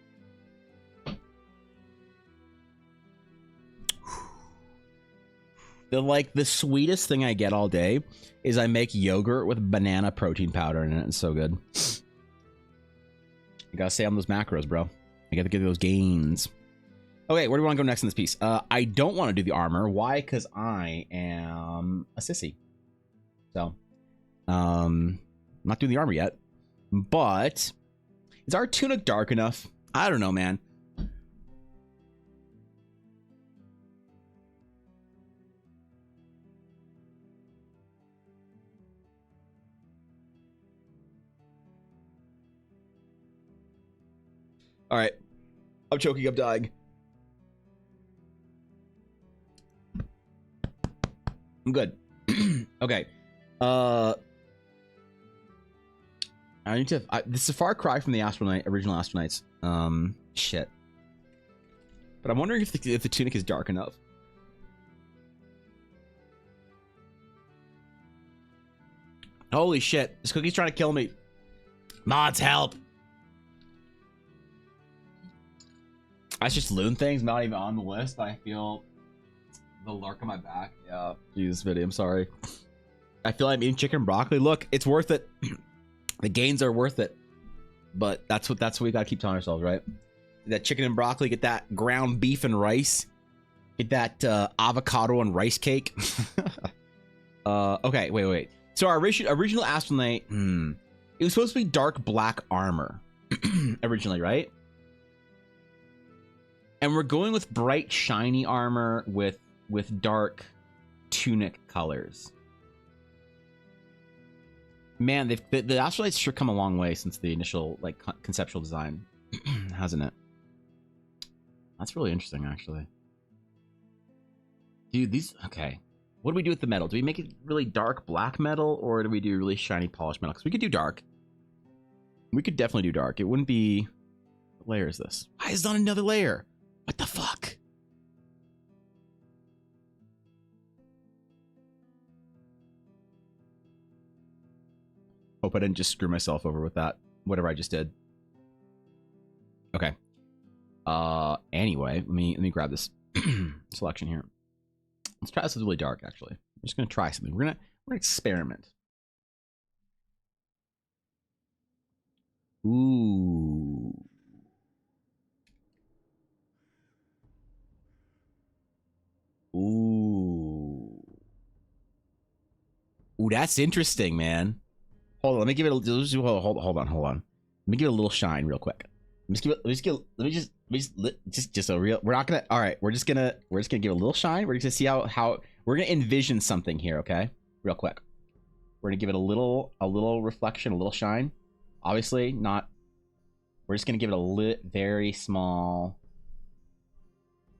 The sweetest thing I get all day is I make yogurt with banana protein powder in it. It's so good. You gotta stay on those macros, bro. You gotta get those gains. Okay, where do we want to go next in this piece? I don't want to do the armor. Why? Because I am a sissy. So, I'm not doing the armor yet. But is our tunic dark enough? I don't know, man. All right, I'm choking. I'm dying. I'm good. Okay. I need to. This is a far cry from the original Astronauts. Shit. But I'm wondering if the tunic is dark enough. Holy shit. This cookie's trying to kill me. Mods, help. That's just loon things, not even on the list. I feel the lurk on my back. Yeah. Jesus, Vinny, I'm sorry. I feel I'm eating chicken and broccoli. Look, it's worth it. The gains are worth it. But that's what we gotta keep telling ourselves, right? That chicken and broccoli, get that ground beef and rice. Get that avocado and rice cake. Okay, wait. So our original Astronite, it was supposed to be dark black armor originally, right? And we're going with bright, shiny armor with dark tunic colors. Man, the Astrolites sure come a long way since the initial like conceptual design, hasn't it? That's really interesting, actually. Dude, these okay. What do we do with the metal? Do we make it really dark black metal, or do we do really shiny polished metal? Because we could do dark. We could definitely do dark. It wouldn't be. What layer is this? Why is it on another layer? What the fuck? Hope I didn't just screw myself over with that. Whatever I just did. Okay. Anyway, let me grab this selection here. Let's try this with really dark, actually. I'm just gonna try something. We're gonna experiment. Ooh. Ooh. Ooh, that's interesting, man. Hold on, let me give it a hold on. Let me give it a little shine real quick. Just a real. We're not gonna. All right, we're just gonna give it a little shine. We're just gonna see how we're gonna envision something here. Okay, real quick. We're gonna give it a little reflection, a little shine. Obviously, not. We're just gonna give it a very small,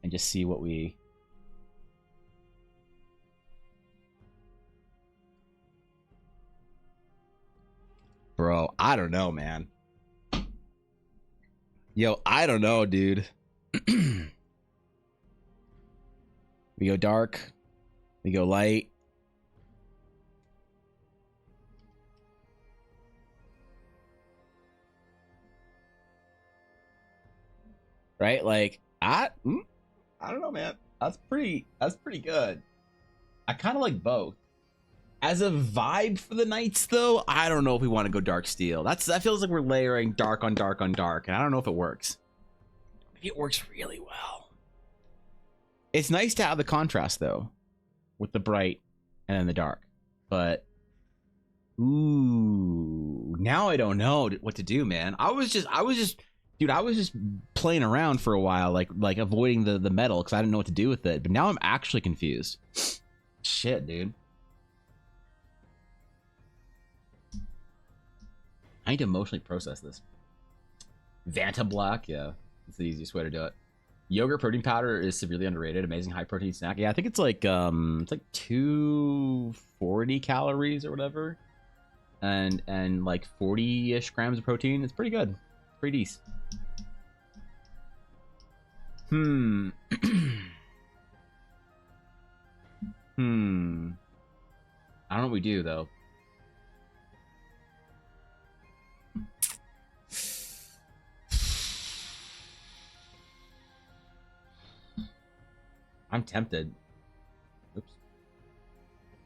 and just see what we. Bro, I don't know, man. Yo, I don't know, dude. We go dark. We go light. Right? Like, I don't know, man. That's pretty good. I kind of like both. As a vibe for the Knights, though, I don't know if we want to go dark steel. That feels like we're layering dark on dark on dark, and I don't know if it works. Maybe it works really well. It's nice to have the contrast, though, with the bright and then the dark. But ooh, now I don't know what to do, man. I was just playing around for a while, like avoiding the metal because I didn't know what to do with it. But now I'm actually confused. Shit, dude. I need to emotionally process this. Vanta Black, yeah, it's the easiest way to do it. Yogurt protein powder is severely underrated. Amazing high protein snack. Yeah, I think it's like 240 calories or whatever, and like 40-ish grams of protein. It's pretty good. Pretty decent. I don't know what we do though. I'm tempted. Oops.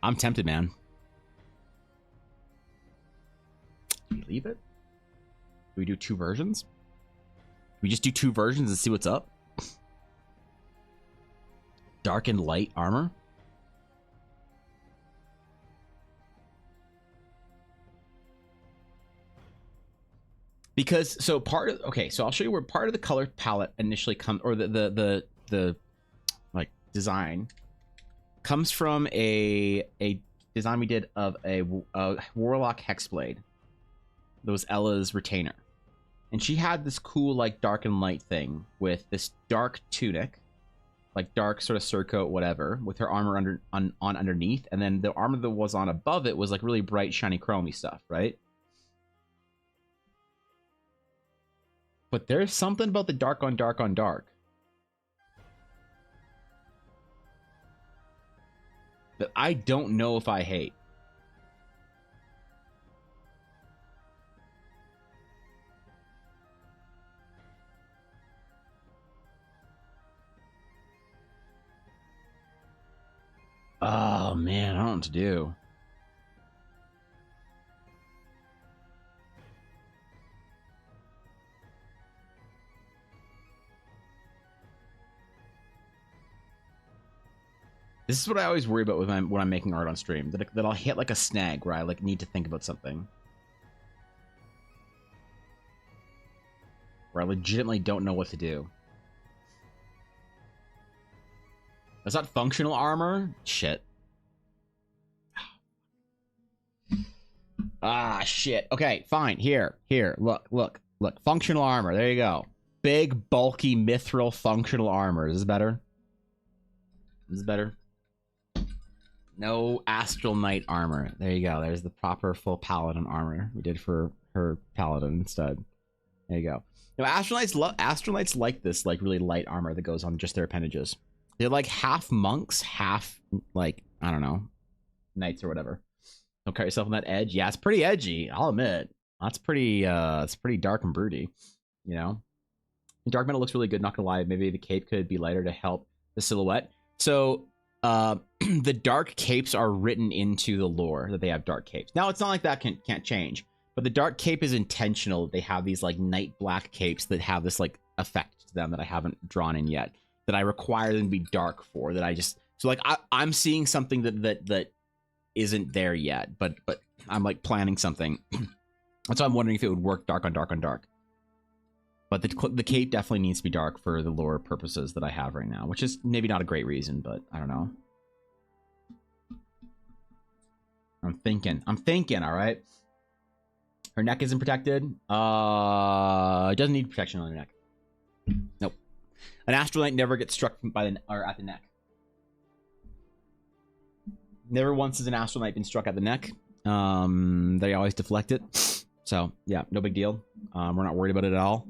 I'm tempted, man. Do we leave it? Do we do two versions? We just do two versions and see what's up? Dark and light armor? Because so part of so I'll show you where part of the color palette initially comes, or the like design comes from a design we did of a warlock hexblade. That was Ella's retainer, and she had this cool like dark and light thing with this dark tunic, like dark sort of surcoat, whatever, with her armor on underneath, and then the armor that was on above it was like really bright, shiny, chromy stuff, right? But there's something about the dark on dark on dark that I don't know if I hate. Oh man, I don't know what to do. This is what I always worry about when I'm making art on stream. That I'll hit like a snag where I like need to think about something. Where I legitimately don't know what to do. That's not functional armor? Shit. Ah, shit. Okay, fine. Here. Look. Functional armor. There you go. Big, bulky, mithril functional armor. Is this better? Is this better? No Astral Knight armor. There you go. There's the proper full paladin armor we did for her paladin instead. There you go. Now, Astral Knights like this, like, really light armor that goes on just their appendages. They're like half monks, half, like, I don't know, knights or whatever. Don't cut yourself on that edge. Yeah, it's pretty edgy, I'll admit. That's pretty, it's pretty dark and broody, you know? Dark metal looks really good, not gonna lie. Maybe the cape could be lighter to help the silhouette. So, the dark capes are written into the lore that they have dark capes. Now, it's not like that can't change. But the dark cape is intentional. They have these like night black capes that have this like effect to them that I haven't drawn in yet. That I require them to be dark for. That I just so like I'm seeing something that isn't there yet. But I'm like planning something. That's why I'm wondering if it would work dark on dark on dark. But the cape definitely needs to be dark for the lore purposes that I have right now, which is maybe not a great reason, but I don't know. I'm thinking. All right. Her neck isn't protected. It doesn't need protection on her neck. Nope. An Astral Knight never gets struck by at the neck. Never once has an Astral Knight been struck at the neck. They always deflect it. So yeah, no big deal. We're not worried about it at all.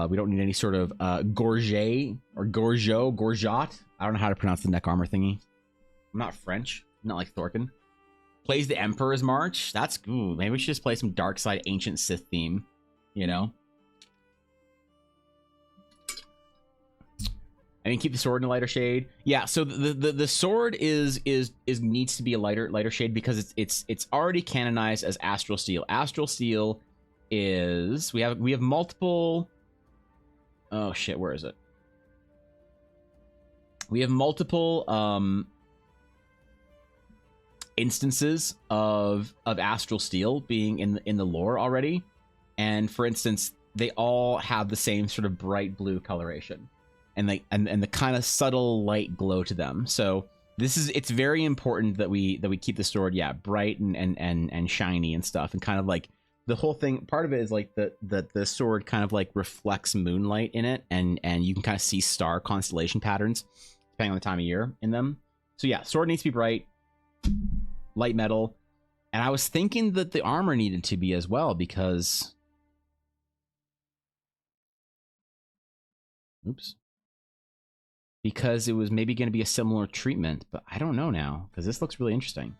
We don't need any sort of gorget or gorgeot. I don't know how to pronounce the neck armor thingy. I'm not French. I'm not like Thorkin. Plays the Emperor's March. That's ooh, maybe we should just play some Dark Side Ancient Sith theme, you know. I mean, keep the sword in a lighter shade. Yeah, so the sword is needs to be a lighter shade because it's already canonized as Astral Steel. Astral Steel is we have multiple. Oh shit, where is it? We have multiple instances of Astral Steel being in the lore already, and for instance, they all have the same sort of bright blue coloration, and the kind of subtle light glow to them. So it's very important that we keep the sword bright and shiny and stuff, and kind of like the whole thing. Part of it is like the sword kind of like reflects moonlight in it, and you can kind of see star constellation patterns depending on the time of year in them. So yeah, sword needs to be bright, light metal, and I was thinking that the armor needed to be as well because it was maybe going to be a similar treatment, but I don't know now because this looks really interesting.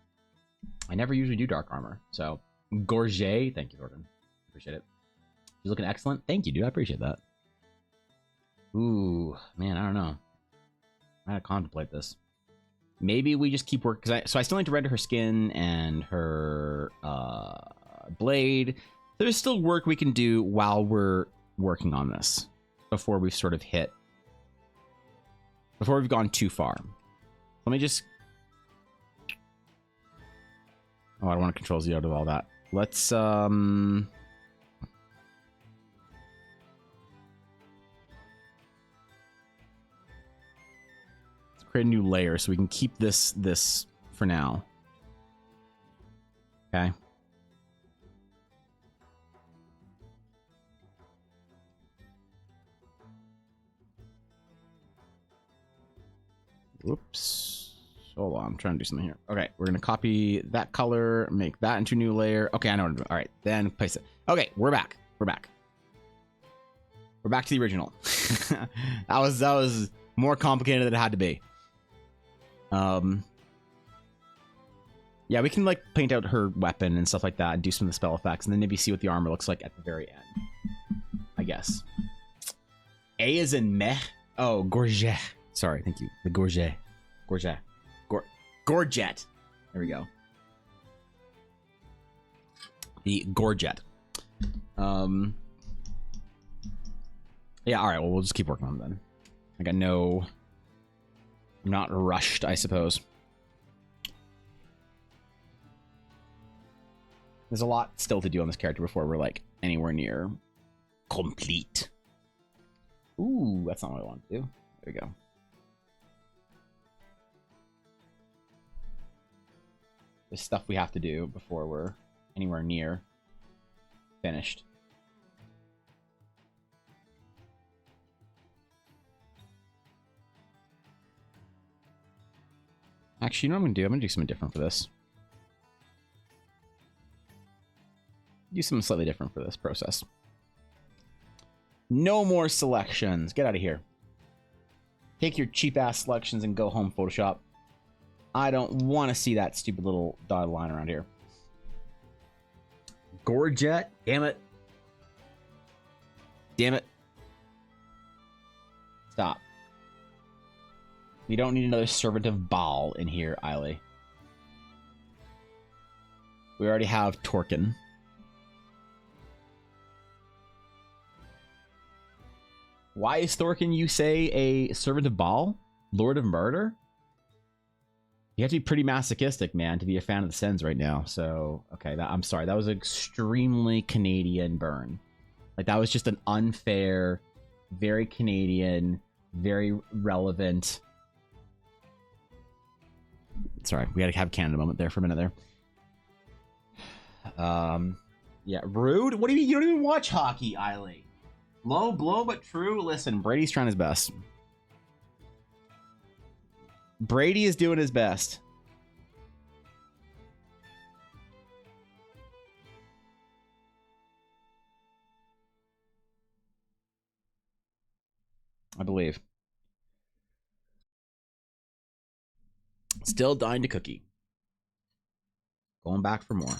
I never usually do dark armor, so gorget, thank you, Gordon, appreciate it. You're looking excellent. Thank you, dude. I appreciate that. Ooh, man, I don't know. I gotta contemplate this. Maybe we just keep working, because I still need to render her skin and her blade. There's still work we can do while we're working on this before we've sort of before we've gone too far. Let me just... Oh, I don't want to control Z out of all that. Let's create a new layer so we can keep this for now. Okay. Whoops. Hold on, I'm trying to do something here. Okay, we're gonna copy that color, make that into a new layer. Okay, I know what to do. All right, then place it. Okay, we're back. We're back to the original. that was more complicated than it had to be. Yeah, we can like paint out her weapon and stuff like that and do some of the spell effects and then maybe see what the armor looks like at the very end, I guess. A is in meh. Oh, gorget. Sorry, thank you. The gorget. Gorget. There we go. The Gorget. Yeah, all right. Well, we'll just keep working on it then. I got no... I'm not rushed, I suppose. There's a lot still to do on this character before we're, like, anywhere near complete. Ooh, that's not what I want to do. There we go. There's stuff we have to do before we're anywhere near finished. Actually, you know what I'm going to do? I'm going to do something different for this. Do something slightly different for this process. No more selections. Get out of here. Take your cheap-ass selections and go home, Photoshop. I don't want to see that stupid little dotted line around here. Gorget. Damn it. Damn it. Stop. We don't need another servant of Baal in here, Eiley. We already have Torkin. Why is Thorkin, you say, a servant of Baal? Lord of Murder? You have to be pretty masochistic, man, to be a fan of the Sens right now. So, okay, I'm sorry. That was an extremely Canadian burn. Like, that was just an unfair, very Canadian, very relevant... Sorry, we had to have a Canada moment there for a minute there. Yeah, rude? What do you mean? You don't even watch hockey, Eiley. Low blow, but true. Listen, Brady's trying his best. Brady is doing his best. I believe. Still dying to cookie. Going back for more.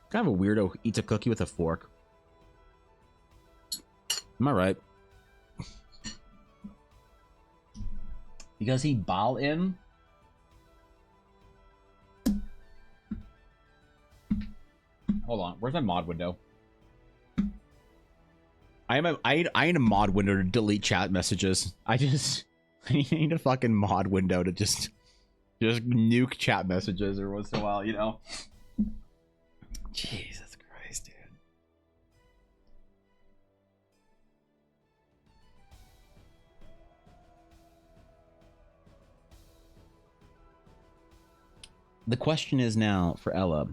Kind of a weirdo who eats a cookie with a fork. Am I right? Because he Baal in? Hold on. Where's my mod window? I need a mod window to delete chat messages. I need a fucking mod window to just nuke chat messages every once in a while, you know? Jesus Christ, dude. The question is now for Ella,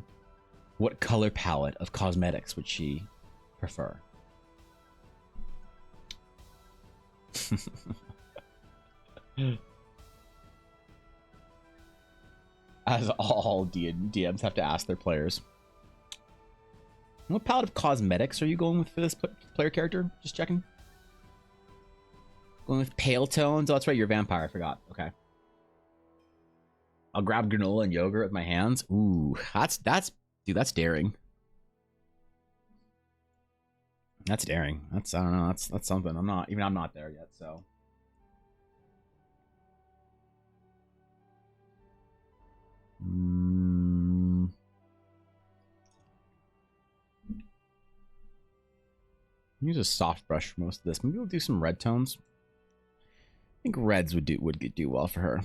what color palette of cosmetics would she prefer? As all DMs have to ask their players. What palette of cosmetics are you going with for this player character? Just checking. Going with pale tones? Oh, that's right, you're a vampire. I forgot. Okay. I'll grab granola and yogurt with my hands. Ooh, that's dude, that's daring. That's daring. That's, I don't know, that's something. I'm not there yet, so. Use a soft brush for most of this. Maybe we'll do some red tones. I think reds would do well for her.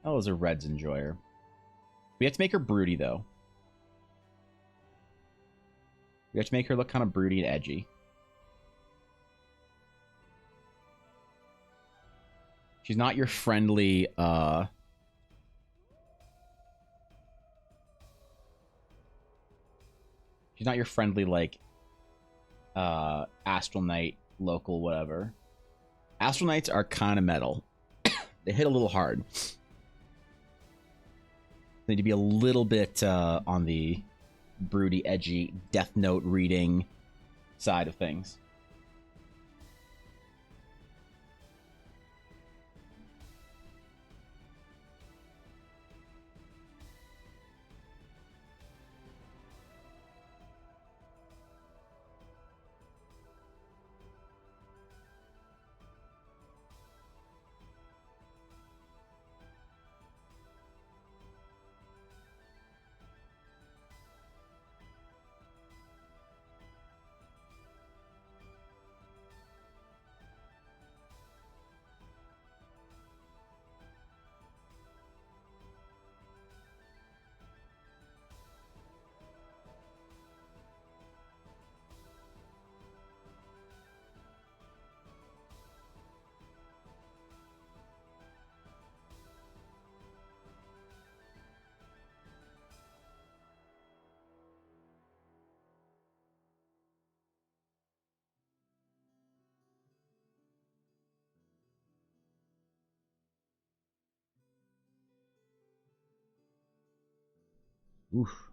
Ella's a reds enjoyer. We have to make her broody though. We have to make her look kind of broody and edgy. She's not your friendly, she's not your friendly, like, Astral Knight, local, whatever. Astral Knights are kind of metal. They hit a little hard. They need to be a little bit, on the broody, edgy, Death Note reading side of things. Oof.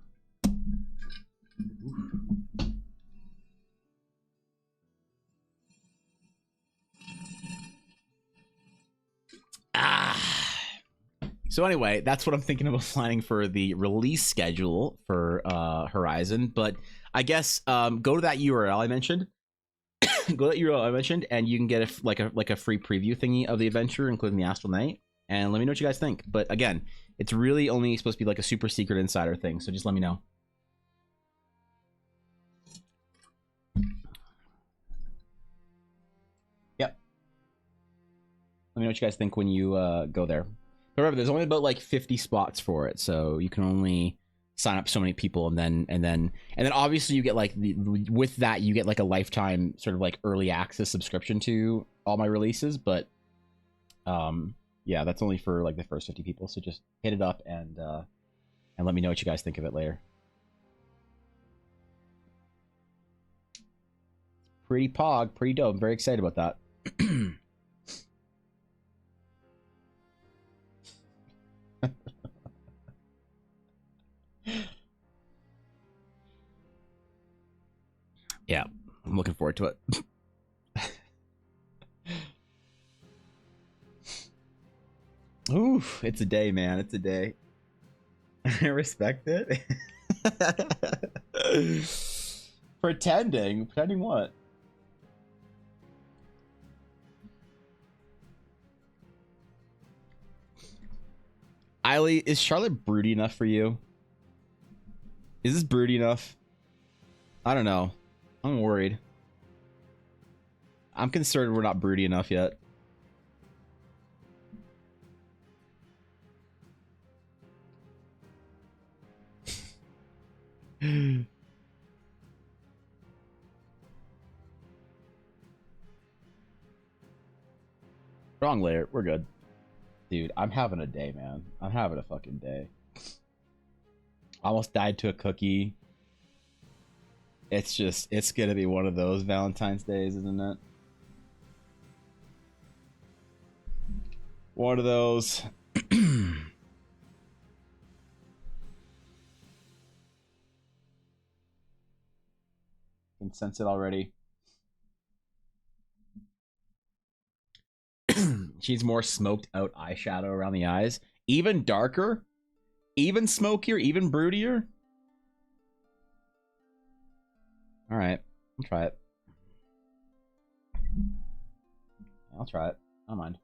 So anyway, that's what I'm thinking about planning for the release schedule for Horizon. But I guess go to that URL I mentioned. Go to that URL I mentioned, and you can get a free preview thingy of the adventure, including the Astral Knight. And let me know what you guys think. But again, it's really only supposed to be like a super secret insider thing. So just let me know. Yep. Let me know what you guys think when you go there. But remember, there's only about like 50 spots for it, so you can only sign up so many people, and then obviously you get like with that you get like a lifetime sort of like early access subscription to all my releases. But yeah, that's only for like the first 50 people. So just hit it up and let me know what you guys think of it later. Pretty pog, pretty dope. I'm very excited about that. Yeah, I'm looking forward to it. Oof, it's a day, man. It's a day. I respect it. Pretending what? Eiley, is Charlotte broody enough for you? Is this broody enough? I don't know. I'm worried. I'm concerned we're not broody enough yet. Wrong layer. We're good. Dude, I'm having a day, man. I'm having a fucking day. Almost died to a cookie. It's gonna be one of those Valentine's days, isn't it? One of those. Can sense it already. She needs more smoked out eyeshadow around the eyes. Even darker? Even smokier? Even broodier? Alright. I'll try it. I'll try it. I don't mind.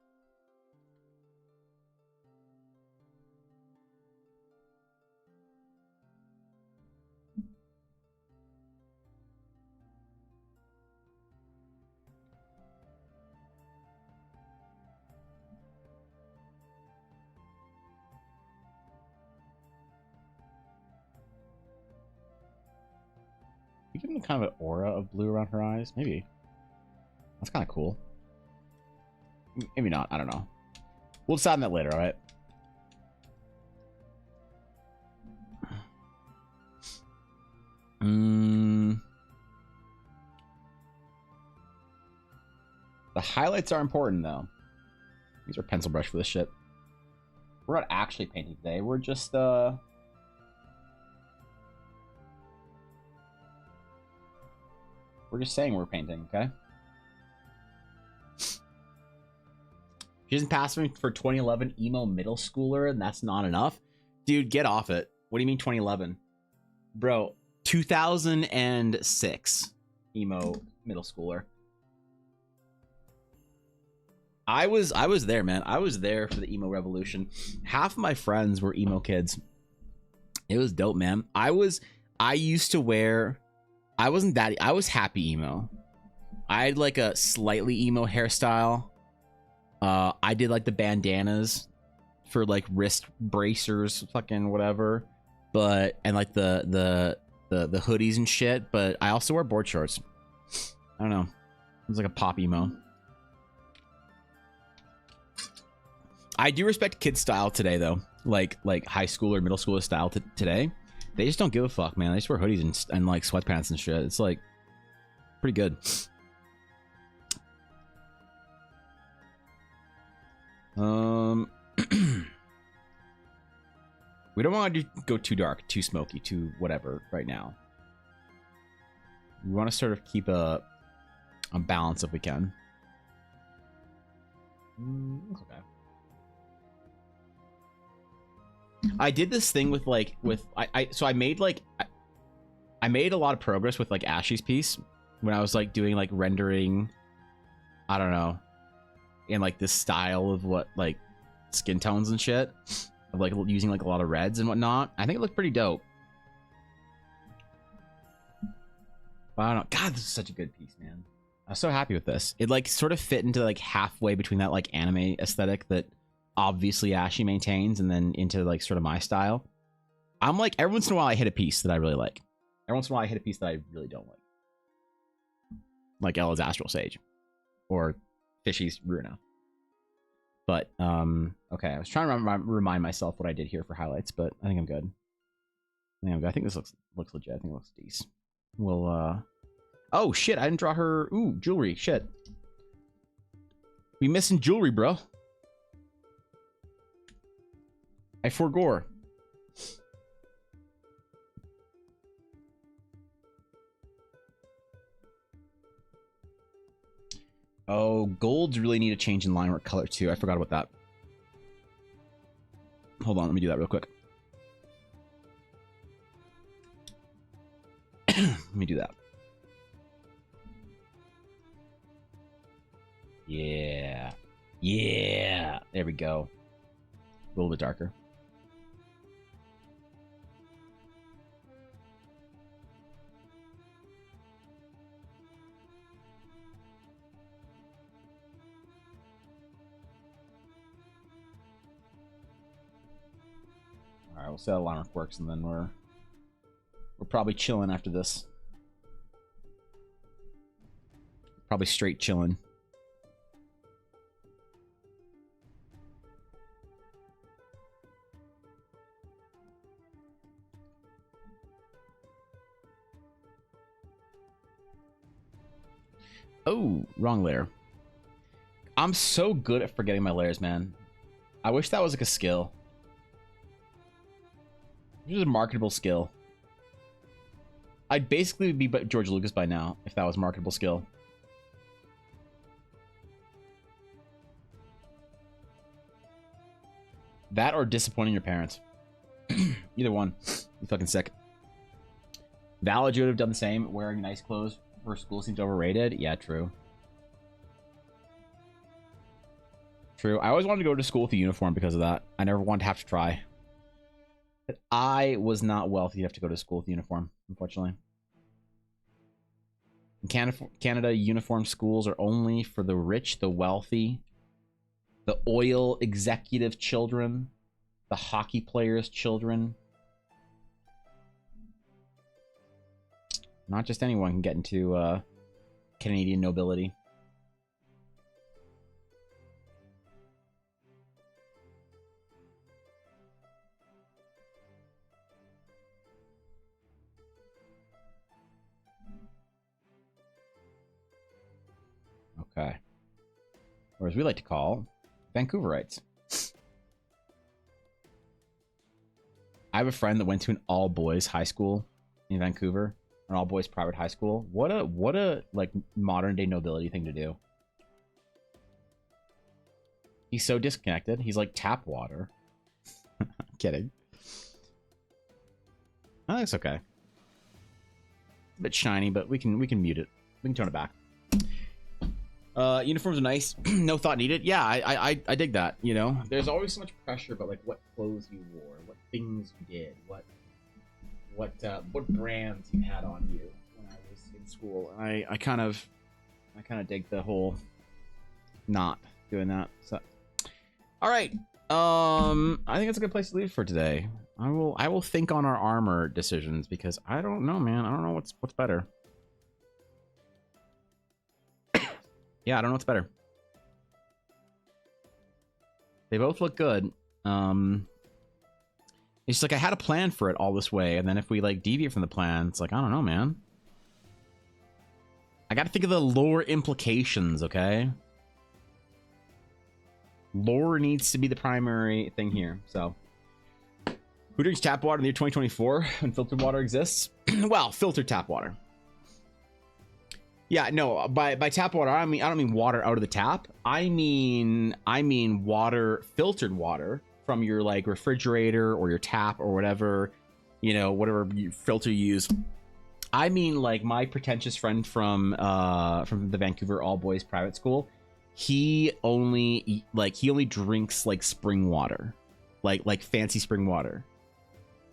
You give them kind of an aura of blue around her eyes? Maybe. That's kind of cool. Maybe not. I don't know. We'll decide on that later, alright? The highlights are important, though. Use our pencil brush for this shit. We're not actually painting today. We're just, We're just saying we're painting, okay? She doesn't pass me for 2011 emo middle schooler, and that's not enough? Dude, get off it. What do you mean 2011? Bro, 2006 emo middle schooler. I was there, man. I was there for the emo revolution. Half of my friends were emo kids. It was dope, man. I used to wear, I wasn't that, I was happy emo. I had like a slightly emo hairstyle. I did like the bandanas for like wrist bracers, fucking whatever. But, and like the hoodies and shit. But I also wore board shorts. I don't know. It was like a pop emo. I do respect kid style today, though. Like high school or middle schooler style today. They just don't give a fuck, man. They just wear hoodies and like sweatpants and shit. It's like pretty good. We don't want to go too dark, too smoky, too whatever right now. We want to sort of keep a balance if we can. That's okay. I did this thing with like so I made like I made a lot of progress with like Ashley's piece when I was like doing like rendering, I don't know, in like this style of what like skin tones and shit, of like using like a lot of reds and whatnot. I think it looked pretty dope. But I don't know. God, this is such a good piece, man. I was so happy with this. It like sort of fit into like halfway between that like anime aesthetic that obviously Ashley maintains and then into like sort of my style. I'm like, every once in a while I hit a piece that I really like. Every once in a while I hit a piece that I really don't like. Like Ella's Astral Sage. Or Fishy's Runa. But, okay, I was trying to remind myself what I did here for highlights, but I think I'm good. I think this looks legit. I think it looks decent. We'll, oh, shit, I didn't draw her... Ooh, jewelry, shit. We missing jewelry, bro. I forgore. Oh, golds really need a change in line work color too. I forgot about that. Hold on, let me do that real quick. Let me do that. Yeah. Yeah. There we go. A little bit darker. Alright, we'll see how the line work works, and then we're probably chilling after this. Probably straight chilling. Oh, wrong layer. I'm so good at forgetting my layers, man. I wish that was like a skill. This is a marketable skill. I'd basically be George Lucas by now if that was a marketable skill. That or disappointing your parents. Either one. You fucking sick. Valid would have done the same. Wearing nice clothes for school seems overrated. Yeah, true. True. I always wanted to go to school with a uniform because of that. I never wanted to have to try. But I was not wealthy enough to go to school with a uniform, unfortunately. In Canada, uniform schools are only for the rich, the wealthy, the oil executive children, the hockey players' children. Not just anyone can get into Canadian nobility. Okay. Or as we like to call, Vancouverites. I have a friend that went to an all-boys high school in Vancouver, an all-boys private high school. What a like modern-day nobility thing to do. He's so disconnected. He's like tap water. I'm kidding. Oh, that's okay. A bit shiny, but we can mute it. We can turn it back. Uniforms are nice. No thought needed. Yeah, I dig that. You know, there's always so much pressure about like what clothes you wore, what things you did, what brands you had on you when I was in school. And I kind of dig the whole not doing that. So, all right. I think it's a good place to leave for today. I will think on our armor decisions because I don't know, man. I don't know what's better. Yeah, I don't know what's better. They both look good. It's just like I had a plan for it all this way, and then if we like deviate from the plan, it's like I don't know, man. I got to think of the lore implications, okay? Lore needs to be the primary thing here. So Who drinks tap water in the year 2024 when filtered water exists? Well, filtered tap water. Yeah, no, by tap water, I don't mean water out of the tap. I mean water, filtered water from your like refrigerator or your tap or whatever, you know, whatever filter you use. I mean like my pretentious friend from the Vancouver all boys private school, he only drinks like spring water, like fancy spring water.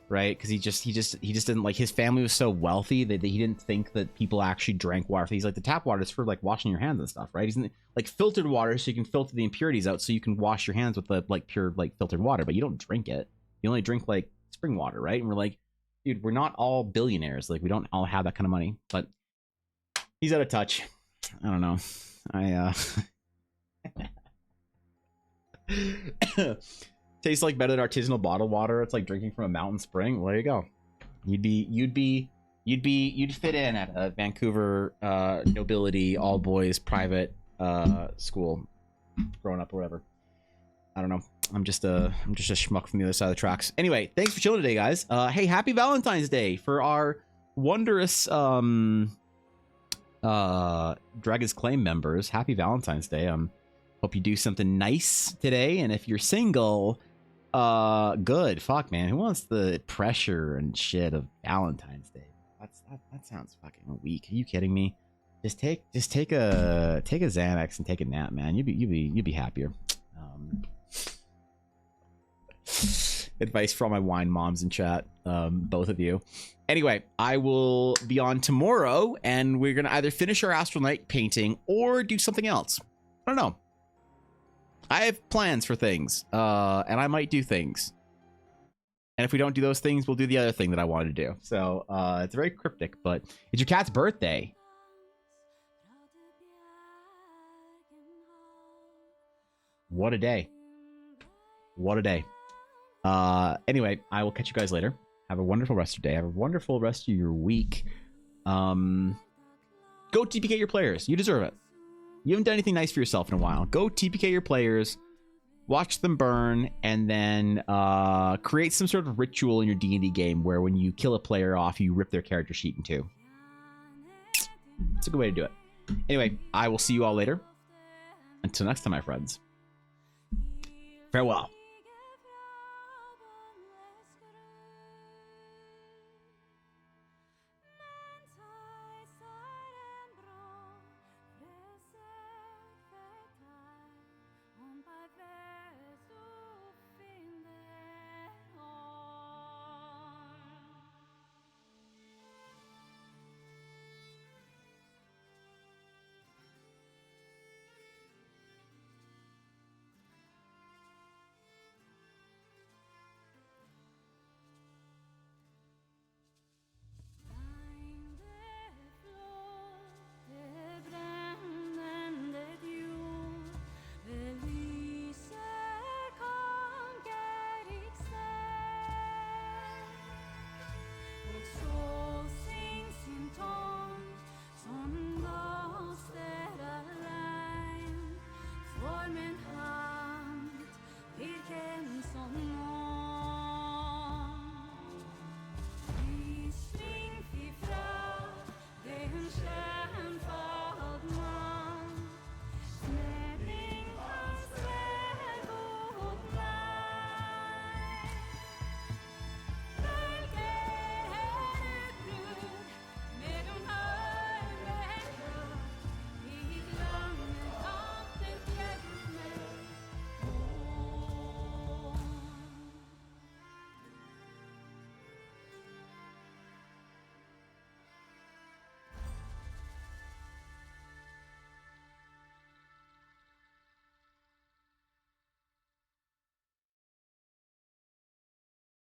Right, because he just didn't like, his family was so wealthy that he didn't think that people actually drank water. He's like, the tap water is for like washing your hands and stuff, right? He's like filtered water, so you can filter the impurities out, so you can wash your hands with the like pure like filtered water, but you don't drink it. You only drink like spring water, right? And we're like, dude, we're not all billionaires. Like we don't all have that kind of money. But he's out of touch. I don't know. Tastes like better than artisanal bottled water. It's like drinking from a mountain spring. Well, there you go. You'd fit in at a Vancouver nobility all boys private school growing up or whatever. I don't know. I'm just a schmuck from the other side of the tracks. Anyway, thanks for chilling today, guys. Hey, happy Valentine's Day for our wondrous Dragon's Claim members. Happy Valentine's Day. Hope you do something nice today, and if you're single, good. Fuck, man, who wants the pressure and shit of Valentine's Day? That sounds fucking weak. Are you kidding me? Just take a Xanax and take a nap, man. You'd be happier. Advice for all my wine moms in chat, both of you. Anyway, I will be on tomorrow, and we're gonna either finish our Astral Night painting or do something else. I don't know. I have plans for things, and I might do things. And if we don't do those things, we'll do the other thing that I wanted to do. So it's very cryptic, but it's your cat's birthday. What a day. What a day. Anyway, I will catch you guys later. Have a wonderful rest of your day. Have a wonderful rest of your week. Go TPK your players. You deserve it. You haven't done anything nice for yourself in a while. Go TPK your players, watch them burn, and then create some sort of ritual in your D&D game where when you kill a player off, you rip their character sheet in two. It's a good way to do it. Anyway, I will see you all later. Until next time, my friends. Farewell.